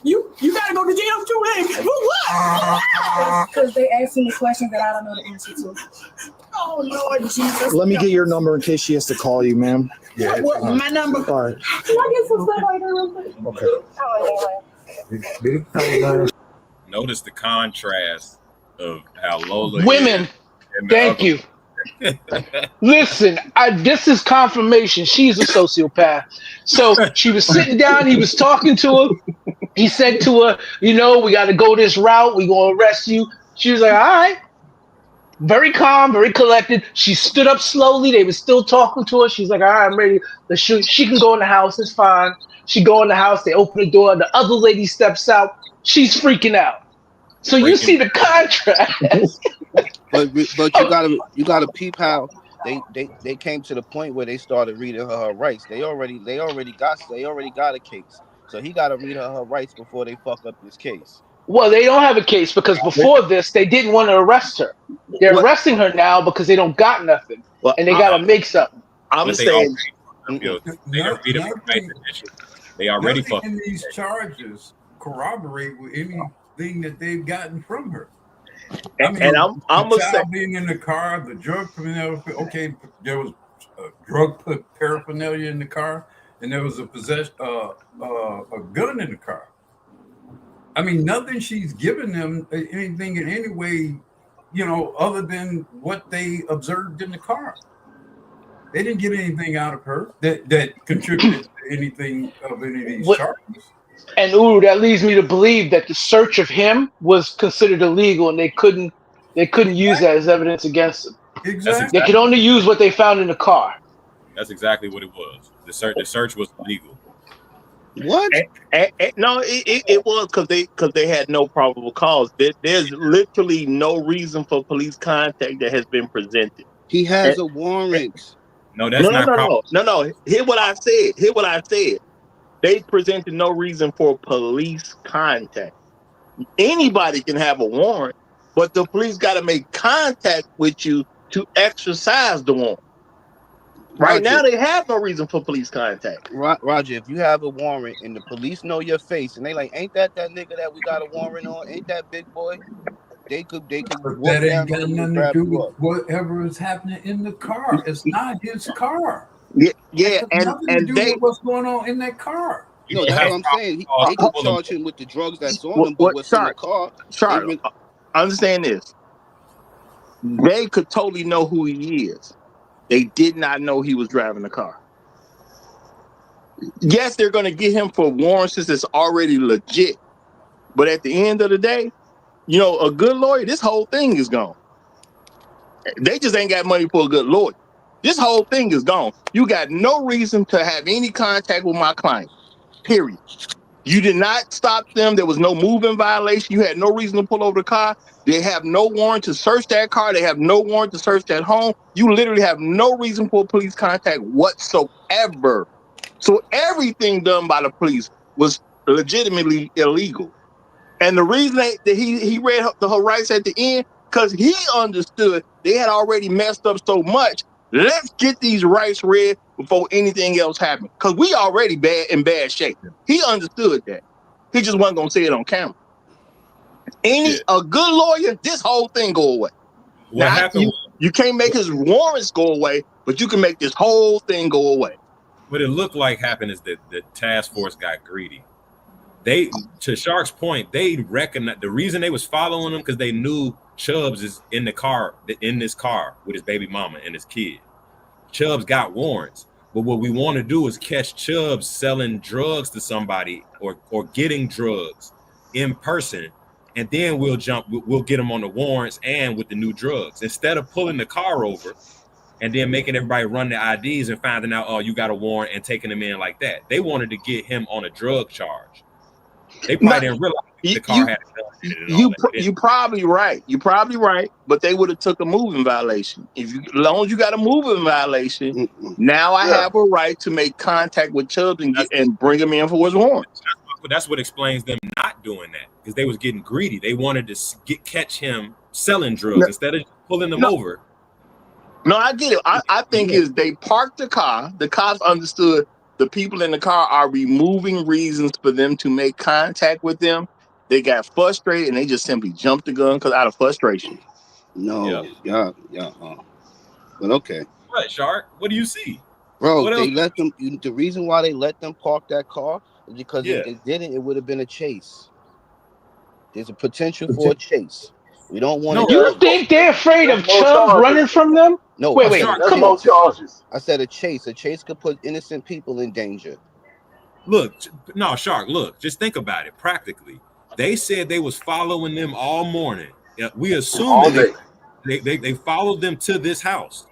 You gotta go to jail too, man. What? Because they asking me questions that I don't know the answer to. Oh Lord Jesus. Let me get your number in case she has to call you, ma'am. Yeah. What? My number. All right. Can I get some stuff right there real quick? Okay. Notice the contrast of how Lola women. Thank you. Listen, this is confirmation. She's a sociopath. So she was sitting down. He was talking to her. He said to her, you know, we got to go this route. We're going to arrest you. She was like, all right. Very calm, very collected. She stood up slowly. They were still talking to her. She's like, all right, I'm ready. She can go in the house. It's fine. She go in the house. They open the door. The other lady steps out. She's freaking out. So you see the contrast. But you gotta peep how they came to the point where they started reading her rights. They already got a case. So he gotta read her rights before they fuck up this case. Well, they don't have a case because before this, they didn't want to arrest her. They're arresting her now because they don't got nothing, and they got to make something. I'm But they already saying fucked up, yo. They didn't read it right initially. They already Nothing fucked in up. these charges corroborate with anything that they've gotten from her. I mean, and the I'm gonna say, child being in the car, the drug paraphernalia. Okay, there was drug paraphernalia in the car, and there was a gun in the car. I mean, nothing she's given them anything in any way, other than what they observed in the car. They didn't get anything out of her that contributed to anything of any of these charges. And that leads me to believe that the search of him was considered illegal, and they couldn't use that as evidence against him. They could only use what they found in the car. That's exactly what it was. The search was illegal. What? No, it was because they had no probable cause. There's literally no reason for police contact that has been presented. He has a warrant. No, that's not probable. No. Hear what I said. They presented no reason for police contact. Anybody can have a warrant, but the police got to make contact with you to exercise the warrant. Right now, they have no reason for police contact. Roger, if you have a warrant and the police know your face and they like, ain't that nigga that we got a warrant on? Ain't that big boy? They could But walk that ain't down got on you and nothing to grab do you with up. whatever is happening in the car. It's not his car. Yeah, it has nothing to do with what's going on in that car. No, that's what I'm saying. They could charge him with the drugs that's on him, but what's in the car? Charlie, understand this. They could totally know who he is. They did not know he was driving the car. Yes, they're going to get him for warrants that's already legit. But at the end of the day, a good lawyer, this whole thing is gone. They just ain't got money for a good lawyer. This whole thing is gone. You got no reason to have any contact with my client, period. You did not stop them. There was no moving violation. You had no reason to pull over the car. They have no warrant to search that car. They have no warrant to search that home. You literally have no reason for police contact whatsoever. So everything done by the police was legitimately illegal. And the reason that he read her rights at the end, because he understood they had already messed up so much. Let's get these rights read before anything else happened. Because we already in bad shape. He understood that. He just wasn't going to say it on camera. A good lawyer, this whole thing go away. What happened? You can't make his warrants go away, but you can make this whole thing go away. What it looked like happened is that the task force got greedy. They, to Shark's point, they recognized the reason they was following him because they knew Chubbs is in the car, in this car with his baby mama and his kid. Chubbs got warrants, but what we want to do is catch Chubbs selling drugs to somebody or getting drugs in person, and then we'll get him on the warrants and with the new drugs instead of pulling the car over and then making everybody run their IDs and finding out, oh, you got a warrant and taking him in like that. They wanted to get him on a drug charge. They probably didn't realize the car had a gun in it and all that. You're probably right. You're probably right. But they would have took a moving violation. As long as you got a moving violation, now I have a right to make contact with Chubbs and bring him in for his warrant. That's what explains them not doing that, because they was getting greedy. They wanted to catch him selling drugs instead of pulling them over. No, I get it. I think is they parked the car. The cops understood the people in the car are removing reasons for them to make contact with them. They got frustrated and they just simply jumped the gun out of frustration. No, yeah. But okay. What, Shark? What do you see? Bro, they let them. The reason why they let them park that car is because if they didn't, it would have been a chase. There's a potential for a chase. We don't want to. You think they're afraid of Chubbs running from them? No, wait. Come on. I said a chase. A chase could put innocent people in danger. Look, no, Shark, look, just think about it practically. They said they was following them all morning. We assuming they followed them to this house.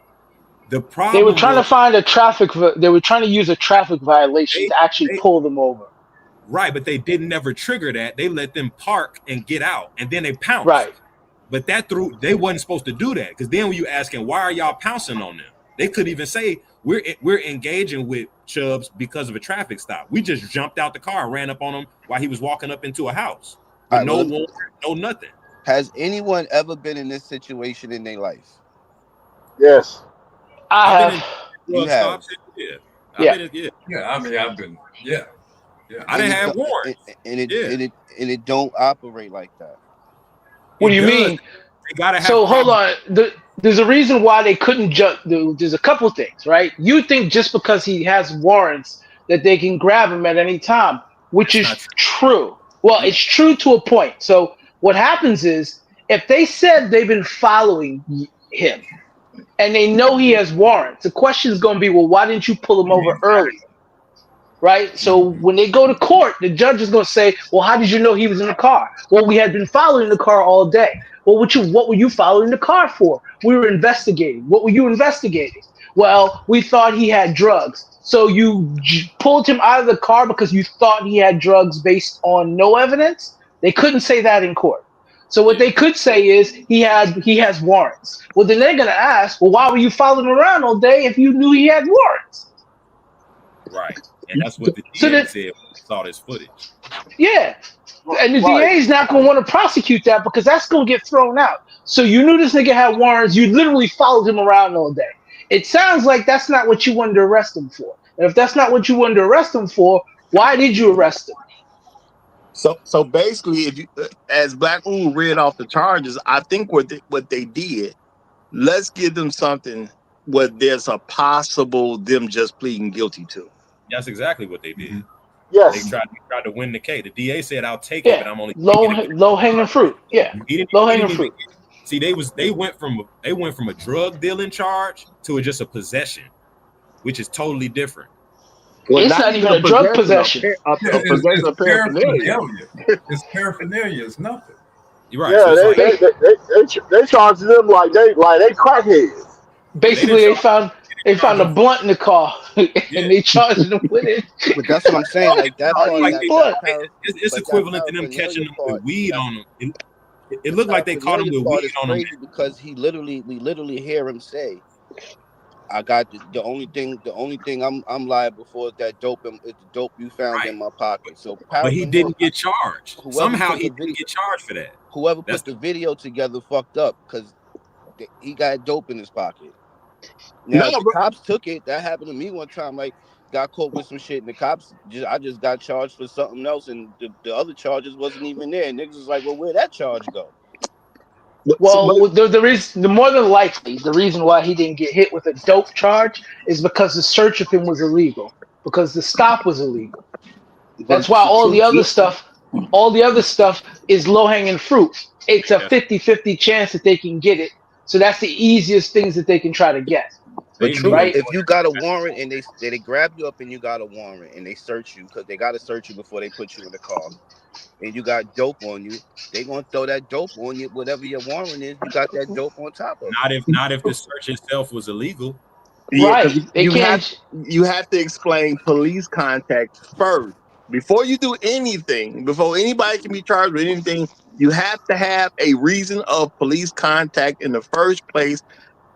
The They were problem trying was to find a traffic. They were trying to use a traffic violation to actually pull them over. Right, but they didn't ever trigger that. They let them park and get out, and then they pounced. Right. But they wasn't supposed to do that, because then when you asking why are y'all pouncing on them, they could even say we're engaging with Chubbs because of a traffic stop. We just jumped out the car and ran up on him while he was walking up into a house with no warrant, no nothing. Has anyone ever been in this situation in their life? Yes. I've have. You have. Yeah. Yeah, I mean, I've been. Yeah. I didn't have warrants. And it don't operate like that. What do you mean? They gotta have. So hold on. There's a reason why they couldn't jump. There's a couple things, right? You think just because he has warrants that they can grab him at any time, which is true. Well, it's true to a point. So what happens is, if they said they've been following him and they know he has warrants, the question is going to be, well, why didn't you pull him over earlier? Right? So when they go to court, the judge is going to say, well, how did you know he was in the car? Well, we had been following the car all day. Well, what were you following the car for? We were investigating. What were you investigating? Well, we thought he had drugs. So you pulled him out of the car because you thought he had drugs based on no evidence? They couldn't say that in court. So what they could say is he has warrants. Well, then they're going to ask, well, why were you following him around all day if you knew he had warrants? Right. And that's what the DA said when we saw this footage. Yeah. And the DA is not going to want to prosecute that because that's going to get thrown out. So you knew this nigga had warrants. You literally followed him around all day. It sounds like that's not what you wanted to arrest him for. And if that's not what you wanted to arrest him for, why did you arrest him? So basically, if you, as Black Ooh read off the charges, I think what they did, let's give them something what there's a possible them just pleading guilty to. That's exactly what they did. Yes. They tried to win the case. The DA said, "I'll take it, Yeah. but I'm only Low hanging fruit. Yeah. Low hanging fruit. See, they went from a drug dealing charge to just a possession, which is totally different. Well, it's not even a drug possession. It's paraphernalia. It's paraphernalia. It's nothing. You're right. Yeah, So they charge them like they crackheads. Basically, they found a blunt in the car and they charged them with it. But that's what I'm saying. Like that part, it's equivalent to them catching them with weed on them. It looked like they caught him with weed on them because we literally hear him say, "I got the only thing I'm liable for is that dope is the dope you found in my pocket." So, but he didn't get charged. Somehow he didn't get charged for that. Whoever put the video together fucked up because he got dope in his pocket. Now, if the cops took it, that happened to me one time. Like, got caught with some shit, and the cops I just got charged for something else, and the other charges wasn't even there. And niggas was like, "Well, where'd that charge go?" Well, the more than likely, the reason why he didn't get hit with a dope charge is because the search of him was illegal, because the stop was illegal. That's why all the other stuff is low hanging fruit. It's a 50-50 chance that they can get it. So that's the easiest things that they can try to get. But if you got a warrant and they grab you up and you got a warrant and they search you because they got to search you before they put you in the car, and you got dope on you, they gonna throw that dope on you. Whatever your warrant is, you got that dope on top of it. Not if the search itself was illegal. Yeah, because you have to explain police contact first. Before you do anything, before anybody can be charged with anything, you have to have a reason of police contact in the first place.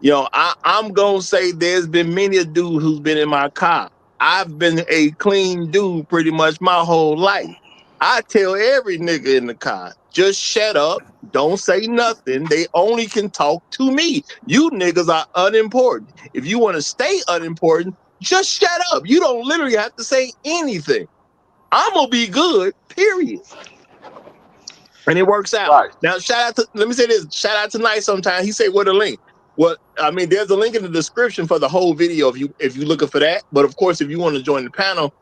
You know, I'm gonna say there's been many a dude who's been in my car. I've been a clean dude pretty much my whole life. I tell every nigga in the car, just shut up, don't say nothing. They only can talk to me. You niggas are unimportant. If you want to stay unimportant, just shut up. You don't literally have to say anything. I'm gonna be good, period. And it works out. Right. Now, let me say this, shout out to Night sometime. He said, what a link. Well, I mean, there's a link in the description for the whole video if you're looking for that. But of course, if you want to join the panel,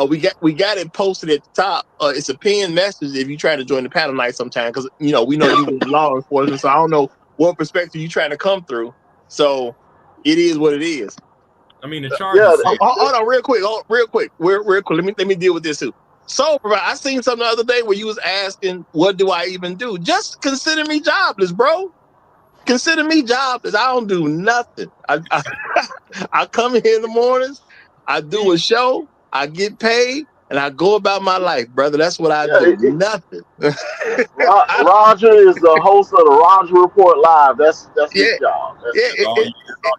we got it posted at the top. It's a pinned message if you try to join the panel Night sometime, because we know you with law enforcement, so I don't know what perspective you're trying to come through. So it is what it is. I mean, the charges say. Hold on, real quick. Real quick. Let me deal with this too. So, I seen something the other day where you was asking, "What do I even do?" Just consider me jobless, bro. Consider me jobless. I don't do nothing. I come here in the mornings. I do a show. I get paid, and I go about my life, brother. That's what I do. Nothing. Roger is the host of the Roger Report Live. That's his Yeah, job. That's all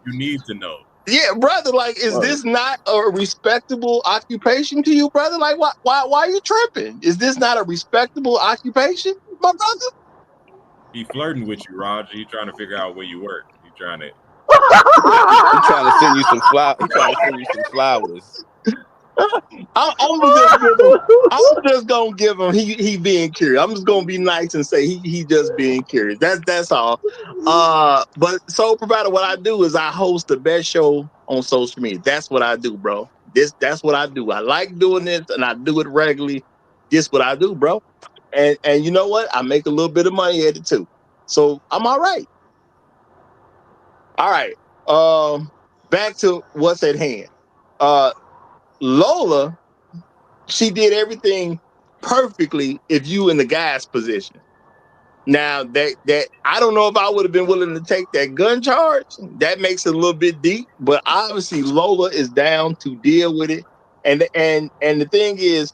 you need to know. Yeah, brother. Like, is this not a respectable occupation to you, brother? Like, why are you tripping? Is this not a respectable occupation, my brother? He flirting with you, Roger. He trying to figure out where you work. He trying to. He trying to send you some flowers. He trying to send you some flowers. I'm just gonna give him he being curious. I'm just gonna be nice and say he just being curious. That's all. But Soul Provider, what I do is I host the best show on social media. That's what I do, bro. That's what I do. I like doing this and I do it regularly. This what I do, bro. And you know what? I make a little bit of money at it too. So I'm all right. All right. Back to what's at hand. Lola, she did everything perfectly if you in the guy's position. Now that I don't know if I would have been willing to take that gun charge. That makes it a little bit deep, but obviously Lola is down to deal with it. And the thing is,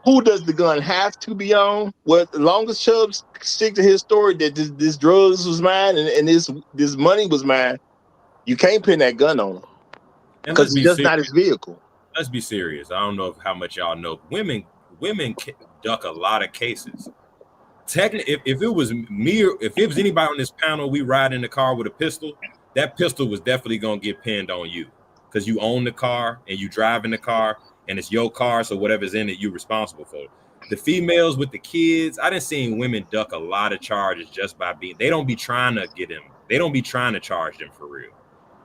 who does the gun have to be on? Well, as long as Chubbs stick to his story that this drugs was mine and this money was mine, you can't pin that gun on him because it's just not his vehicle. Let's be serious. I don't know how much y'all know. Women duck a lot of cases. Technically, if it was me or if it was anybody on this panel, we ride in the car with a pistol, that pistol was definitely gonna get pinned on you because you own the car and you drive in the car and it's your car, so whatever's in it, you're responsible for it. The females with the kids, I done seen women duck a lot of charges just by being. They don't be trying to get them. They don't be trying to charge them for real.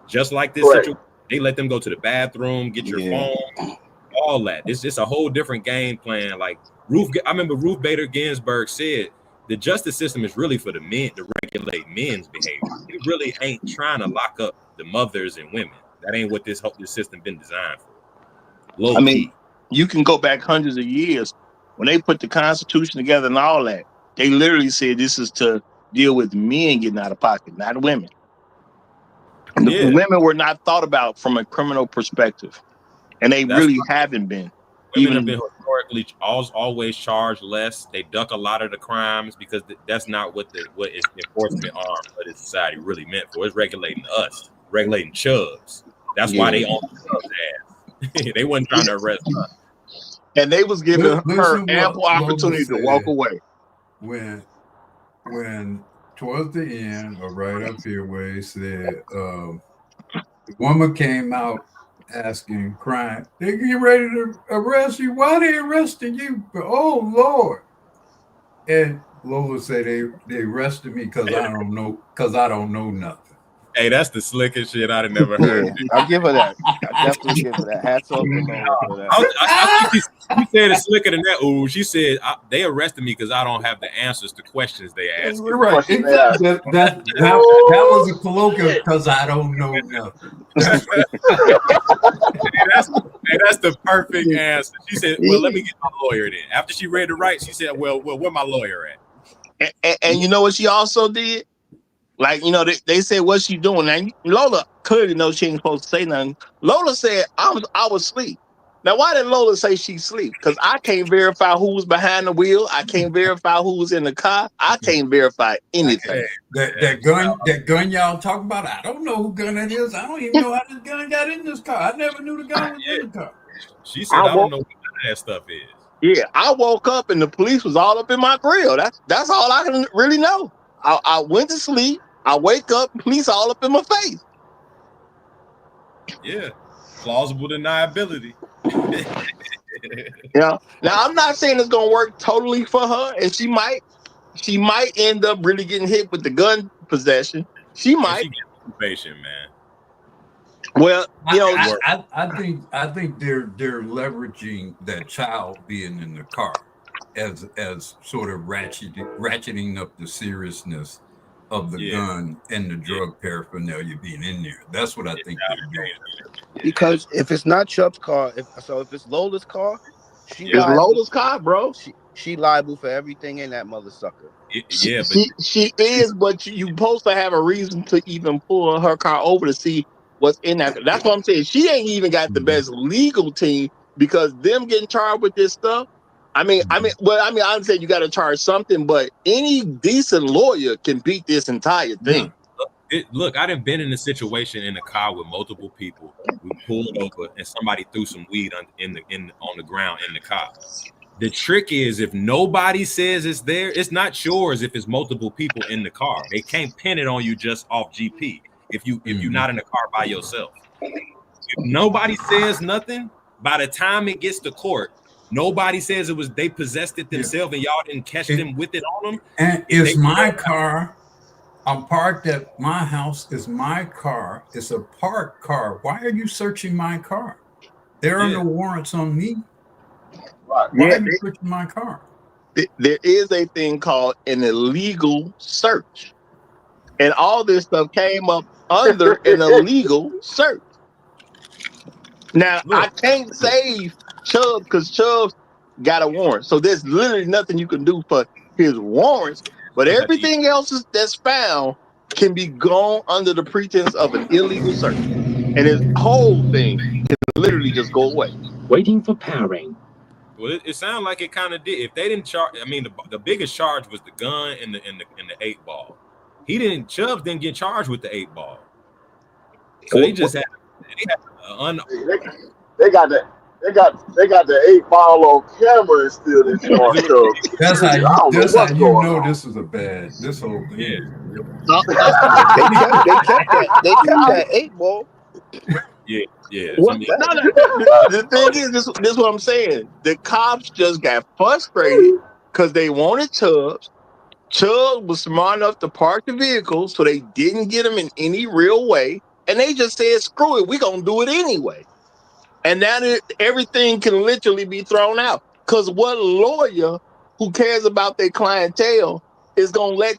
Just like this situation, they let them go to the bathroom, get your phone, all that. It's just a whole different game plan. Like I remember Ruth Bader Ginsburg said the justice system is really for the men to regulate men's behavior. It really ain't trying to lock up the mothers and women. That ain't what this system been designed for. I mean, you can go back hundreds of years when they put the Constitution together and all that. They literally said this is to deal with men getting out of pocket, not women. And the women were not thought about from a criminal perspective, and they really haven't been. Women have been historically always charged less. They duck a lot of the crimes because that's not what is enforcement arm of this society really meant for. It's regulating us, regulating Chubbs. That's why they own Chubbs' ass. They wasn't trying to arrest us. And they was giving her ample opportunity to walk away. When towards the end, or right up here where he said, the woman came out asking, crying, they get ready to arrest you. Why they arresting you? Oh Lord. And Lola said they arrested me because I don't know nothing. Hey, that's the slickest shit I'd have never heard. I'll give her that. I definitely give her that. Hats off to Lola for that. I think she said it's slicker than that. Ooh, she said they arrested me because I don't have the answers to questions they asked. Right. Exactly. That was a colloquial because I don't know nothing. That's the perfect answer. She said, "Well, let me get my lawyer then." After she read it right, she said, "Well, where my lawyer at?" And you know what she also did? Like, they said, what's she doing? Now, Lola clearly knows she ain't supposed to say nothing. Lola said, I was asleep. Now, why did Lola say she sleep? Because I can't verify who was behind the wheel. I can't verify who was in the car. I can't verify anything. That gun y'all talking about, I don't know who gun it is. I don't even know how this gun got in this car. I never knew the gun was in the car. She said, I don't know what that stuff is. Yeah, I woke up and the police was all up in my grill. That's all I can really know. I went to sleep. I wake up, police all up in my face. Yeah, plausible deniability. Yeah. Now I'm not saying it's gonna work totally for her, and she might end up really getting hit with the gun possession. She might. She gets probation, man. Well, I think they're leveraging that child being in the car as sort of ratcheting up the seriousness of the gun and the drug paraphernalia being in there. That's what I think they're doing. Because if it's not Chubb's car, if it's Lola's car, It's Lola's car, bro. She liable for everything in that mother sucker. She is, but you supposed to have a reason to even pull her car over to see what's in that. That's what I'm saying. She ain't even got the best legal team because them getting charged with this stuff. I mean, I'm saying you got to charge something, but any decent lawyer can beat this entire thing. Look, I done been in a situation in a car with multiple people. We pulled over and somebody threw some weed on the ground in the car. The trick is if nobody says it's there, it's not yours if it's multiple people in the car. They can't pin it on you just off GP if you're not in the car by yourself. If nobody says nothing, by the time it gets to court, nobody says it was they possessed it themselves and y'all didn't catch them with it on them. And it's my car. I'm parked at my house. It's my car. It's a parked car. Why are you searching my car? There are no warrants on me. Why are you searching my car? There is a thing called an illegal search. And all this stuff came up under an illegal search. Now, I can't save Chubb because Chubb got a warrant. So there's literally nothing you can do for his warrants. But everything else that's found can be gone under the pretense of an illegal search. And his whole thing can literally just go away. Waiting for powering. Well, it sounded like it kind of did. If they didn't charge, I mean, the biggest charge was the gun and the 8-ball. Chubbs didn't get charged with the 8-ball. So they just had they got the 8-ball on camera and still didn't charge Chubbs. That's how you know this is this whole thing. They kept that 8-ball. Yeah. The thing is, this is what I'm saying. The cops just got frustrated because they wanted Chubbs. Chubbs was smart enough to park the vehicle, so they didn't get him in any real way. And they just said, screw it, we're going to do it anyway. And now everything can literally be thrown out. Because what lawyer who cares about their clientele is going to let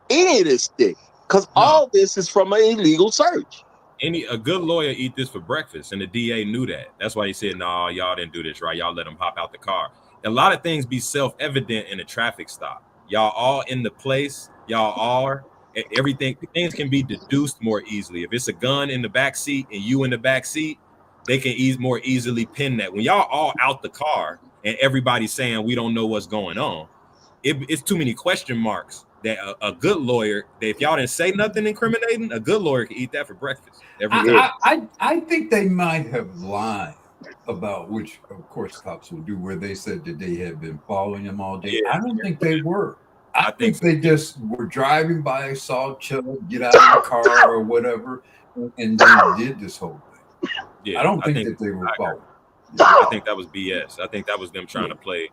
any of this stick? Because all this is from an illegal search. A good lawyer eat this for breakfast, and the DA knew that. That's why he said, "No, y'all didn't do this right. Y'all let them hop out the car." A lot of things be self-evident in a traffic stop. Y'all all in the place. Y'all are things can be deduced more easily. If it's a gun in the back seat and you in the back seat, they can more easily pin that. When y'all all out the car and everybody's saying we don't know what's going on, it's too many question marks. That a good lawyer, that if y'all didn't say nothing incriminating, a good lawyer can eat that for breakfast every time. I think they might have lied about, which of course cops will do, where they said that they had been following them all day. I don't think they were. I think they just were driving by, saw Chubb get out of the car or whatever, and they did this whole thing. Yeah, I don't think that they were following. I think that was BS. I think that was them trying to play,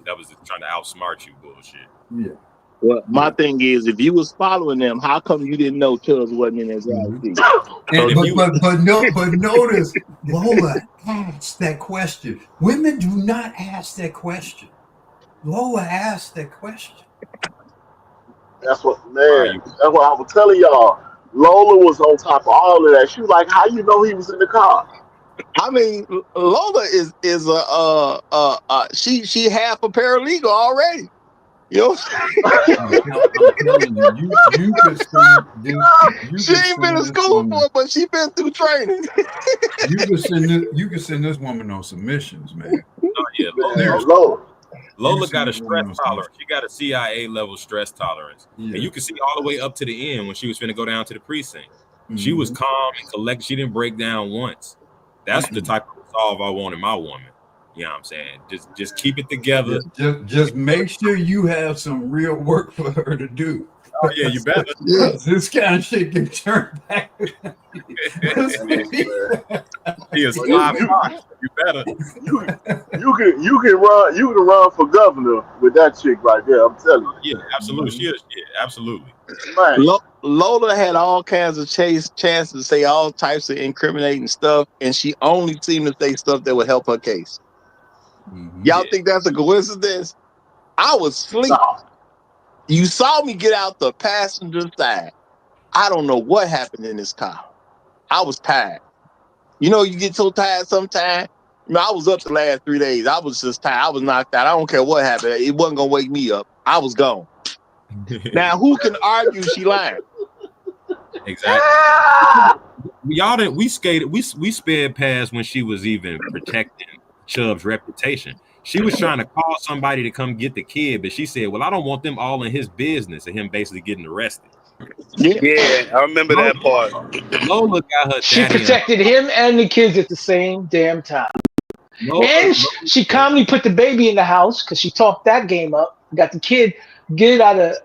that was trying to outsmart you bullshit. Yeah. Well, my thing is, if you was following them, how come you didn't know Chubbs wasn't in his seat? But notice, Lola asked that question. Women do not ask that question. Lola asked that question. That's what I was telling y'all. Lola was on top of all of that. She was like, "How you know he was in the car?" I mean, Lola is she half a paralegal already. You know, I'm telling you could send this. She ain't been to school for it, but she been through training. You can send this woman on submissions, man. Oh yeah, Lola got a stress tolerance. She got a CIA level stress tolerance, and you can see all the way up to the end when she was finna go down to the precinct. She was calm and collected. She didn't break down once. That's the type of resolve I want in my woman. You know what I'm saying? Just keep it together. Just make sure you have some real work for her to do. Oh yeah, you better. This kind of shit can turn back. She is live. You better. You can run for governor with that chick right there. I'm telling you. Yeah, absolutely. She is. Yeah, absolutely. Lola had all kinds of chances to say all types of incriminating stuff, and she only seemed to say stuff that would help her case. Y'all think that's a coincidence? I was asleep. You saw me get out the passenger side. I don't know what happened in this car. I was tired. You know, you get so tired sometimes. I was up the last 3 days. I was just tired. I was knocked out. I don't care what happened. It wasn't going to wake me up. I was gone. Now, who can argue she lying? Exactly. Y'all didn't. We skated. We sped past when she was even protecting Chubb's reputation. She was trying to call somebody to come get the kid, but she said, "Well, I don't want them all in his business," and him basically getting arrested. Yeah, I remember that part. Lola got her She daddy and protected him and the kids at the same damn time. And she calmly put the baby in the house because she talked that game up. Got the kid, get it out of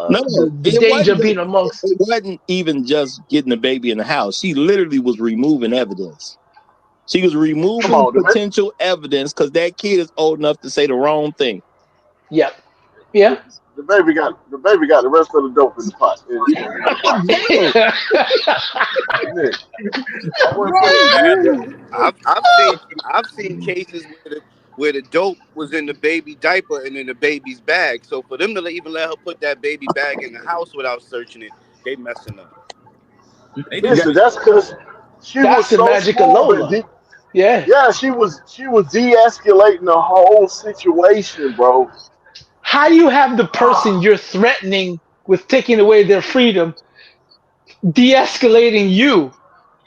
No, the danger of being amongst. It wasn't even just getting the baby in the house. She literally was removing evidence. She was removing potential evidence because that kid is old enough to say the wrong thing. Yep. Yeah. The baby got the rest of the dope in the pot. I've seen cases where the dope was in the baby diaper and in the baby's bag. So for them to even let her put that baby bag in the house without searching it, they messing up. Listen, that's because she was That's the so magic of smooth and Lola. yeah, she was de-escalating the whole situation, bro. How do you have the person you're threatening with taking away their freedom de-escalating you?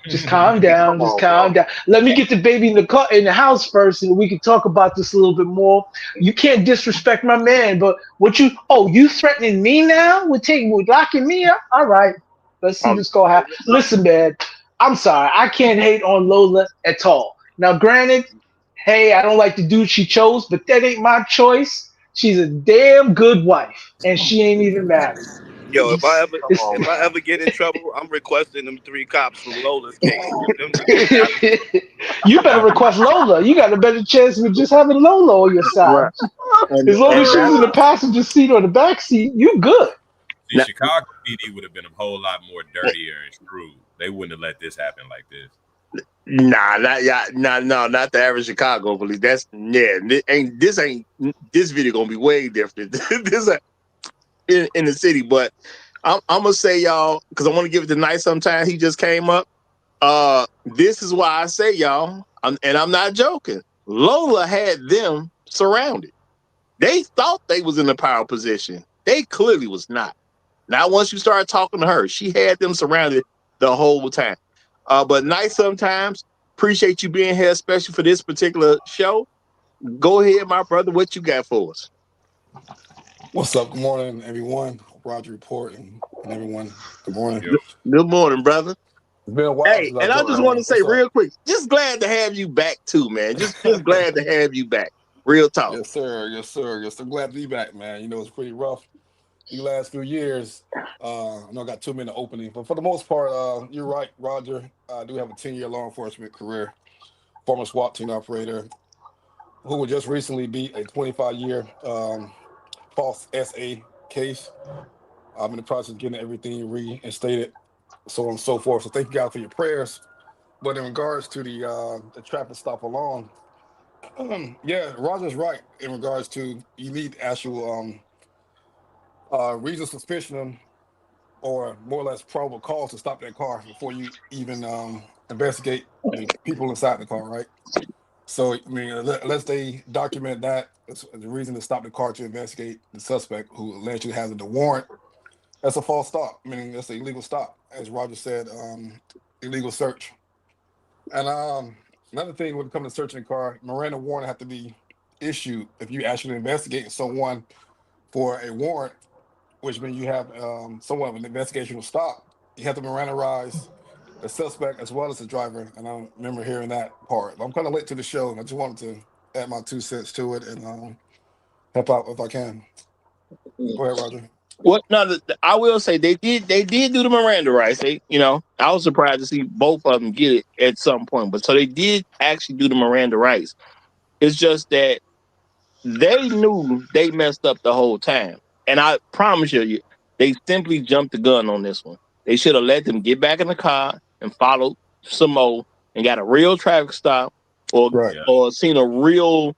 Just calm down. Come Just on, calm bro. down. Let me get the baby in the car, in the house first, and we can talk about this a little bit more. You can't disrespect my man, but what you? Oh, you threatening me now? With locking me up? All right, let's see what's gonna happen. Listen, man, I'm sorry, I can't hate on Lola at all. Now, granted, hey, I don't like the dude she chose, but that ain't my choice. She's a damn good wife, and she ain't even married. Yo, if I ever get in trouble, I'm requesting them 3 cops from Lola's case. Them You better request Lola. You got a better chance with just having Lola on your side. Right. As long as she's in the passenger seat or the back seat, you good. See, Chicago PD would have been a whole lot more dirtier and screwed. They wouldn't have let this happen like this. Nah, not the average Chicago police. This video gonna be way different. This in the city, but I'm gonna say y'all because I want to give it to Night sometime. He just came up. This is why I say y'all, and I'm not joking. Lola had them surrounded. They thought they was in a power position. They clearly was not. Now, once you start talking to her, she had them surrounded the whole time. But Night sometimes appreciate you being here, especially for this particular show. Go ahead, my brother. What you got for us? What's up? Good morning, everyone. Roger Report and everyone. Good morning. Good morning, brother. It's been a while Hey, since I and I just joined. want to say What's up? real quick, just glad to have you back too, man. Just glad to have you back. Real talk. Yes, sir. Yes, sir. Yes, I'm glad to be back, man. You know, it's pretty rough the last few years. I know I got 2 minute opening, but for the most part, you're right, Roger. I do have a 10-year law enforcement career, former SWAT team operator, who would just recently beat a 25-year false SA case. I'm in the process of getting everything reinstated, so on and so forth. So thank you guys for your prayers. But in regards to the traffic stop alone, yeah, Roger's right. In regards to you need actual reason, suspicion, or more or less probable cause to stop that car before you even investigate the people inside the car, right? So I mean, unless they document that as the reason to stop the car to investigate the suspect who allegedly has the warrant, that's a false stop. Meaning that's an illegal stop, as Roger said, illegal search. And another thing when it comes to searching a car, Miranda warrant have to be issued if you actually investigating someone for a warrant, which means you have somewhat of an investigational stop. You have to Mirandaize the suspect as well as the driver. And I remember hearing that part. I'm kind of late to the show, and I just wanted to add my 2 cents to it and help out if I can. Go ahead, Roger. What? No, I will say they did do the Miranda rights. I was surprised to see both of them get it at some point, but so they did actually do the Miranda rights. It's just that they knew they messed up the whole time, and I promise you, they simply jumped the gun on this one. They should have let them get back in the car and followed some more and got a real traffic stop, or seen a real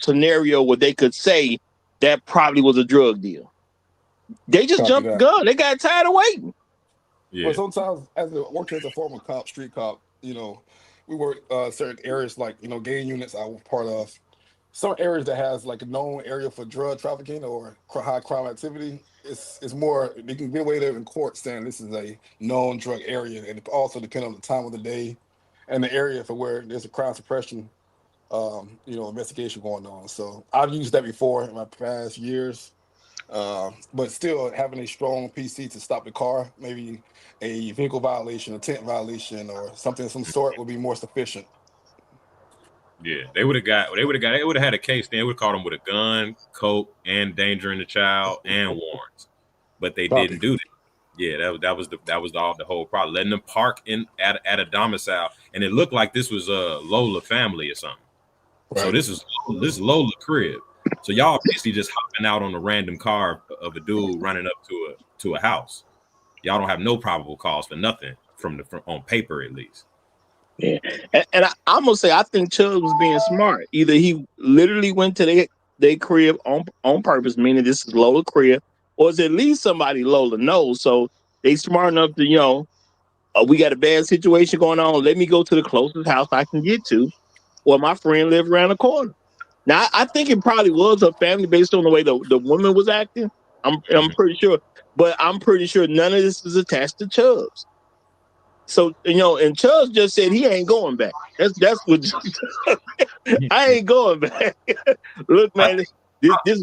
scenario where they could say that probably was a drug deal. They just jumped the gun. They got tired of waiting. Yeah. But sometimes, working as a former cop, street cop, we work certain areas like gang units I was part of. Some areas that has like a known area for drug trafficking or high crime activity, it's more they can get away there in court saying this is a known drug area, and it also depends on the time of the day and the area for where there's a crime suppression, investigation going on. So I've used that before in my past years. But still having a strong PC to stop the car, maybe a vehicle violation, a tent violation, or something of some sort would be more sufficient. Yeah, they would have had a case. They would have caught him with a gun, coke, and endangering the child and warrants. But they didn't do that. Yeah, that was all the whole problem. Letting them park at a domicile, and it looked like this was a Lola family or something. Right. So this is Lola crib. So y'all basically just hopping out on a random car of a dude running up to a house. Y'all don't have no probable cause for nothing from on paper at least. Yeah, and I'm gonna say I think Chubbs was being smart. Either he literally went to their crib on purpose, meaning this is Lola crib, or is at least somebody Lola knows. So they smart enough to we got a bad situation going on. Let me go to the closest house I can get to, or my friend live around the corner. Now I think it probably was a family based on the way the woman was acting. I'm pretty sure, but I'm pretty sure none of this is attached to Chubbs. So and Chubbs just said he ain't going back. That's what I ain't going back. Look, man, this.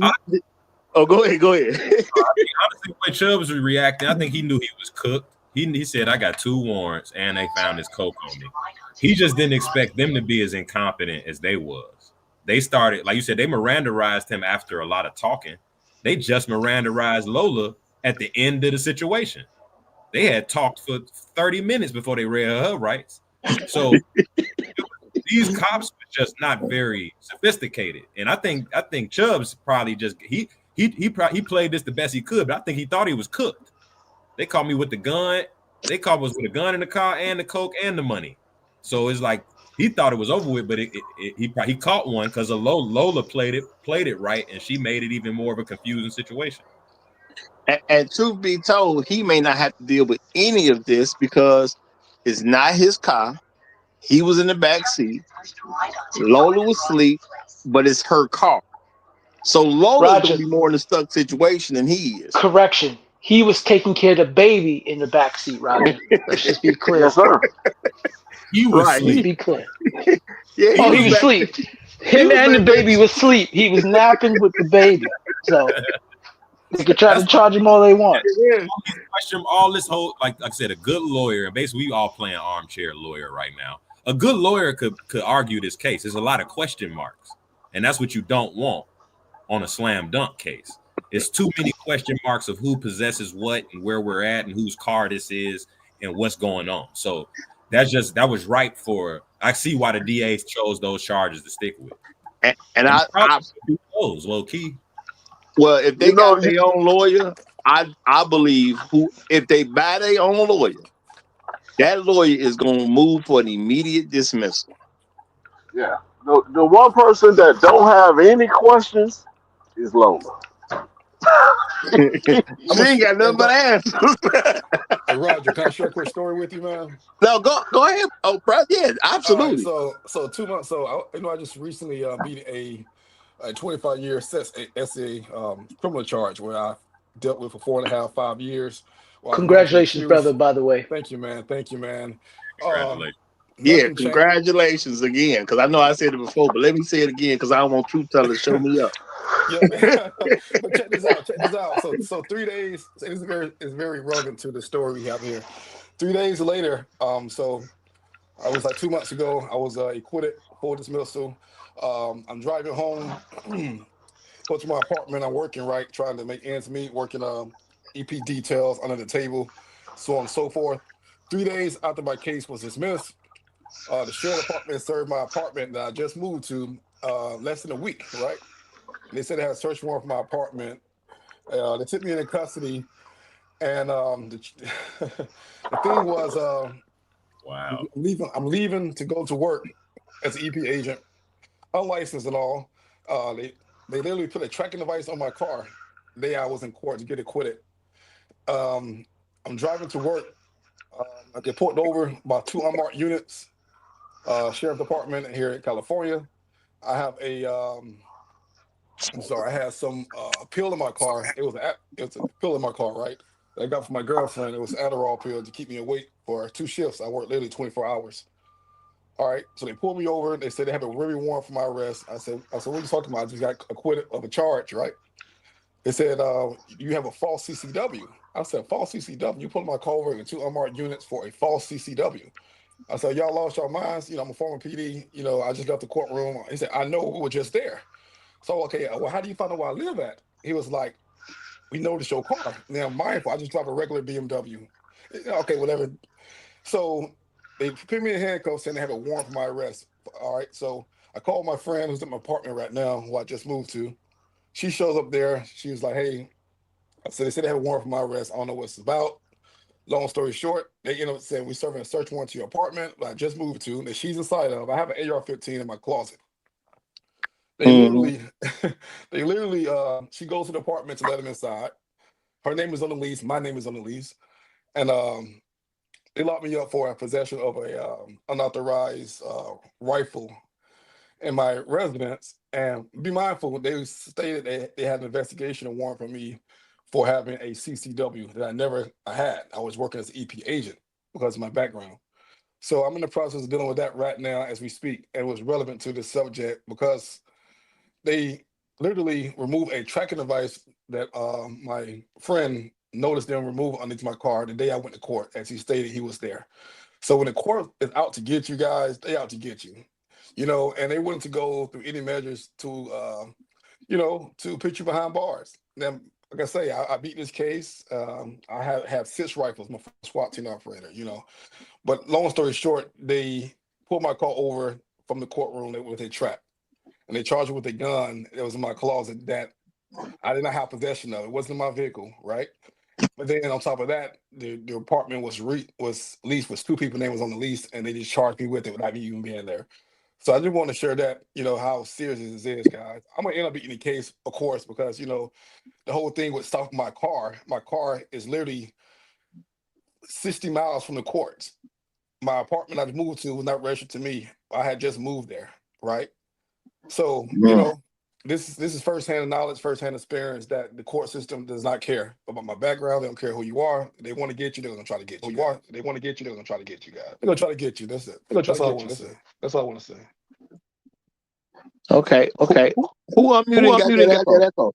Oh, go ahead. I think honestly, the way Chubbs was reacting, I think he knew he was cooked. He said, "I got 2 warrants, and they found his coke on me." He just didn't expect them to be as incompetent as they was. They started, like you said, they Mirandaized him after a lot of talking. They just Mirandaized Lola at the end of the situation. They had talked for 30 minutes before they read her rights. So these cops were just not very sophisticated. And I think Chubbs probably just he played this the best he could, but I think he thought he was cooked. They caught me with the gun. They caught us with a gun in the car and the coke and the money. So it's like he thought it was over with, but he caught one because Lola played it right, and she made it even more of a confusing situation. And truth be told, he may not have to deal with any of this because it's not his car. He was in the back seat. Lola was asleep, but it's her car. So Lola's gonna be more in a stuck situation than he is. Correction. He was taking care of the baby in the back seat, Roger. Let's just be clear. Yes, sir. He was Let's asleep. be clear. Yeah, he was asleep. Him and the baby was asleep. He was napping with the baby. So they could try to charge him all they want. All this whole, like I said, a good lawyer, and basically we all playing armchair lawyer right now. A good lawyer could argue this case. There's a lot of question marks, and that's what you don't want on a slam dunk case. It's too many question marks of who possesses what and where we're at and whose car this is and what's going on. So that was right for. I see why the DA chose those charges to stick with. And I those low key. Well, if they got their own lawyer, I believe if they buy their own lawyer, that lawyer is going to move for an immediate dismissal. Yeah. The one person that don't have any questions is Lola. She ain't got nothing but answers. Hey, Roger, can I share a quick story with you, man? No, go ahead. Oh, bro, yeah, absolutely. Right, so 2 months. So I just recently beat a 25-year essay criminal charge where I dealt with for 4.5, 5 years. Congratulations, brother, by the way. Thank you, man. Congratulations. Yeah, congratulations again. Because I know I said it before, but let me say it again because I don't want truth tellers to show me up. Yeah, but check this out. So 3 days. It's very relevant to the story we have here. 3 days later, so I was like 2 months ago. I was acquitted, full dismissal. I'm driving home, go to my apartment. I'm working, right, trying to make ends meet, working EP details under the table, so on and so forth. 3 days after my case was dismissed, the sheriff department served my apartment that I just moved to less than a week, right? And they said they had a search warrant for my apartment. They took me into custody, and the thing was, wow, I'm leaving to go to work as an EP agent, unlicensed and all. They literally put a tracking device on my car the day I was in court to get acquitted. I'm driving to work. I get pulled over by 2 unmarked units, sheriff department here in California. I have a, I'm sorry, I had some pill in my car. It was a pill in my car, right? That I got from my girlfriend. It was Adderall pill to keep me awake for 2 shifts. I worked literally 24 hours. All right, so they pulled me over. They said they have a very warrant for my arrest. I said, what are you talking about? I just got acquitted of a charge, right? They said, you have a false CCW. I said, false CCW? You pulled my car over in 2 unmarked units for a false CCW. I said, y'all lost your minds. I'm a former PD. I just left the courtroom. He said, I know, we were just there. So, okay, well, how do you find out where I live at? He was like, we noticed your car. Now, I'm mindful. I just drive a regular BMW. Okay, whatever. So they put me in handcuffs saying they have a warrant for my arrest. All right, so I called my friend who's in my apartment right now, who I just moved to. She shows up there. She was like, hey, I said, they said they have a warrant for my arrest. I don't know what it's about. Long story short, they end up saying we're serving a search warrant to your apartment that I just moved to that she's inside of. I have an AR-15 in my closet. They literally, she goes to the apartment to let him inside. Her name is on the lease. My name is on the lease. And they locked me up for possession of a unauthorized rifle in my residence. And be mindful, they stated they had an investigation warrant for me for having a CCW that I had. I was working as an EP agent because of my background. So I'm in the process of dealing with that right now as we speak. And it was relevant to this subject because they literally removed a tracking device that my friend noticed them remove underneath my car the day I went to court, as he stated he was there. So when the court is out to get you guys, they out to get you. And they willing to go through any measures to, to put you behind bars. Now, like I say, I beat this case. I have 6 rifles, my SWAT team operator, But long story short, they pulled my car over from the courtroom with a trap. And they charged me with a gun that was in my closet that I did not have possession of. It wasn't in my vehicle, right? But then on top of that, the apartment was leased with 2 people's names on the lease, and they just charged me with it without me even being there. So I just want to share that, how serious this is, guys. I'm gonna end up beating the case, of course, because the whole thing with stopping my car. My car is literally 60 miles from the courts. My apartment I moved to was not registered to me. I had just moved there, right? So this is firsthand knowledge, firsthand experience that the court system does not care about my background. They don't care who you are. They want to get you. They're gonna try to get you. Who you are? They want to get you. They're gonna try to get you, guys. They're gonna try to get you. That's it. That's all I want to say. That's all I want to say. Okay. Who unmuted and got that echo?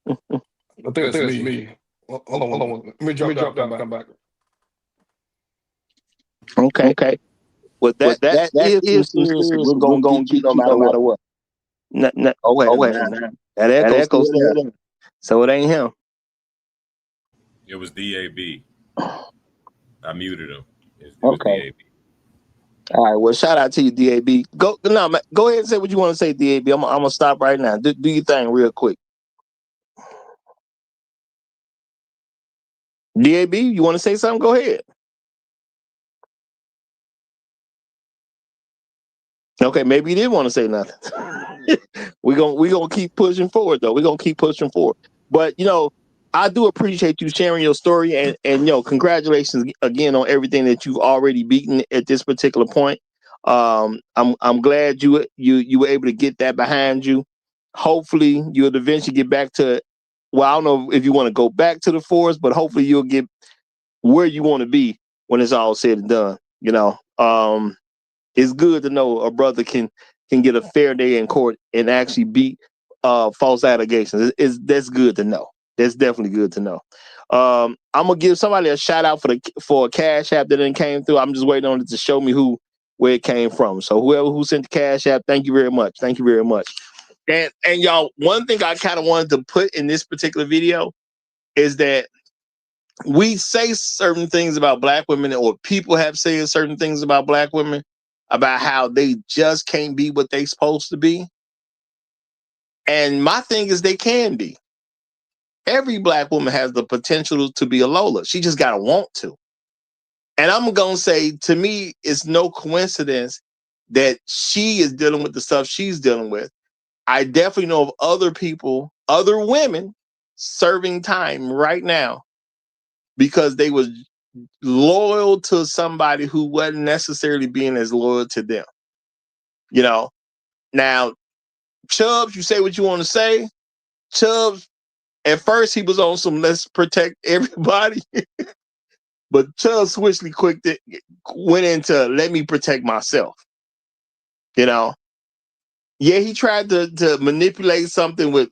I think it's me. Hold on. Let me drop down. Come back. Okay. Well, that is some serious. We're gonna get you no matter what. Wait a minute. That echo's still there. So it ain't him. It was DAB. I muted him. It was DAB. All right. Well, shout out to you, DAB. Go ahead and say what you want to say, DAB. I'm gonna stop right now. Do your thing real quick. DAB, you want to say something? Go ahead. Okay, maybe you didn't want to say nothing. We're gonna keep pushing forward though. We're gonna keep pushing forward. But I do appreciate you sharing your story and congratulations again on everything that you've already beaten at this particular point. I'm glad you were able to get that behind you. Hopefully you'll eventually get back to, well, I don't know if you want to go back to the force, but hopefully you'll get where you want to be when it's all said and done. It's good to know a brother can get a fair day in court and actually beat false allegations. That's good to know. That's definitely good to know. I'm gonna give somebody a shout out for a cash app that didn't came through. I'm just waiting on it to show me where it came from. So whoever who sent the cash app, thank you very much. Thank you very much. And y'all, one thing I kind of wanted to put in this particular video is that we say certain things about Black women, or people have said certain things about Black women, about how they just can't be what they supposed to be. And my thing is they can be. Every Black woman has the potential to be a Lola. She just gotta want to. And I'm gonna say, to me, it's no coincidence that she is dealing with the stuff she's dealing with. I definitely know of other people, other women serving time right now because they was loyal to somebody who wasn't necessarily being as loyal to them. You know, now Chubbs, you say what you want to say. Chubbs, at first he was on some let's protect everybody, but Chubbs swiftly went into let me protect myself. You know, yeah, he tried to manipulate something with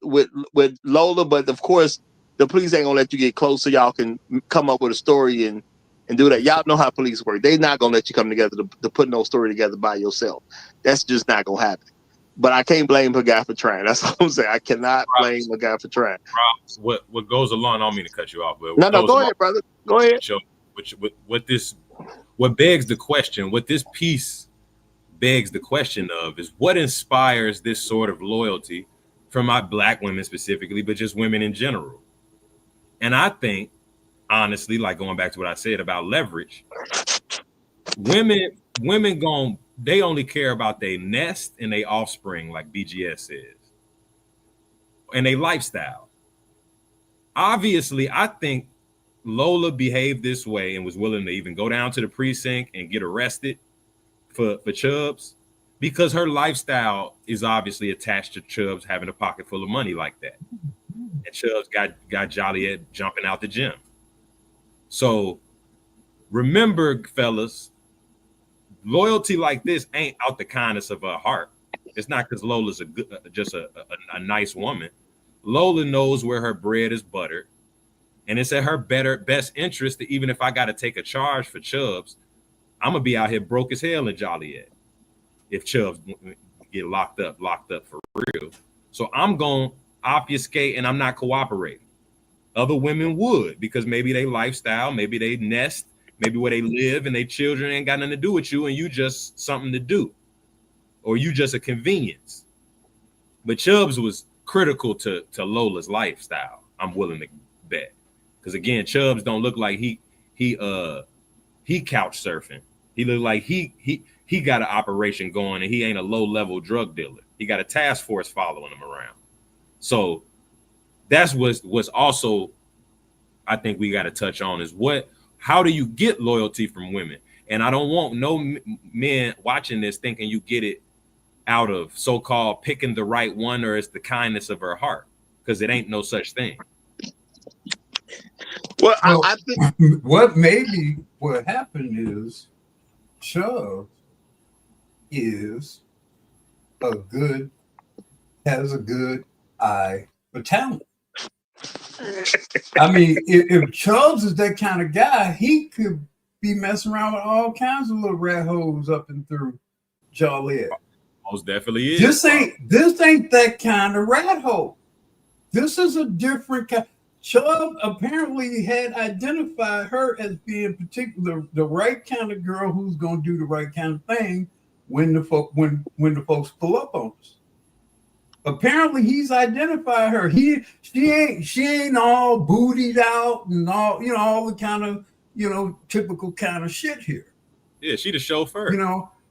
Lola, but of course the police ain't gonna let you get close so y'all can come up with a story and do that. Y'all know how police work. They're not gonna let you come together to put no story together by yourself. That's just not gonna happen. But I can't blame a guy for trying. That's all I'm saying. I cannot blame a guy for trying. What goes along? I don't mean to cut you off, but No, what goes go along? ahead, brother. Go ahead. What begs the question? What this piece begs the question of is what inspires this sort of loyalty from my black women specifically, but just women in general. And I think, honestly, like going back to what I said about leverage, women they only care about their nest and their offspring, like BGS says, and their lifestyle. Obviously, I think Lola behaved this way and was willing to even go down to the precinct and get arrested for Chubbs because her lifestyle is obviously attached to Chubbs having a pocket full of money like that. And Chubbs got Joliet jumping out the gym. So remember, fellas, loyalty like this ain't out the kindness of her heart. It's not because Lola's just a nice woman. Lola knows where her bread is buttered. And it's at her best interest that even if I got to take a charge for Chubbs, I'm going to be out here broke as hell in Joliet if Chubbs get locked up for real. So I'm going to obfuscate and I'm not cooperating. Other women would because maybe they lifestyle, maybe they nest, maybe where they live and their children ain't got nothing to do with you and you just something to do or you just a convenience. But Chubbs was critical to Lola's lifestyle, I'm willing to bet. Because again, Chubbs don't look like he couch surfing. He look like he got an operation going and he ain't a low-level drug dealer. He got a task force following him around. So that's what's also I think we got to touch on is how do you get loyalty from women? And I don't want no men watching this thinking you get it out of so-called picking the right one or it's the kindness of her heart, because it ain't no such thing. Well, I think what happened is Chubb has a good eye for talent. I mean, if Chubbs is that kind of guy, he could be messing around with all kinds of little rat holes up and through Joliet. Most definitely is. This ain't that kind of rat hole. This is a different kind. Chubb apparently had identified her as being the right kind of girl who's going to do the right kind of thing when the folks pull up on us. Apparently, he's identified her. She ain't all bootied out and all the kind of typical kind of shit here. Yeah, she the chauffeur.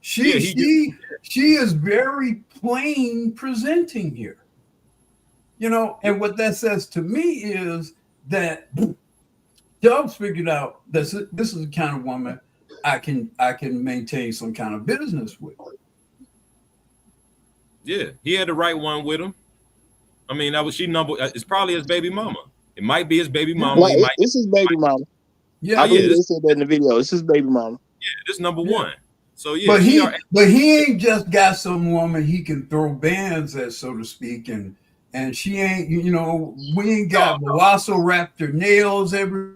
She is very plain presenting here. And what that says to me is that Chubbs figured out this is the kind of woman I can maintain some kind of business with. Yeah, he had the right one with him. I mean, it's probably his baby mama. It might be his baby mama. Like, it's his baby mama. Yeah, I believe they said that in the video. It's his baby mama. Yeah, this number one. So yeah, but he ain't just got some woman he can throw bands at, so to speak, and she ain't. We ain't got Velociraptor nails every.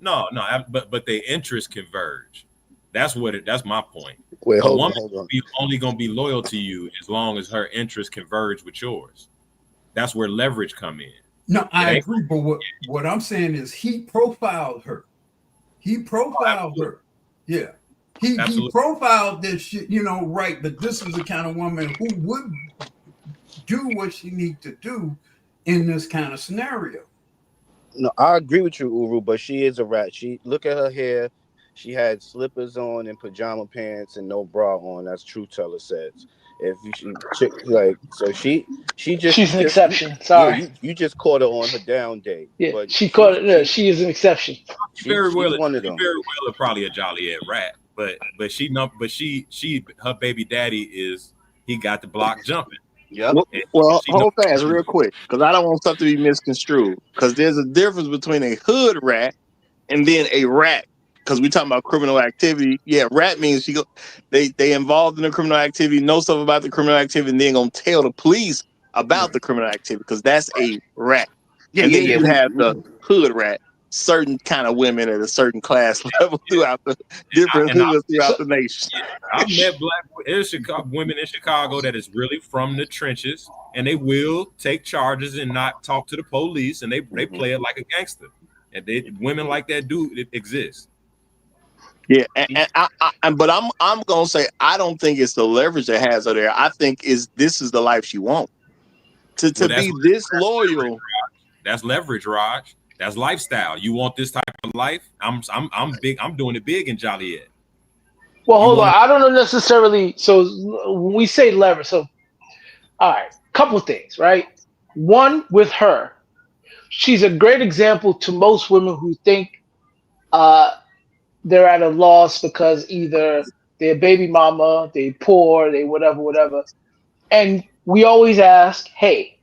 No, but their interests converge. That's my point. Wait, A hold woman on. only gonna be loyal to you as long as her interests converge with yours. That's where leverage come in. No, I agree, but what I'm saying is he profiled her. He profiled her. Yeah. He profiled this shit, right, but this is the kind of woman who would do what she needs to do in this kind of scenario. No, I agree with you, Uru, but she is a rat. She look at her hair. She had slippers on and pajama pants and no bra on. That's True Teller says. If you chick like so She's you an just exception. yeah Sorry. you just caught her on her down day, Yeah, but she caught it. No, she is an exception. She very she's well, one of she them. very well is probably a Joliet rat, but she her baby daddy is he got the block jumping. Yep. Well, She know hold fast real quick, because I don't want stuff to be misconstrued. Because there's a difference between a hood rat and then a rat. Because we talking about criminal activity. Yeah, rat means they involved in the criminal activity, know stuff about the criminal activity, and then gonna tell the police about the criminal activity. Because that's a rat. Yeah, And yeah, then yeah. you have the hood rat. Certain kind of women at a certain class level throughout the different and I hoods throughout the nation. I've met women in Chicago that is really from the trenches, and they will take charges and not talk to the police, and they play it like a gangster. And women like that do it exist. Yeah, but I'm gonna say I don't think it's the leverage that has her there. I think this is the life she wants Well, to be this loyal. That's leverage, Raj. That's lifestyle. You want this type of life? I'm big. I'm doing it big in Joliet. Well, You hold on. want I don't know necessarily. So when we say leverage, so all right, couple of things, right? One, with her, she's a great example to most women who think uh, they're at a loss because either they're baby mama, they poor, they whatever, whatever. And we always ask, hey,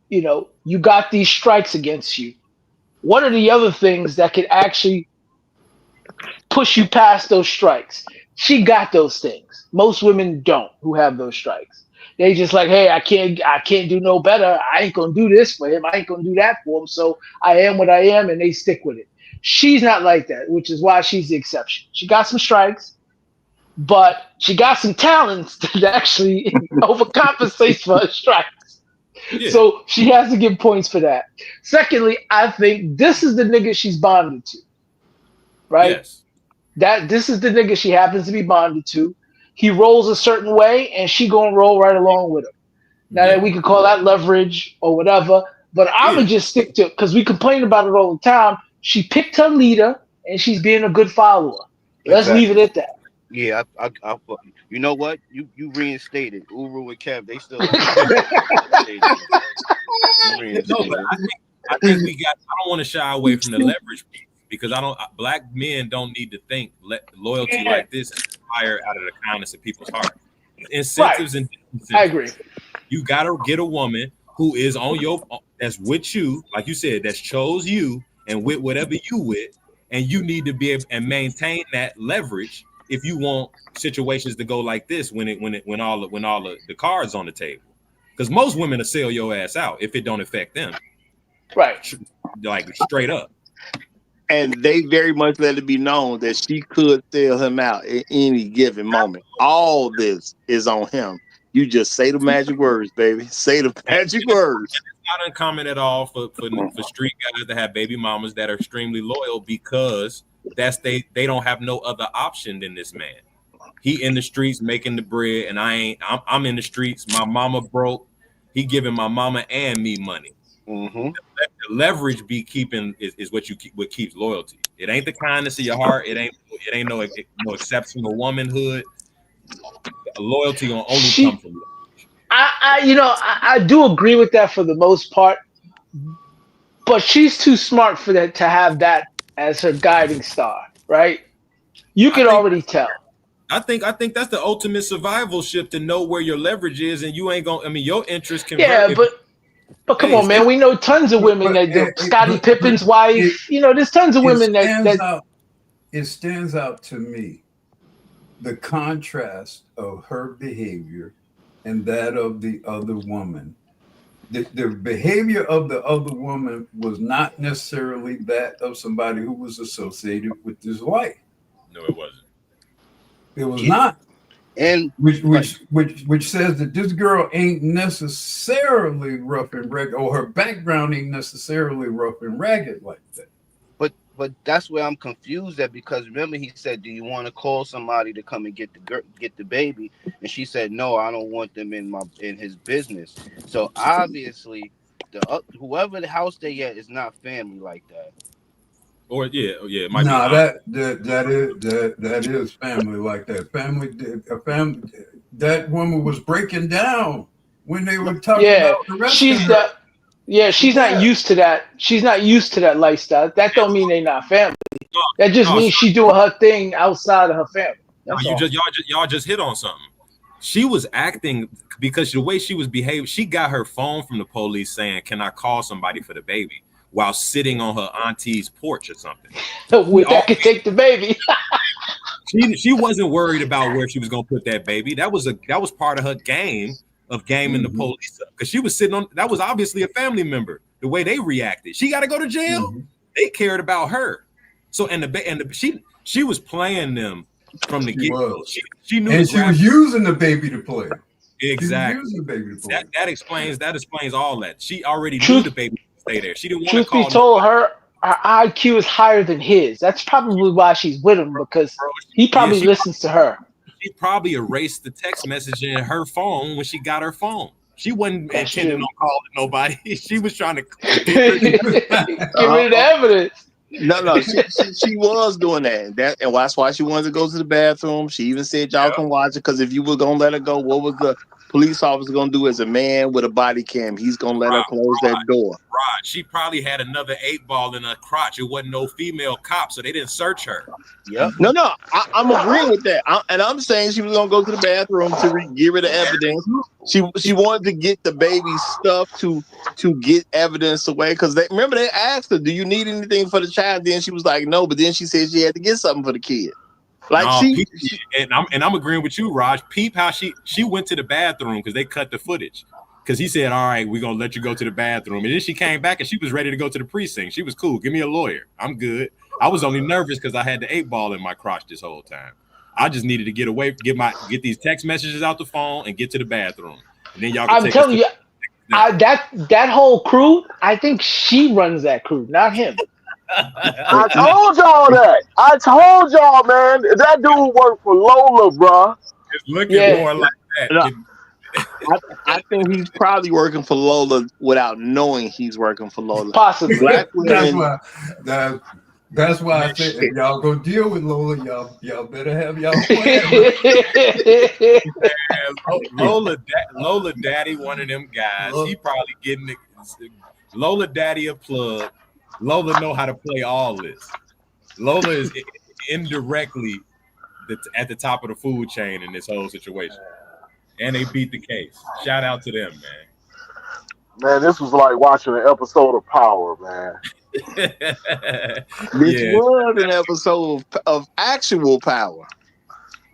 you got these strikes against you. What are the other things that could actually push you past those strikes? She got those things. Most women don't who have those strikes. They just like, hey, I can't do no better. I ain't gonna do this for him. I ain't gonna do that for him. So I am what I am, and they stick with it. She's not like that, which is why she's the exception. She got some strikes, but she got some talents that actually overcompensates for her strikes. Yeah. So she has to get points for that. Secondly, I think this is the nigga she's bonded to, right? Yes. That this is the nigga she happens to be bonded to. He rolls a certain way, and she gonna roll right along with him. Now that Yeah. we could call that leverage or whatever, but I'm Yeah. gonna just stick to because we complain about it all the time. She picked her leader, and she's being a good follower. Let's leave it Exactly. at that. Yeah, you know what? You reinstated Uru and Kev. They still on the stage. You No, but reinstated. I think we got. I don't want to shy away from the leverage piece because I don't. Black men don't need to think loyalty Yeah. like this is higher out of the kindness of people's heart. Right. Incentives and I disincentives. agree. You gotta get a woman who is on your that's with you, like you said, that's chose you and with whatever you with, and you need to be able and maintain that leverage if you want situations to go like this when all the cards on the table. Because most women will sell your ass out if it don't affect them, Right. like straight up. And they very much let it be known that she could sell him out at any given moment. All this is on him. You just say the magic words, baby. Say the magic words. It's not uncommon at all for street guys to have baby mamas that are extremely loyal because they don't have no other option than this man. He in the streets making the bread, and I ain't. I'm in the streets. My mama broke. He giving my mama and me money. Mm-hmm. The leverage be keeping is what what keeps loyalty. It ain't the kindness of your heart. It ain't no exceptional womanhood. Loyalty will only come She, from. I do agree with that for the most part, but she's too smart for that to have that as her guiding star, right? You I can think already tell. I think that's the ultimate survival ship to know where your leverage is, and you ain't gonna. I mean, your interest convert. Yeah, If but come hey, on, man, we know tons of women that the Scottie Pippen's it, wife. There's tons of it women stands that out. It stands out to me the contrast of her behavior and that of the other woman. The behavior of the other woman was not necessarily that of somebody who was associated with this wife. no, it wasn't. It was Yeah. not. And Which says that this girl ain't necessarily rough and ragged, or her background ain't necessarily rough and ragged like that. but that's where I'm confused at, because remember he said, "Do you want to call somebody to come and get the baby?" And she said, "No, I don't want them in his business." So obviously, whoever the house they at is not family like that. Or it might be. Nah, that is family like that. Family. That woman was breaking down when they were talking Yeah, about arresting she's her. not. Yeah, she's not used to that. She's not used to that lifestyle. That don't mean they not family. That just No, means she doing her thing outside of her family. no, That's all. y'all just hit on something. She was acting because the way she was behaving, she got her phone from the police saying, "Can I call somebody for the baby?" while sitting on her auntie's porch or something. With that could take the baby. She wasn't worried about where she was gonna put that baby. That was part of her game of gaming the police up because she was sitting on. That was obviously a family member. The way they reacted, she got to go to jail. They cared about her. So she was playing them from the get go. She knew And the she grab. was using the baby to play. Exactly. She was using the baby to play. That explains all that. She already knew Truth, the baby would stay there. She didn't want to truth be call told, nobody. her IQ is higher than his. That's probably why she's with him because he probably listens to her. She probably erased the text message in her phone when she got her phone. She wasn't intending on calling nobody. She was trying to get rid of the evidence. No, she was doing that. And that's why she wanted to go to the bathroom. She even said y'all can watch it because if you were gonna let her go, what was the police officer gonna do as a man with a body cam? He's gonna let her close that door. Right. She probably had another 8-ball in her crotch. It wasn't no female cop, so they didn't search her. Yep. No, I'm agreeing with that. I'm saying she was gonna go to the bathroom to get rid of evidence. She wanted to get the baby's stuff to get evidence away because remember they asked her, "Do you need anything for the child?" Then she was like, "No," but then she said she had to get something for the kid. Like I'm agreeing with you, Raj. Peep how she went to the bathroom because they cut the footage. Because he said, "All right, we're gonna let you go to the bathroom," and then she came back and she was ready to go to the precinct. She was cool. Give me a lawyer. I'm good. I was only nervous because I had the 8-ball in my crotch this whole time. I just needed to get away, get these text messages out the phone, and get to the bathroom. And then y'all can I'm take us telling to you, that whole crew. I think she runs that crew, not him. I told y'all that. I told y'all, man. That dude worked for Lola, bruh. It's looking more like that. No, I think he's probably working for Lola without knowing he's working for Lola. Possibly. Black women. That's why I said if y'all go deal with Lola, y'all better have y'all plan. Lola Daddy, one of them guys. He probably getting Lola Daddy a plug. Lola know how to play all this. Lola is indirectly at the top of the food chain in this whole situation, and they beat the case. Shout out to them, man. Man, this was like watching an episode of Power, man. This was an episode of actual power.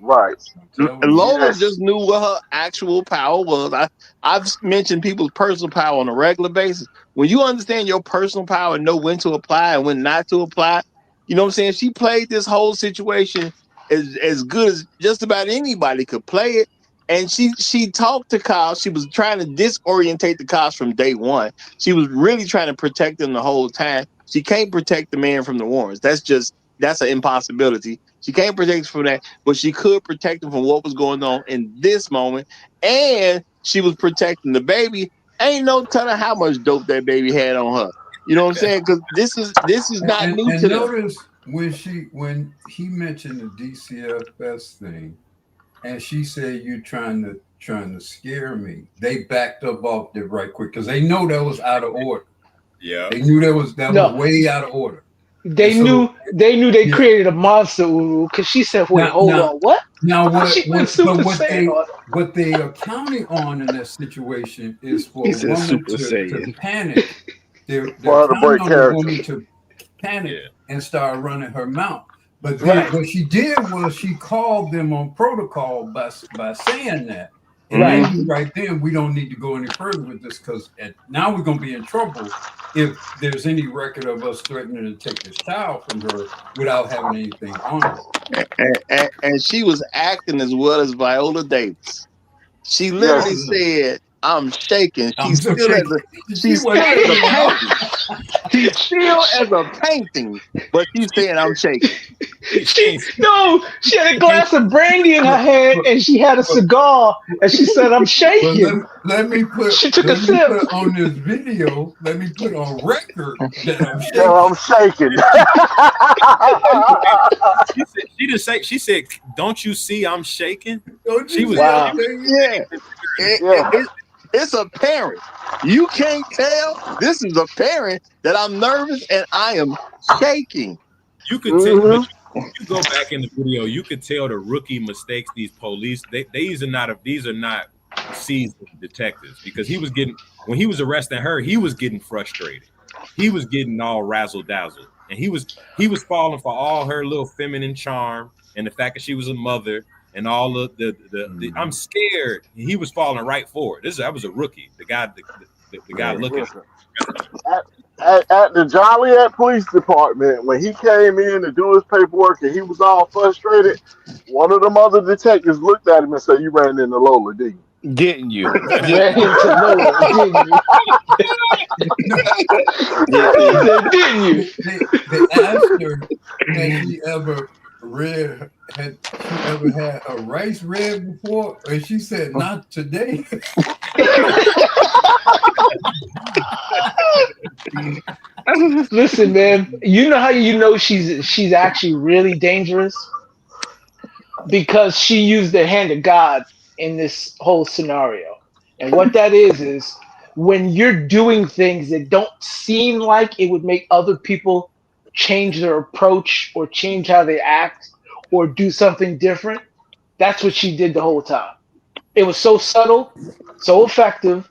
Right. Lola just knew what her actual power was. I've mentioned people's personal power on a regular basis. When you understand your personal power and know when to apply and when not to apply, you know what I'm saying? She played this whole situation as good as just about anybody could play it. And she talked to Kyle. She was trying to disorientate the cops from day one. She was really trying to protect them the whole time. She can't protect the man from the Warrens. That's an impossibility. She can't protect from that, but she could protect him from what was going on in this moment. And she was protecting the baby. Ain't no telling how much dope that baby had on her. You know what I'm saying? Because this is not new to them. Notice when he mentioned the DCFS thing, and she said you're trying to scare me. They backed up off it right quick because they know that was out of order. Yeah, they knew that was way out of order. They knew they created a monster because she said, "Wait, hold on, what?" Now what they are counting on in that situation is for He a said woman Super to Saiyan. panic. They're For her to counting break on character. the woman to panic and start running her mouth. But then Right. what she did was she called them on protocol by saying that. And Right. they knew right then we don't need to go any further with this because now we're going to be in trouble if there's any record of us threatening to take this child from her without having anything on her. And she was acting as well as Viola Davis. She literally said, I'm shaking. I'm She's so still shaking. She she's still wasn't as a shaking, huh? painting. She's still as a painting, but she's saying I'm shaking. She had a glass of brandy in her hand and she had a cigar and she said, "I'm Well, shaking." let me put She took a sip. on this video. Let me put on record that I'm shaking. No, I'm shaking. She said, "Don't you see I'm shaking?" Don't She you was see I'm Wow. shaking? Yeah. It's apparent. You can't tell. This is apparent that I'm nervous and I am shaking. You could tell, but you go back in the video, you could tell the rookie mistakes these police. These are not seasoned detectives because when he was arresting her, he was getting frustrated. He was getting all razzle dazzle, and he was falling for all her little feminine charm and the fact that she was a mother and all of the I'm scared. He was falling right for it. That was a rookie. The guy looking. Listen, at the Joliet Police Department, when he came in to do his paperwork and he was all frustrated, one of them other detectives looked at him and said, "You ran into Lola, didn't you?" Didn't you? Ran into Lola, didn't you? He said, "Didn't you?" They asked her, had she ever had a rice read before? And she said, "Not today." Listen, man, you know how you know she's actually really dangerous? Because she used the hand of God in this whole scenario. And what that is when you're doing things that don't seem like it would make other people change their approach or change how they act or do something different, that's what she did the whole time. It was so subtle, so effective.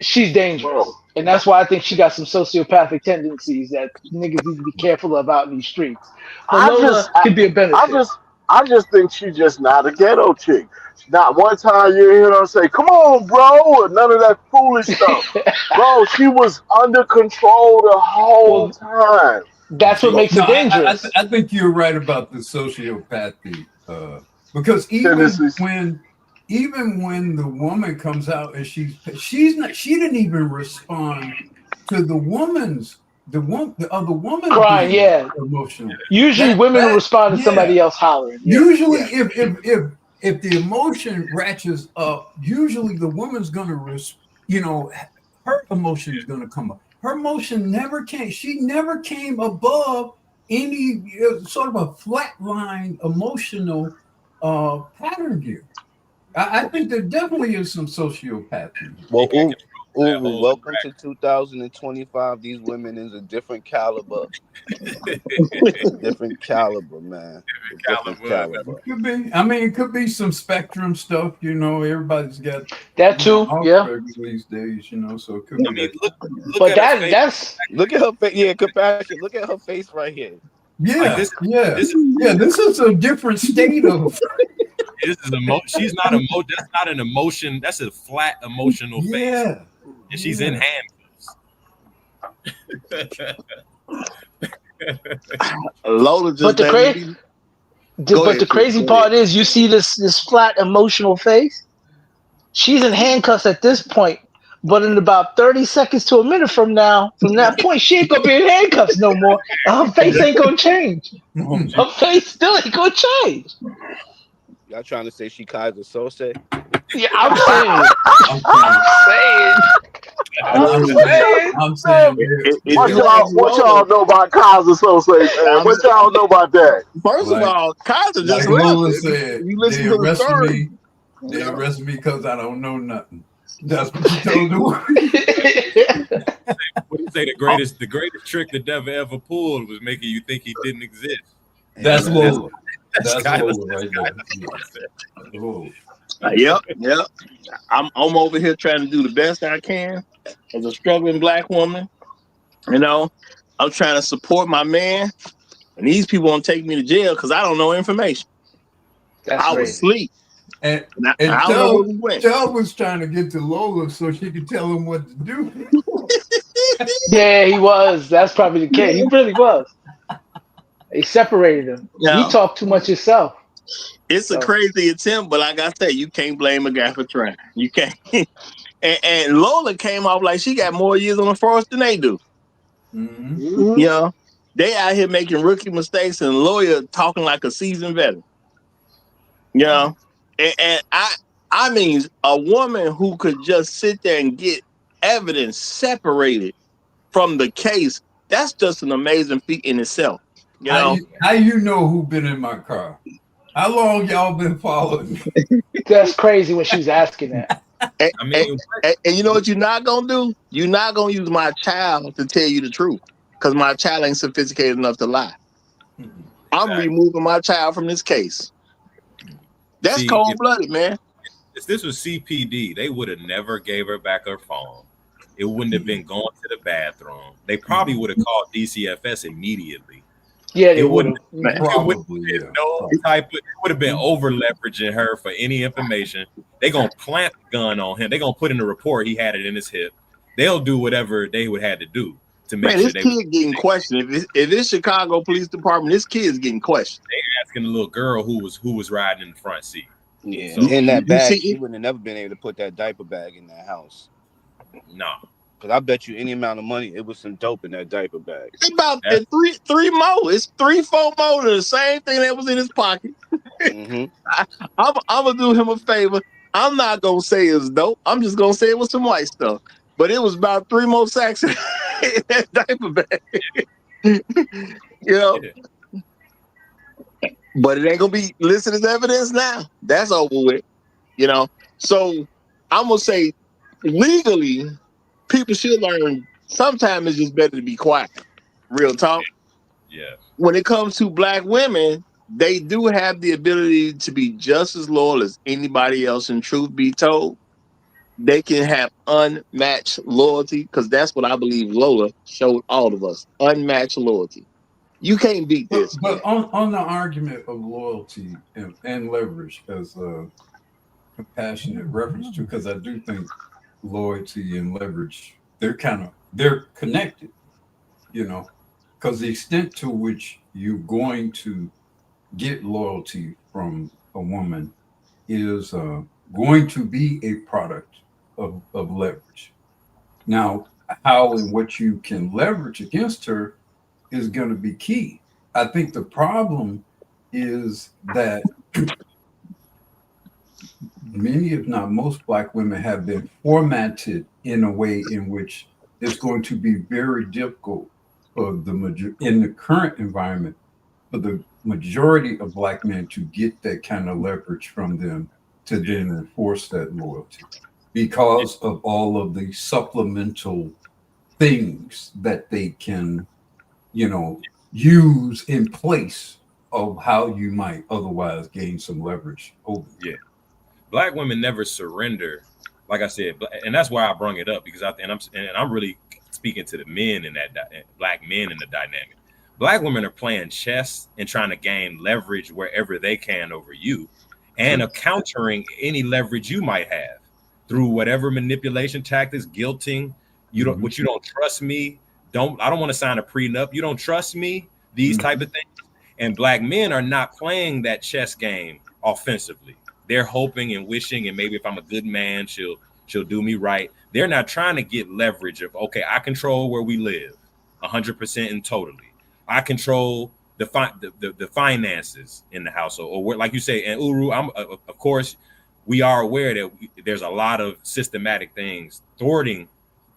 She's dangerous. Bro, And that's why I think she got some sociopathic tendencies that niggas need to be careful of out in these streets. But I just, Lola I, could be a I benefit. just, I just think she just not a ghetto chick. Not one time you hear her say, "Come on, bro," or none of that foolish stuff. Bro, she was under control the whole Well, time. that's what See, makes no, her dangerous. I think you're right about the sociopathy, because Tendencies. even when the woman comes out and she didn't even respond to the other woman Crying, being yeah. emotional. Usually women That respond to yeah. somebody else hollering. Yeah, Usually, yeah. if the emotion ratchets up, usually the woman's gonna her emotion's gonna come up. Her emotion never came. She never came above any sort of a flatline emotional pattern here. I think there definitely is some sociopathy here. Well, That Uvu, whole welcome to 2025. These women is a different caliber. Different caliber, man. A different caliber. Could be. I mean, it could be some spectrum stuff. Everybody's got That too, yeah. Asperger's these days. So it could be that. Look But at her face. that's Look at her face. Yeah, compassion. Look at her face right here. Like Yeah, this yeah, is yeah. This is a different state of. she's not that's not an emotion. That's a flat emotional face, Yeah, and she's in handcuffs. Lola just but the let cra- me go but ahead, the sis. crazy Go ahead. part is you see this flat emotional face. She's in handcuffs at this point, but in about 30 seconds to a minute from now, from that point, she ain't gonna be in handcuffs no more. And her face ain't gonna change. Her face still ain't gonna change. Y'all trying to say she Kaiser Sose? Yeah, I'm saying. I'm I'm saying. I'm saying. saying. If What you ask y'all Lola, know about Kaiser Sose, man? I'm What y'all know about that? first of Like all, Kaiser just like left. Lola If said, you they listen to the arrested story, me. you They know. arrested me because I don't know nothing. That's what she told the woman. What do you say? The greatest trick the devil ever pulled was making you think he didn't exist. That's Lola. That's That's Skylar. Lola right there. That's Lola. Yep. I'm over here trying to do the best I can as a struggling black woman. I'm trying to support my man, and these people won't take me to jail because I don't know information. That's I was crazy. asleep. And I don't know where we went. Chubb was trying to get to Lola so she could tell him what to do. Yeah, he was. That's probably the case. He really was. They separated him. You Yeah. talk too much yourself. It's a crazy attempt, but like I said, you can't blame a guy for trying. You can't. And Lola came off like she got more years on the force than they do. Mm-hmm. You know, they out here making rookie mistakes and lawyer talking like a seasoned veteran. You know, and I mean, a woman who could just sit there and get evidence separated from the case, that's just an amazing feat in itself. You know, How you know who been in my car? How long y'all been following me? That's crazy when she was asking that. And you know what you're not gonna do? You're not gonna use my child to tell you the truth, because my child ain't sophisticated enough to lie. I'm removing my child from this case. That's cold blooded, man. If this was CPD, they would have never gave her back her phone. It wouldn't have been going to the bathroom. They probably would have called DCFS immediately. Yeah, they would have. Probably, yeah. No type of, it would have been over leveraging her for any information. They're gonna plant the gun on him. They're gonna put in the report he had it in his hip. They'll do whatever they would have to do to make Man, sure this kid getting questioned. If it's Chicago Police Department, this kid's getting questioned. They asking the little girl who was riding in the front seat. Yeah, So, in that you bag, see she wouldn't have never been able to put that diaper bag in that house. No. Because I bet you any amount of money, it was some dope in that diaper bag. About three more. It's 3-4 more of the same thing that was in his pocket. I'm gonna do him a favor. I'm not gonna say it's dope. I'm just gonna say it was some white stuff. But it was about 3 more sacks in that diaper bag. You know. But it ain't gonna be listed as evidence now. That's over with. You know. So I'm gonna say legally, people should learn sometimes it's just better to be quiet. Real talk. Yeah. When it comes to black women, they do have the ability to be just as loyal as anybody else. And truth be told, they can have unmatched loyalty, because that's what I believe Lola showed all of us. Unmatched loyalty. You can't beat this. But on the argument of loyalty and leverage as a compassionate reference to, because I do think loyalty and leverage, they're connected, you know, because the extent to which you're going to get loyalty from a woman is going to be a product of leverage. Now, how and what you can leverage against her is going to be key. I think the problem is that many, if not most, black women have been formatted in a way in which it's going to be very difficult for in the current environment for the majority of black men to get that kind of leverage from them to then enforce that loyalty, because of all of the supplemental things that they can, use in place of how you might otherwise gain some leverage over them. Yeah. Black women never surrender. Like I said, and that's why I brung it up, because I'm really speaking to the men in that black men in the dynamic. Black women are playing chess and trying to gain leverage wherever they can over you, and countering any leverage you might have through whatever manipulation tactics, guilting. You don't trust me. I don't want to sign a prenup. You don't trust me. These type of things. And black men are not playing that chess game offensively. They're hoping and wishing, and maybe if I'm a good man, she'll do me right. They're not trying to get leverage of, okay, I control where we live 100% and totally. I control the finances in the household, or where, like you say, and Uru, of course, we are aware that there's a lot of systematic things thwarting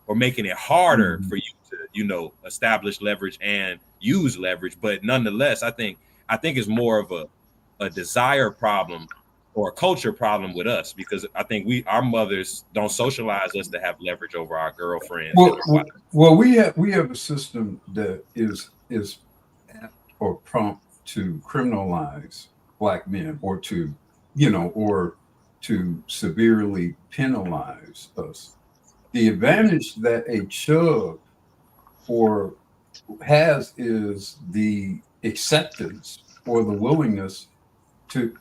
or making it harder for you to, establish leverage and use leverage. But nonetheless, I think it's more of a desire problem or a culture problem with us, because I think our mothers don't socialize us to have leverage over our girlfriends. Well, we have a system that is apt or prompt to criminalize black men, or to severely penalize us. The advantage that a chub has is the acceptance or the willingness to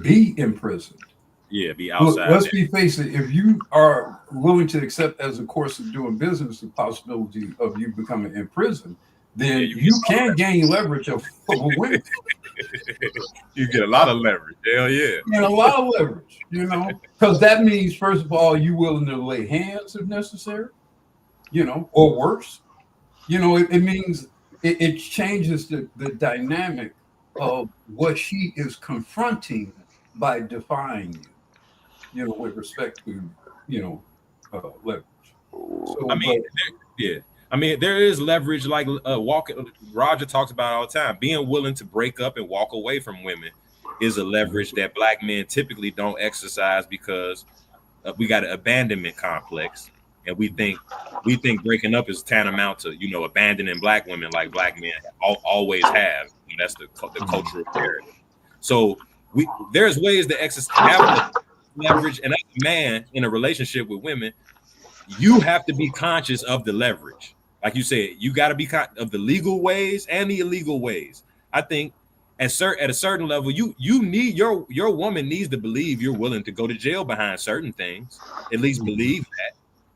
be imprisoned. Yeah, be outside. Let's be face it. If you are willing to accept as a course of doing business the possibility of you becoming imprisoned, then you can gain leverage over women. You get a lot of leverage. Hell yeah. And a lot of leverage, because that means, first of all, you willing to lay hands if necessary, or worse. It means it changes the dynamic of what she is confronting by defying you, with respect to, leverage. So, I mean, there is leverage like walking. Roger talks about it all the time. Being willing to break up and walk away from women is a leverage that black men typically don't exercise because we got an abandonment complex, and we think breaking up is tantamount to abandoning black women like black men always have. That's the cultural narrative. So there's ways to have leverage, and as a man in a relationship with women, you have to be conscious of the leverage. Like you said, you got to be of the legal ways and the illegal ways. I think at a certain level, you need your woman needs to believe you're willing to go to jail behind certain things. At least believe that.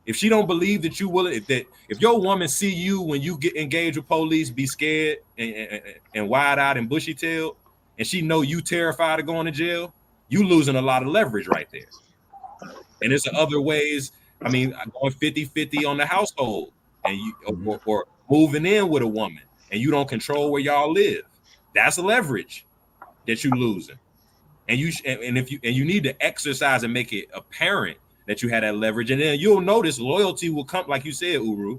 If she don't believe that you will, if your woman see you when you get engaged with police, be scared and wide eyed and bushy tailed, and she know you terrified of going to jail, you losing a lot of leverage right there. And there's other ways. I mean, going 50-50 on the household, and you or moving in with a woman, and you don't control where y'all live. That's a leverage that you losing. And you need to exercise and make it apparent that you had that leverage, and then you'll notice loyalty will come, like you said, Uru.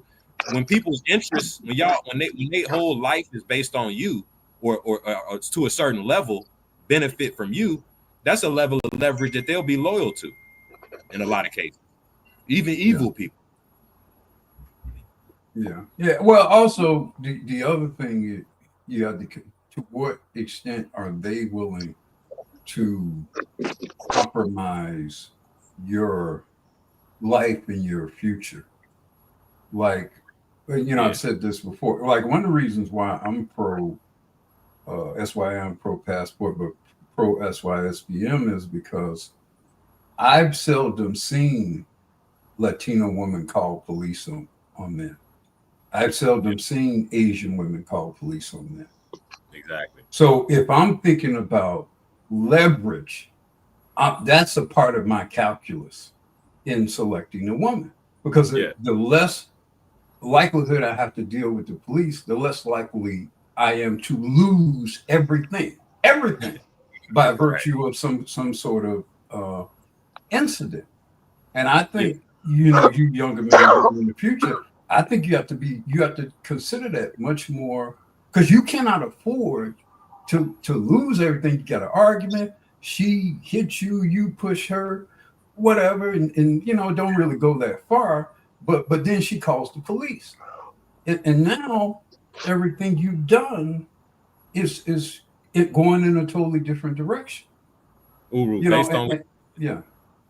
When people's interests, when they whole life is based on you, or to a certain level, benefit from you, that's a level of leverage that they'll be loyal to. In a lot of cases, even evil people. Yeah. Well, also the other thing is you have to what extent are they willing to compromise your life and your future? Like, I've said this before. Like, one of the reasons why I'm pro SYM, pro passport, but pro SYSBM is because I've seldom seen Latino women call police on men. I've seldom seen Asian women call police on men. Exactly. So if I'm thinking about leverage, that's a part of my calculus in selecting a woman, because the less likelihood I have to deal with the police, the less likely I am to lose everything by virtue of some sort of incident. And I think, you younger men in the future, I think you have to consider that much more, because you cannot afford to lose everything. You got an argument, she hits you, you push her, whatever, and don't really go that far, but then she calls the police. And now everything you've done is it going in a totally different direction. Uru, based on yeah.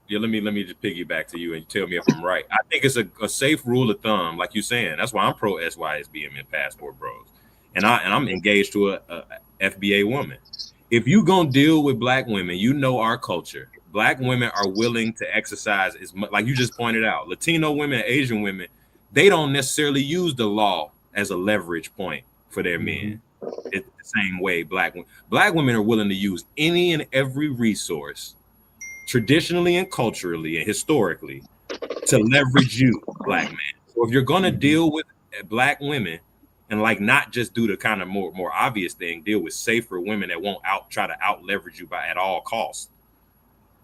Yeah, let me just piggyback to you and tell me if I'm right. I think it's a safe rule of thumb, like you're saying. That's why I'm pro SYSBM and Passport Bros, and I'm engaged to a FBA woman. If you gonna deal with black women, our culture. Black women are willing to exercise as much, like you just pointed out. Latino women, Asian women, they don't necessarily use the law as a leverage point for their men. It's the same way black women are willing to use any and every resource, traditionally and culturally and historically, to leverage you, black man. So if you're gonna deal with black women, and not just do the kind of more obvious thing, deal with safer women that won't try to out leverage you at all costs.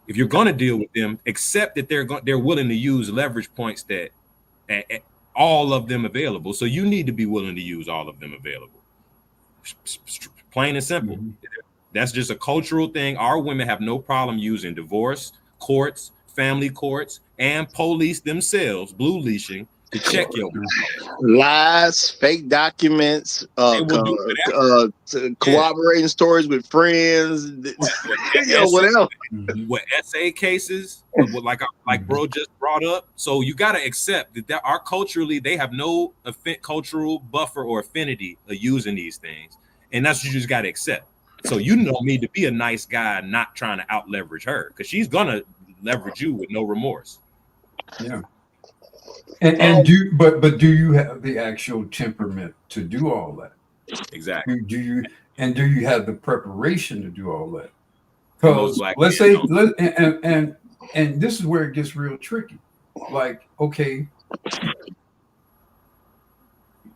If you're gonna deal with them, accept that they're willing to use leverage points that all of them available. So you need to be willing to use all of them available. Plain and simple. That's just a cultural thing. Our women have no problem using divorce courts, family courts, and police themselves, blue leashing, to check your lies, fake documents, corroborating stories with friends, whatever. With essay cases, like bro just brought up. So you got to accept that our culturally, they have no cultural buffer or affinity of using these things, and that's what you just got to accept. So you don't need to be a nice guy, not trying to out leverage her, because she's gonna leverage you with no remorse. Yeah. And do you have the actual temperament to do all that? Exactly. Do you have the preparation to do all that? And most Because black let's men say don't. and this is where it gets real tricky. Like, okay,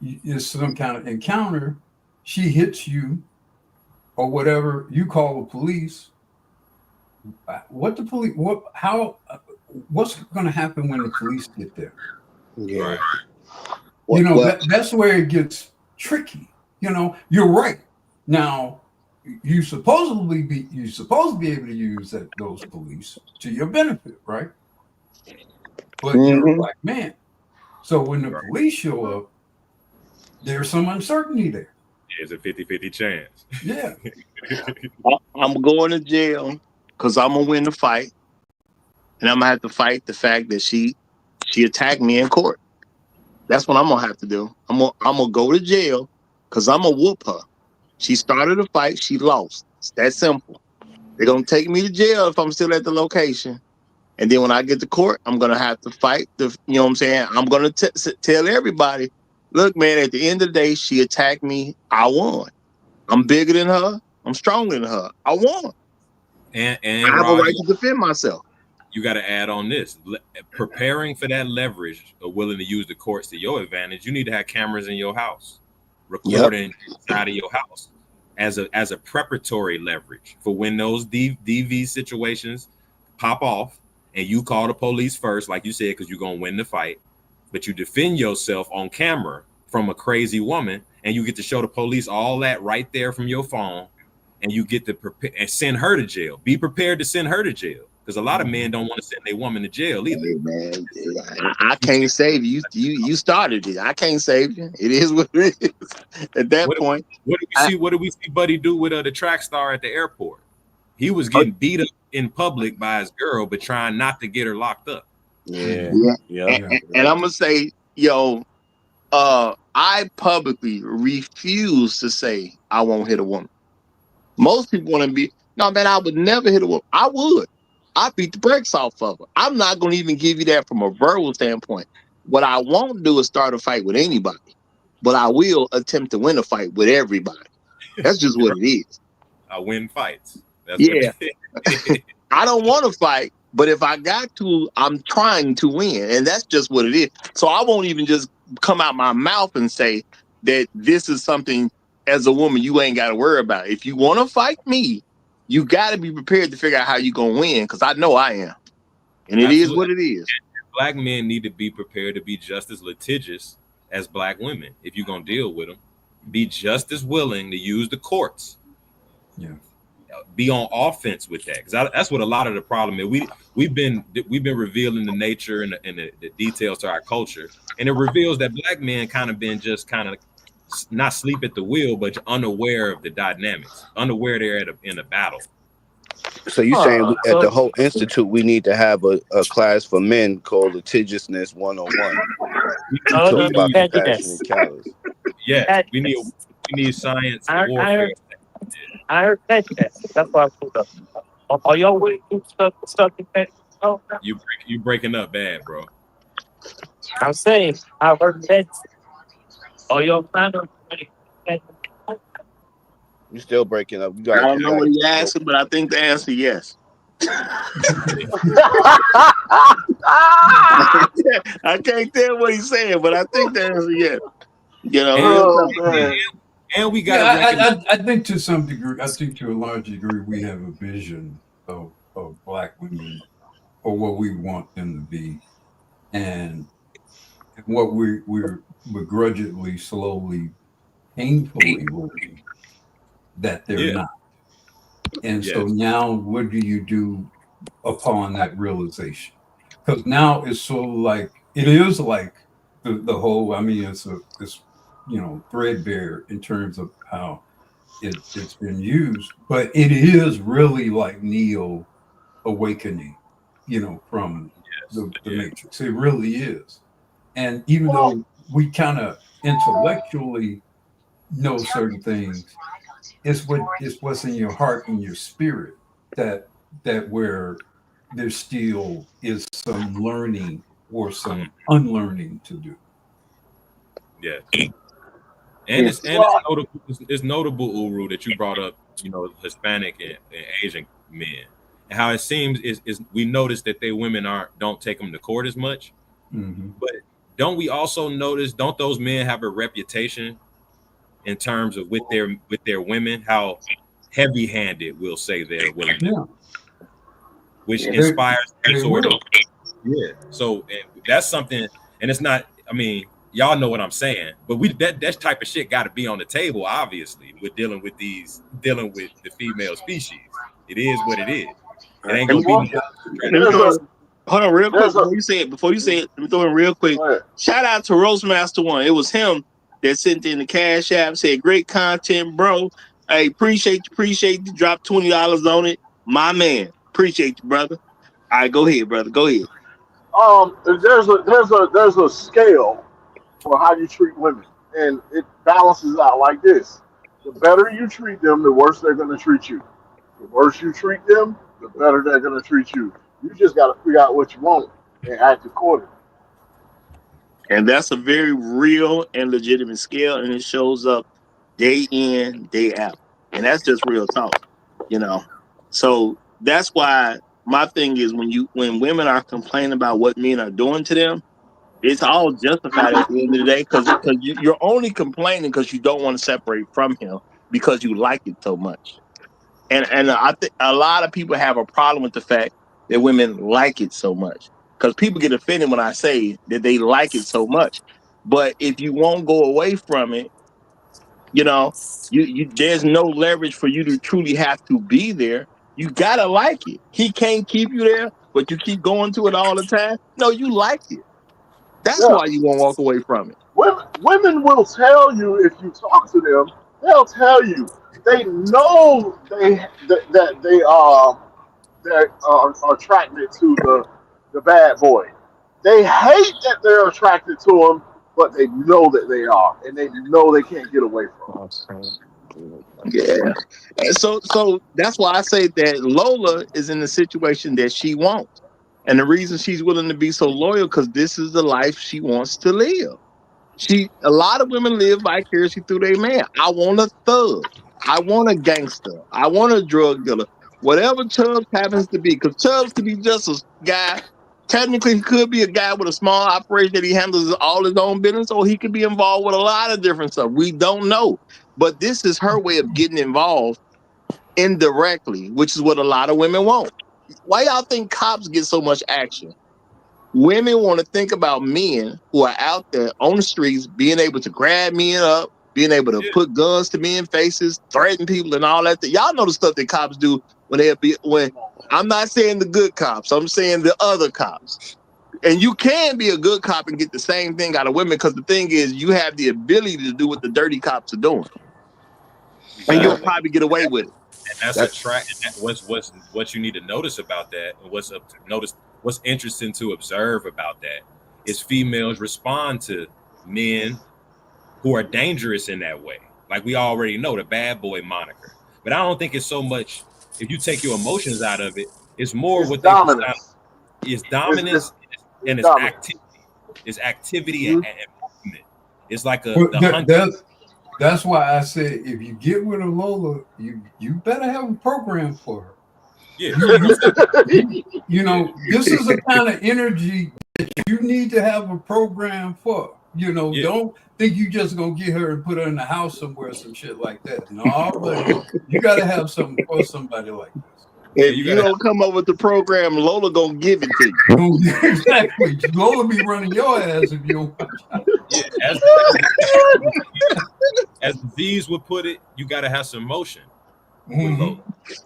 it's some kind of encounter. She hits you or whatever. You call the police. What the police? What? How? What's going to happen when the police get there? Yeah. Right. That's where it gets tricky. You're right. Now, you're supposed to be able to use those police to your benefit, right? But you're a black man. So when the police show up, there's some uncertainty there. There's a 50-50 chance. Yeah. I'm going to jail because I'm gonna win the fight, and I'm gonna have to fight the fact that she attacked me in court. That's what I'm gonna have to do. I'm gonna go to jail because I'm gonna whoop her. She started a fight, she lost. It's that simple. They're gonna take me to jail if I'm still at the location. And then when I get to court, I'm gonna have to fight you know what I'm saying? I'm gonna tell everybody, look, man, at the end of the day, she attacked me. I won. I'm bigger than her. I'm stronger than her. I won. And I have a Roger, right to defend myself. you got to add on this: preparing for that leverage, or willing to use the courts to your advantage. You need to have cameras in your house, recording inside of your house, as a preparatory leverage for when those DV situations pop off, and you call the police first, like you said, because you're gonna win the fight, but you defend yourself on camera from a crazy woman, and you get to show the police all that right there from your phone, and you get to prepare and send her to jail. Be prepared to send her to jail, because a lot of men don't want to send their woman to jail either. Hey, man, I can't save you. You started it. I can't save you. It is what it is. At that point, what did we see Buddy do with the track star at the airport? He was getting beat up in public by his girl, but trying not to get her locked up. Yeah. And I'm gonna say, I publicly refuse to say I won't hit a woman. Most people want to be, no, man, I would never hit a woman. I would. I beat the brakes off of her. I'm not going to even give you that from a verbal standpoint. What I won't do is start a fight with anybody, but I will attempt to win a fight with everybody. That's just what it is. I win fights. That's Yeah. what I don't want to fight, but if I got to, I'm trying to win. And that's just what it is. So I won't even just come out my mouth and say that this is something as a woman you ain't got to worry about. If you want to fight me, you got to be prepared to figure out how you're going to win, because I know I am. And it is what it is. Black men need to be prepared to be just as litigious as black women. If you're going to deal with them, be just as willing to use the courts. Yeah. Be on offense with that, because that's what a lot of the problem is. We've been revealing the nature and the details to our culture, and it reveals that black men kind of not sleep at the wheel, but unaware of the dynamics, unaware they're in a battle. So you saying at the whole institute we need to have a class for men called litigiousness 101. Talk about compassion and callous. Yes, we need science warfare. I heard that. That's why I pulled up. Are y'all waiting stuck in that? Oh, You breaking up bad, bro. I'm saying I heard that. Are y'all kind of? You still breaking up. I don't know what he asked, but I think the answer is yes. I can't tell what he's saying, but I think the answer is yes. And we got I think to some degree, I think to a large degree, we have a vision of black women or what we want them to be, and what we're begrudgingly, slowly, painfully learning that they're not. And so now, what do you do upon that realization? Because now it's so like it is like the whole. I mean, it's threadbare in terms of how it's been used, but it is really like Neo awakening, from the Matrix. It really is. And even though we kind of intellectually know certain things, it's what's in your heart and your spirit that where there still is some learning or some unlearning to do. Yeah. And it's notable, Uru, that you brought up, Hispanic and Asian men, and how it seems is we noticed that women don't take them to court as much, but don't we also notice, don't those men have a reputation in terms of with their women, how heavy-handed we'll say they're willing to, which inspires that sort of So that's something, and it's not. I mean, y'all know what I'm saying, but that type of shit got to be on the table. Obviously, with dealing with the female species, it is what it is. It ain't gonna be. Hold on, real quick before you say it. Let me throw in real quick. Shout out to Roastmaster One. It was him that sent in the Cash App. Said great content, bro. Hey, appreciate you. Drop $20 on it, my man. Appreciate you, brother. All right, go ahead, brother. Go ahead. There's a scale for how you treat women, and it balances out like this: the better you treat them, the worse they're going to treat you. The worse you treat them, the better they're going to treat you. You just got to figure out what you want and act accordingly. And that's a very real and legitimate scale, and it shows up day in, day out. And that's just real talk, you know. So that's why my thing is when women are complaining about what men are doing to them, it's all justified at the end of the day because you're only complaining because you don't want to separate from him because you like it so much. And I think a lot of people have a problem with the fact that women like it so much because people get offended when I say that they like it so much. But if you won't go away from it, you know, you there's no leverage for you to truly have to be there. You gotta like it. He can't keep you there, but you keep going to it all the time. No, you like it. That's Yeah. why you won't walk away from it. Women will tell you if you talk to them. They'll tell you they know that they are attracted to the bad boy. They hate that they're attracted to him, but they know that they are, and they know they can't get away from Yeah. And so that's why I say that Lola is in the situation that she wants. And the reason she's willing to be so loyal, because this is the life she wants to live. A lot of women live vicariously through their man. I want a thug. I want a gangster. I want a drug dealer. Whatever Chubbs happens to be, because Chubbs could be just a guy. Technically, he could be a guy with a small operation that he handles all his own business, or he could be involved with a lot of different stuff. We don't know. But this is her way of getting involved indirectly, which is what a lot of women want. Why y'all think cops get so much action? Women want to think about men who are out there on the streets, being able to grab men up, being able to put guns to men's faces, threaten people, and all that. Y'all know the stuff that cops do when I'm not saying the good cops, I'm saying the other cops. And you can be a good cop and get the same thing out of women because the thing is, you have the ability to do what the dirty cops are doing, and you'll probably get away with it. And that's a track. What you need to notice about that, and what's interesting to observe about that is females respond to men who are dangerous in that way. Like we already know the bad boy moniker, but I don't think it's so much. If you take your emotions out of it, it's more it's what they dominance. is dominance and it's dominance. activity. It's activity Mm-hmm. and movement. It's like the hunt. That's why I said if you get with a Lola, you better have a program for her. Yeah. You know, this is the kind of energy that you need to have a program for. You know, don't think you just gonna get her and put her in the house somewhere, some shit like that. No, buddy, you gotta have something for somebody like this. If you don't come up with the program, Lola gonna give it to you. Exactly. Lola be running your ass if you don't watch out. Yeah, as Z's would put it, you gotta have some motion with Lola.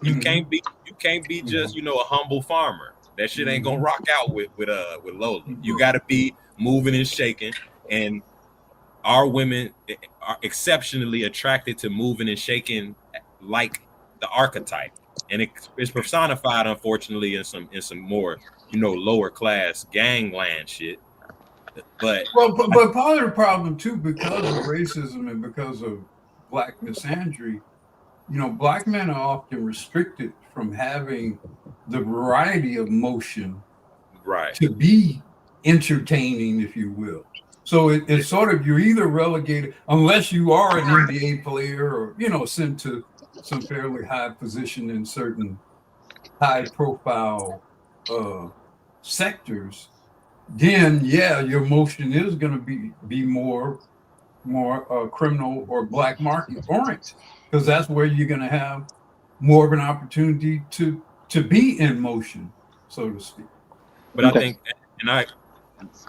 You can't be just a humble farmer. That shit ain't gonna rock out with Lola. You gotta be moving and shaking, and our women are exceptionally attracted to moving and shaking like the archetype, and it's personified unfortunately in some more lower class gangland shit. But part of the problem too, because of racism and because of black misandry, black men are often restricted from having the variety of motion right to be entertaining, if you will. So it's sort of, you're either relegated, unless you are an NBA player or, sent to some fairly high position in certain high profile sectors, then your motion is going to be more criminal or black market oriented, because that's where you're going to have more of an opportunity to be in motion, so to speak. But I think, and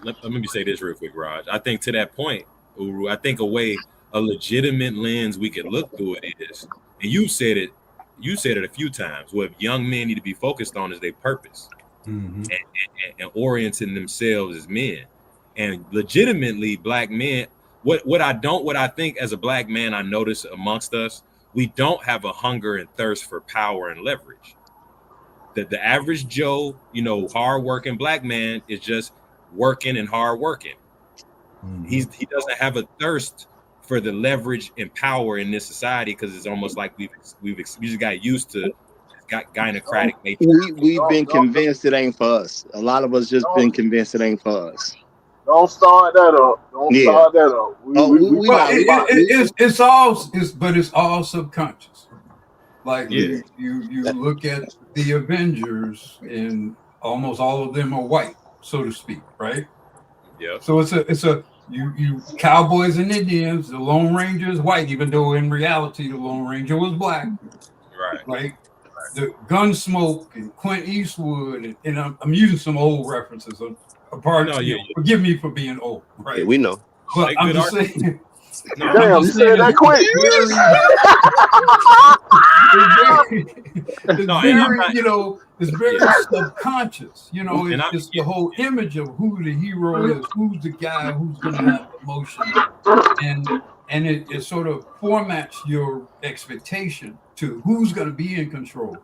let me say this real quick, Raj. I think to that point, Uru, I think a legitimate lens we could look through it is, and you said it a few times, what young men need to be focused on is their purpose, and orienting themselves as men. And legitimately black men, what I think as a black man, I notice amongst us, we don't have a hunger and thirst for power and leverage. The average Joe, hard working black man is just working and hard working. He doesn't have a thirst for the leverage and power in this society, because it's almost like we just got used to gynocratic nature. We've been convinced it ain't for us. A lot of us just been convinced it ain't for us. Don't start that up. Don't start that up. It's all subconscious. Like you look at the Avengers, and almost all of them are white, so to speak, right? Yeah. So it's a you cowboys and Indians. The Lone Ranger is white, even though in reality the Lone Ranger was black. Right. Right. The Gunsmoke and Clint Eastwood, and I'm using some old references. Forgive me for being old, right? Yeah, we know. But I'm just saying. Damn, you said that quick. It's very subconscious. It's the whole image of who the hero is, who's the guy who's going to have the motion, and it sort of formats your expectation to who's going to be in control,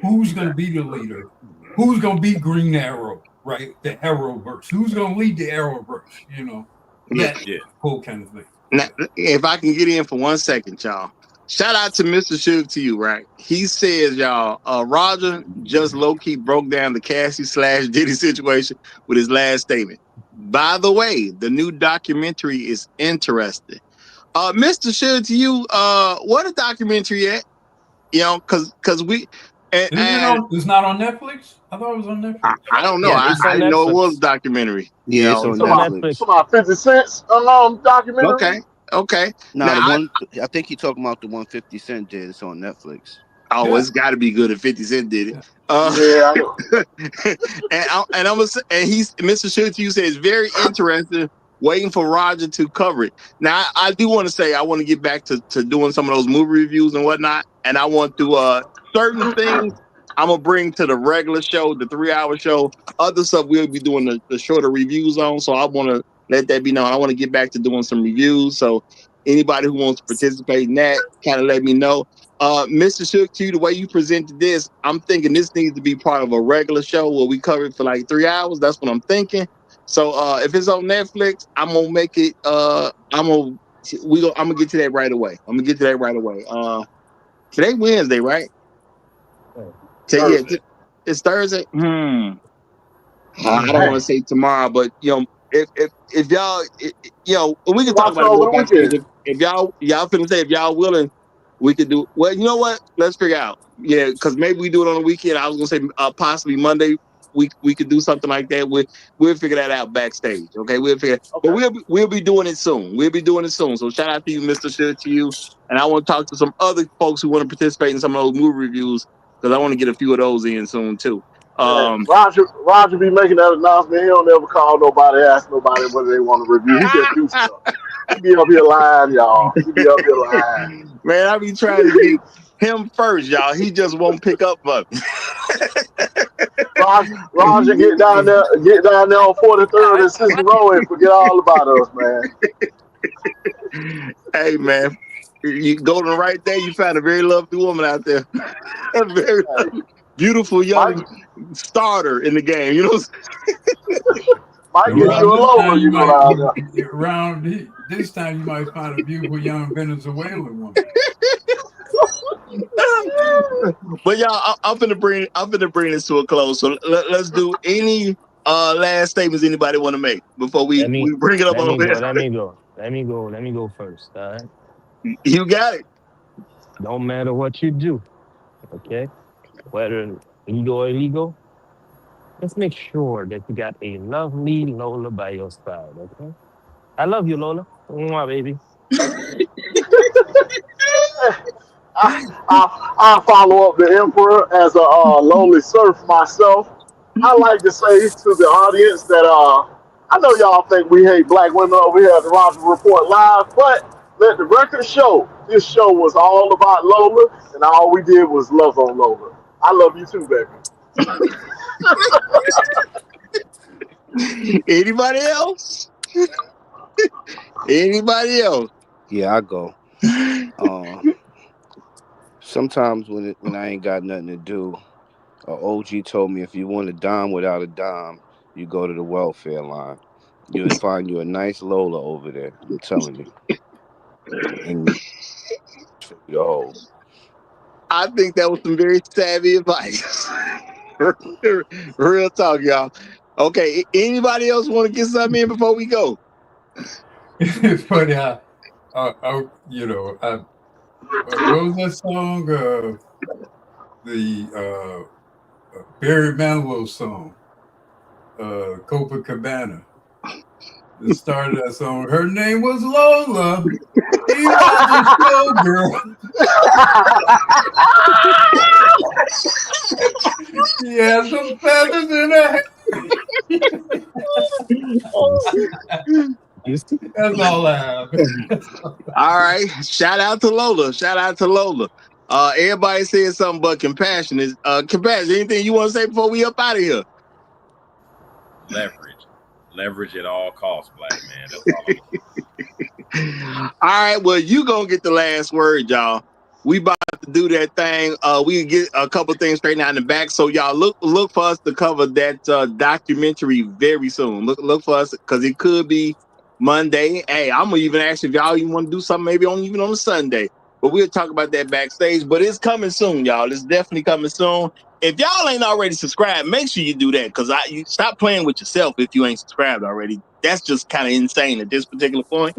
who's going to be the leader, who's going to be Green Arrow, right? The Arrowverse, who's going to lead the Arrowverse, that whole kind of thing. Now, if I can get in for 1 second, y'all. Shout out to Mr. Suge to you, right? He says, y'all, Roger just low-key broke down the Cassie/Diddy situation with his last statement. By the way, the new documentary is interesting. Mr. Suge to you, what a documentary at? Because we it's not on Netflix? I thought it was on Netflix. I don't know. Yeah, I didn't know it was a documentary. Yeah, it's on Netflix. It's about 50 Cent's documentary. Okay. Now, I think you're talking about the one 50 Cent did. It's on Netflix. Oh, it's got to be good if 50 Cent did it. Yeah, I know. and he's Mr. Schultz, you say it's very interesting. Waiting for Roger to cover it. Now, I do want to say I want to get back to doing some of those movie reviews and whatnot, and I want to certain things I'm gonna bring to the regular show, the 3-hour show. Other stuff we'll be doing the shorter reviews on. So I want to let that be known. I want to get back to doing some reviews. So anybody who wants to participate in that, kind of let me know. Mr. Shook, to you, the way you presented this, I'm thinking this needs to be part of a regular show where we cover it for like 3 hours. That's what I'm thinking. So if it's on Netflix, I'm gonna make it. I'm gonna get to that right away. Today Wednesday, right? Thursday. It's Thursday. I don't want to say tomorrow, but if y'all, we can talk about it more backstage. If y'all finna say if y'all willing, we could do. Well, you know what? Let's figure out. Yeah, because maybe we do it on the weekend. I was gonna say possibly Monday. We could do something like that. We'll figure that out backstage. Okay, we'll figure. But we'll be doing it soon. So shout out to you, Mr. Should, to you. And I want to talk to some other folks who want to participate in some of those movie reviews, because I want to get a few of those in soon too. Roger be making that announcement. He don't ever call nobody, ask nobody whether they want to review. He just do stuff. He be up here lying, y'all. Man, I be trying to get him first, y'all. He just won't pick up for me. Roger, get down there on 43rd and Cicero and forget all about us, man. Hey, man, you go to the right there, you find a very lovely woman out there. A very beautiful young starter in the game, you know. Might get you a lover, you know. Around this time, you might find a beautiful young Venezuelan woman. But y'all, I'm gonna bring this to a close. So let's do any last statements anybody want to make before we bring it up on here? Let me go first. All right. You got it. Don't matter what you do, okay? Whether legal or illegal, just make sure that you got a lovely Lola by your side, okay? I love you, Lola. Mwah, baby. I follow up the emperor as a lowly serf myself. I like to say to the audience that I know y'all think we hate black women over here at the Roger Report Live, but let the record show this show was all about Lola, and all we did was love on Lola. I love you too, baby. Anybody else? Anybody else? Yeah, I go. Sometimes when I ain't got nothing to do, OG told me if you want a dime without a dime, you go to the welfare line. You'll find you a nice Lola over there. I'm telling you, and for you to hold. I think that was some very savvy advice. Real talk, y'all. Okay, anybody else want to get something in before we go? It's funny how, what was that song? The Barry Manilow song, Copacabana. The start of that song, her name was Lola. She was a showgirl. She had some feathers in her hair. That's all I have. All right. Shout out to Lola. Shout out to Lola. Everybody said something but compassion. Is compassion. Anything you want to say before we up out of here? Leverage at all costs, black man. That's all I'm All right, well, you gonna get the last word, y'all. We about to do that thing. We get a couple things straightened out in the back. So y'all look for us to cover that documentary very soon. Look for us because it could be Monday. Hey, I'm gonna even ask if y'all even want to do something maybe even on a Sunday. But we'll talk about that backstage. But it's coming soon, y'all. It's definitely coming soon. If y'all ain't already subscribed, make sure you do that because you stop playing with yourself if you ain't subscribed already. That's just kind of insane at this particular point.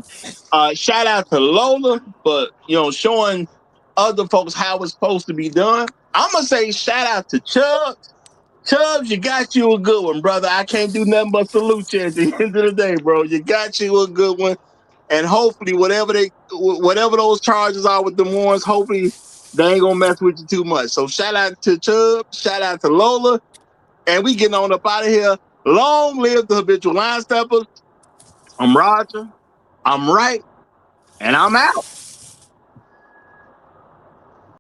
Shout out to Lola for showing other folks how it's supposed to be done. I'm gonna say shout out to Chubbs. Chubbs, you got you a good one, brother. I can't do nothing but salute you at the end of the day, bro. You got you a good one, and hopefully whatever those charges are with them ones, hopefully they ain't gonna mess with you too much. So shout out to Chubbs, shout out to Lola, and we getting on up out of here. Long live the habitual line steppers. I'm Roger. I'm right. And I'm out.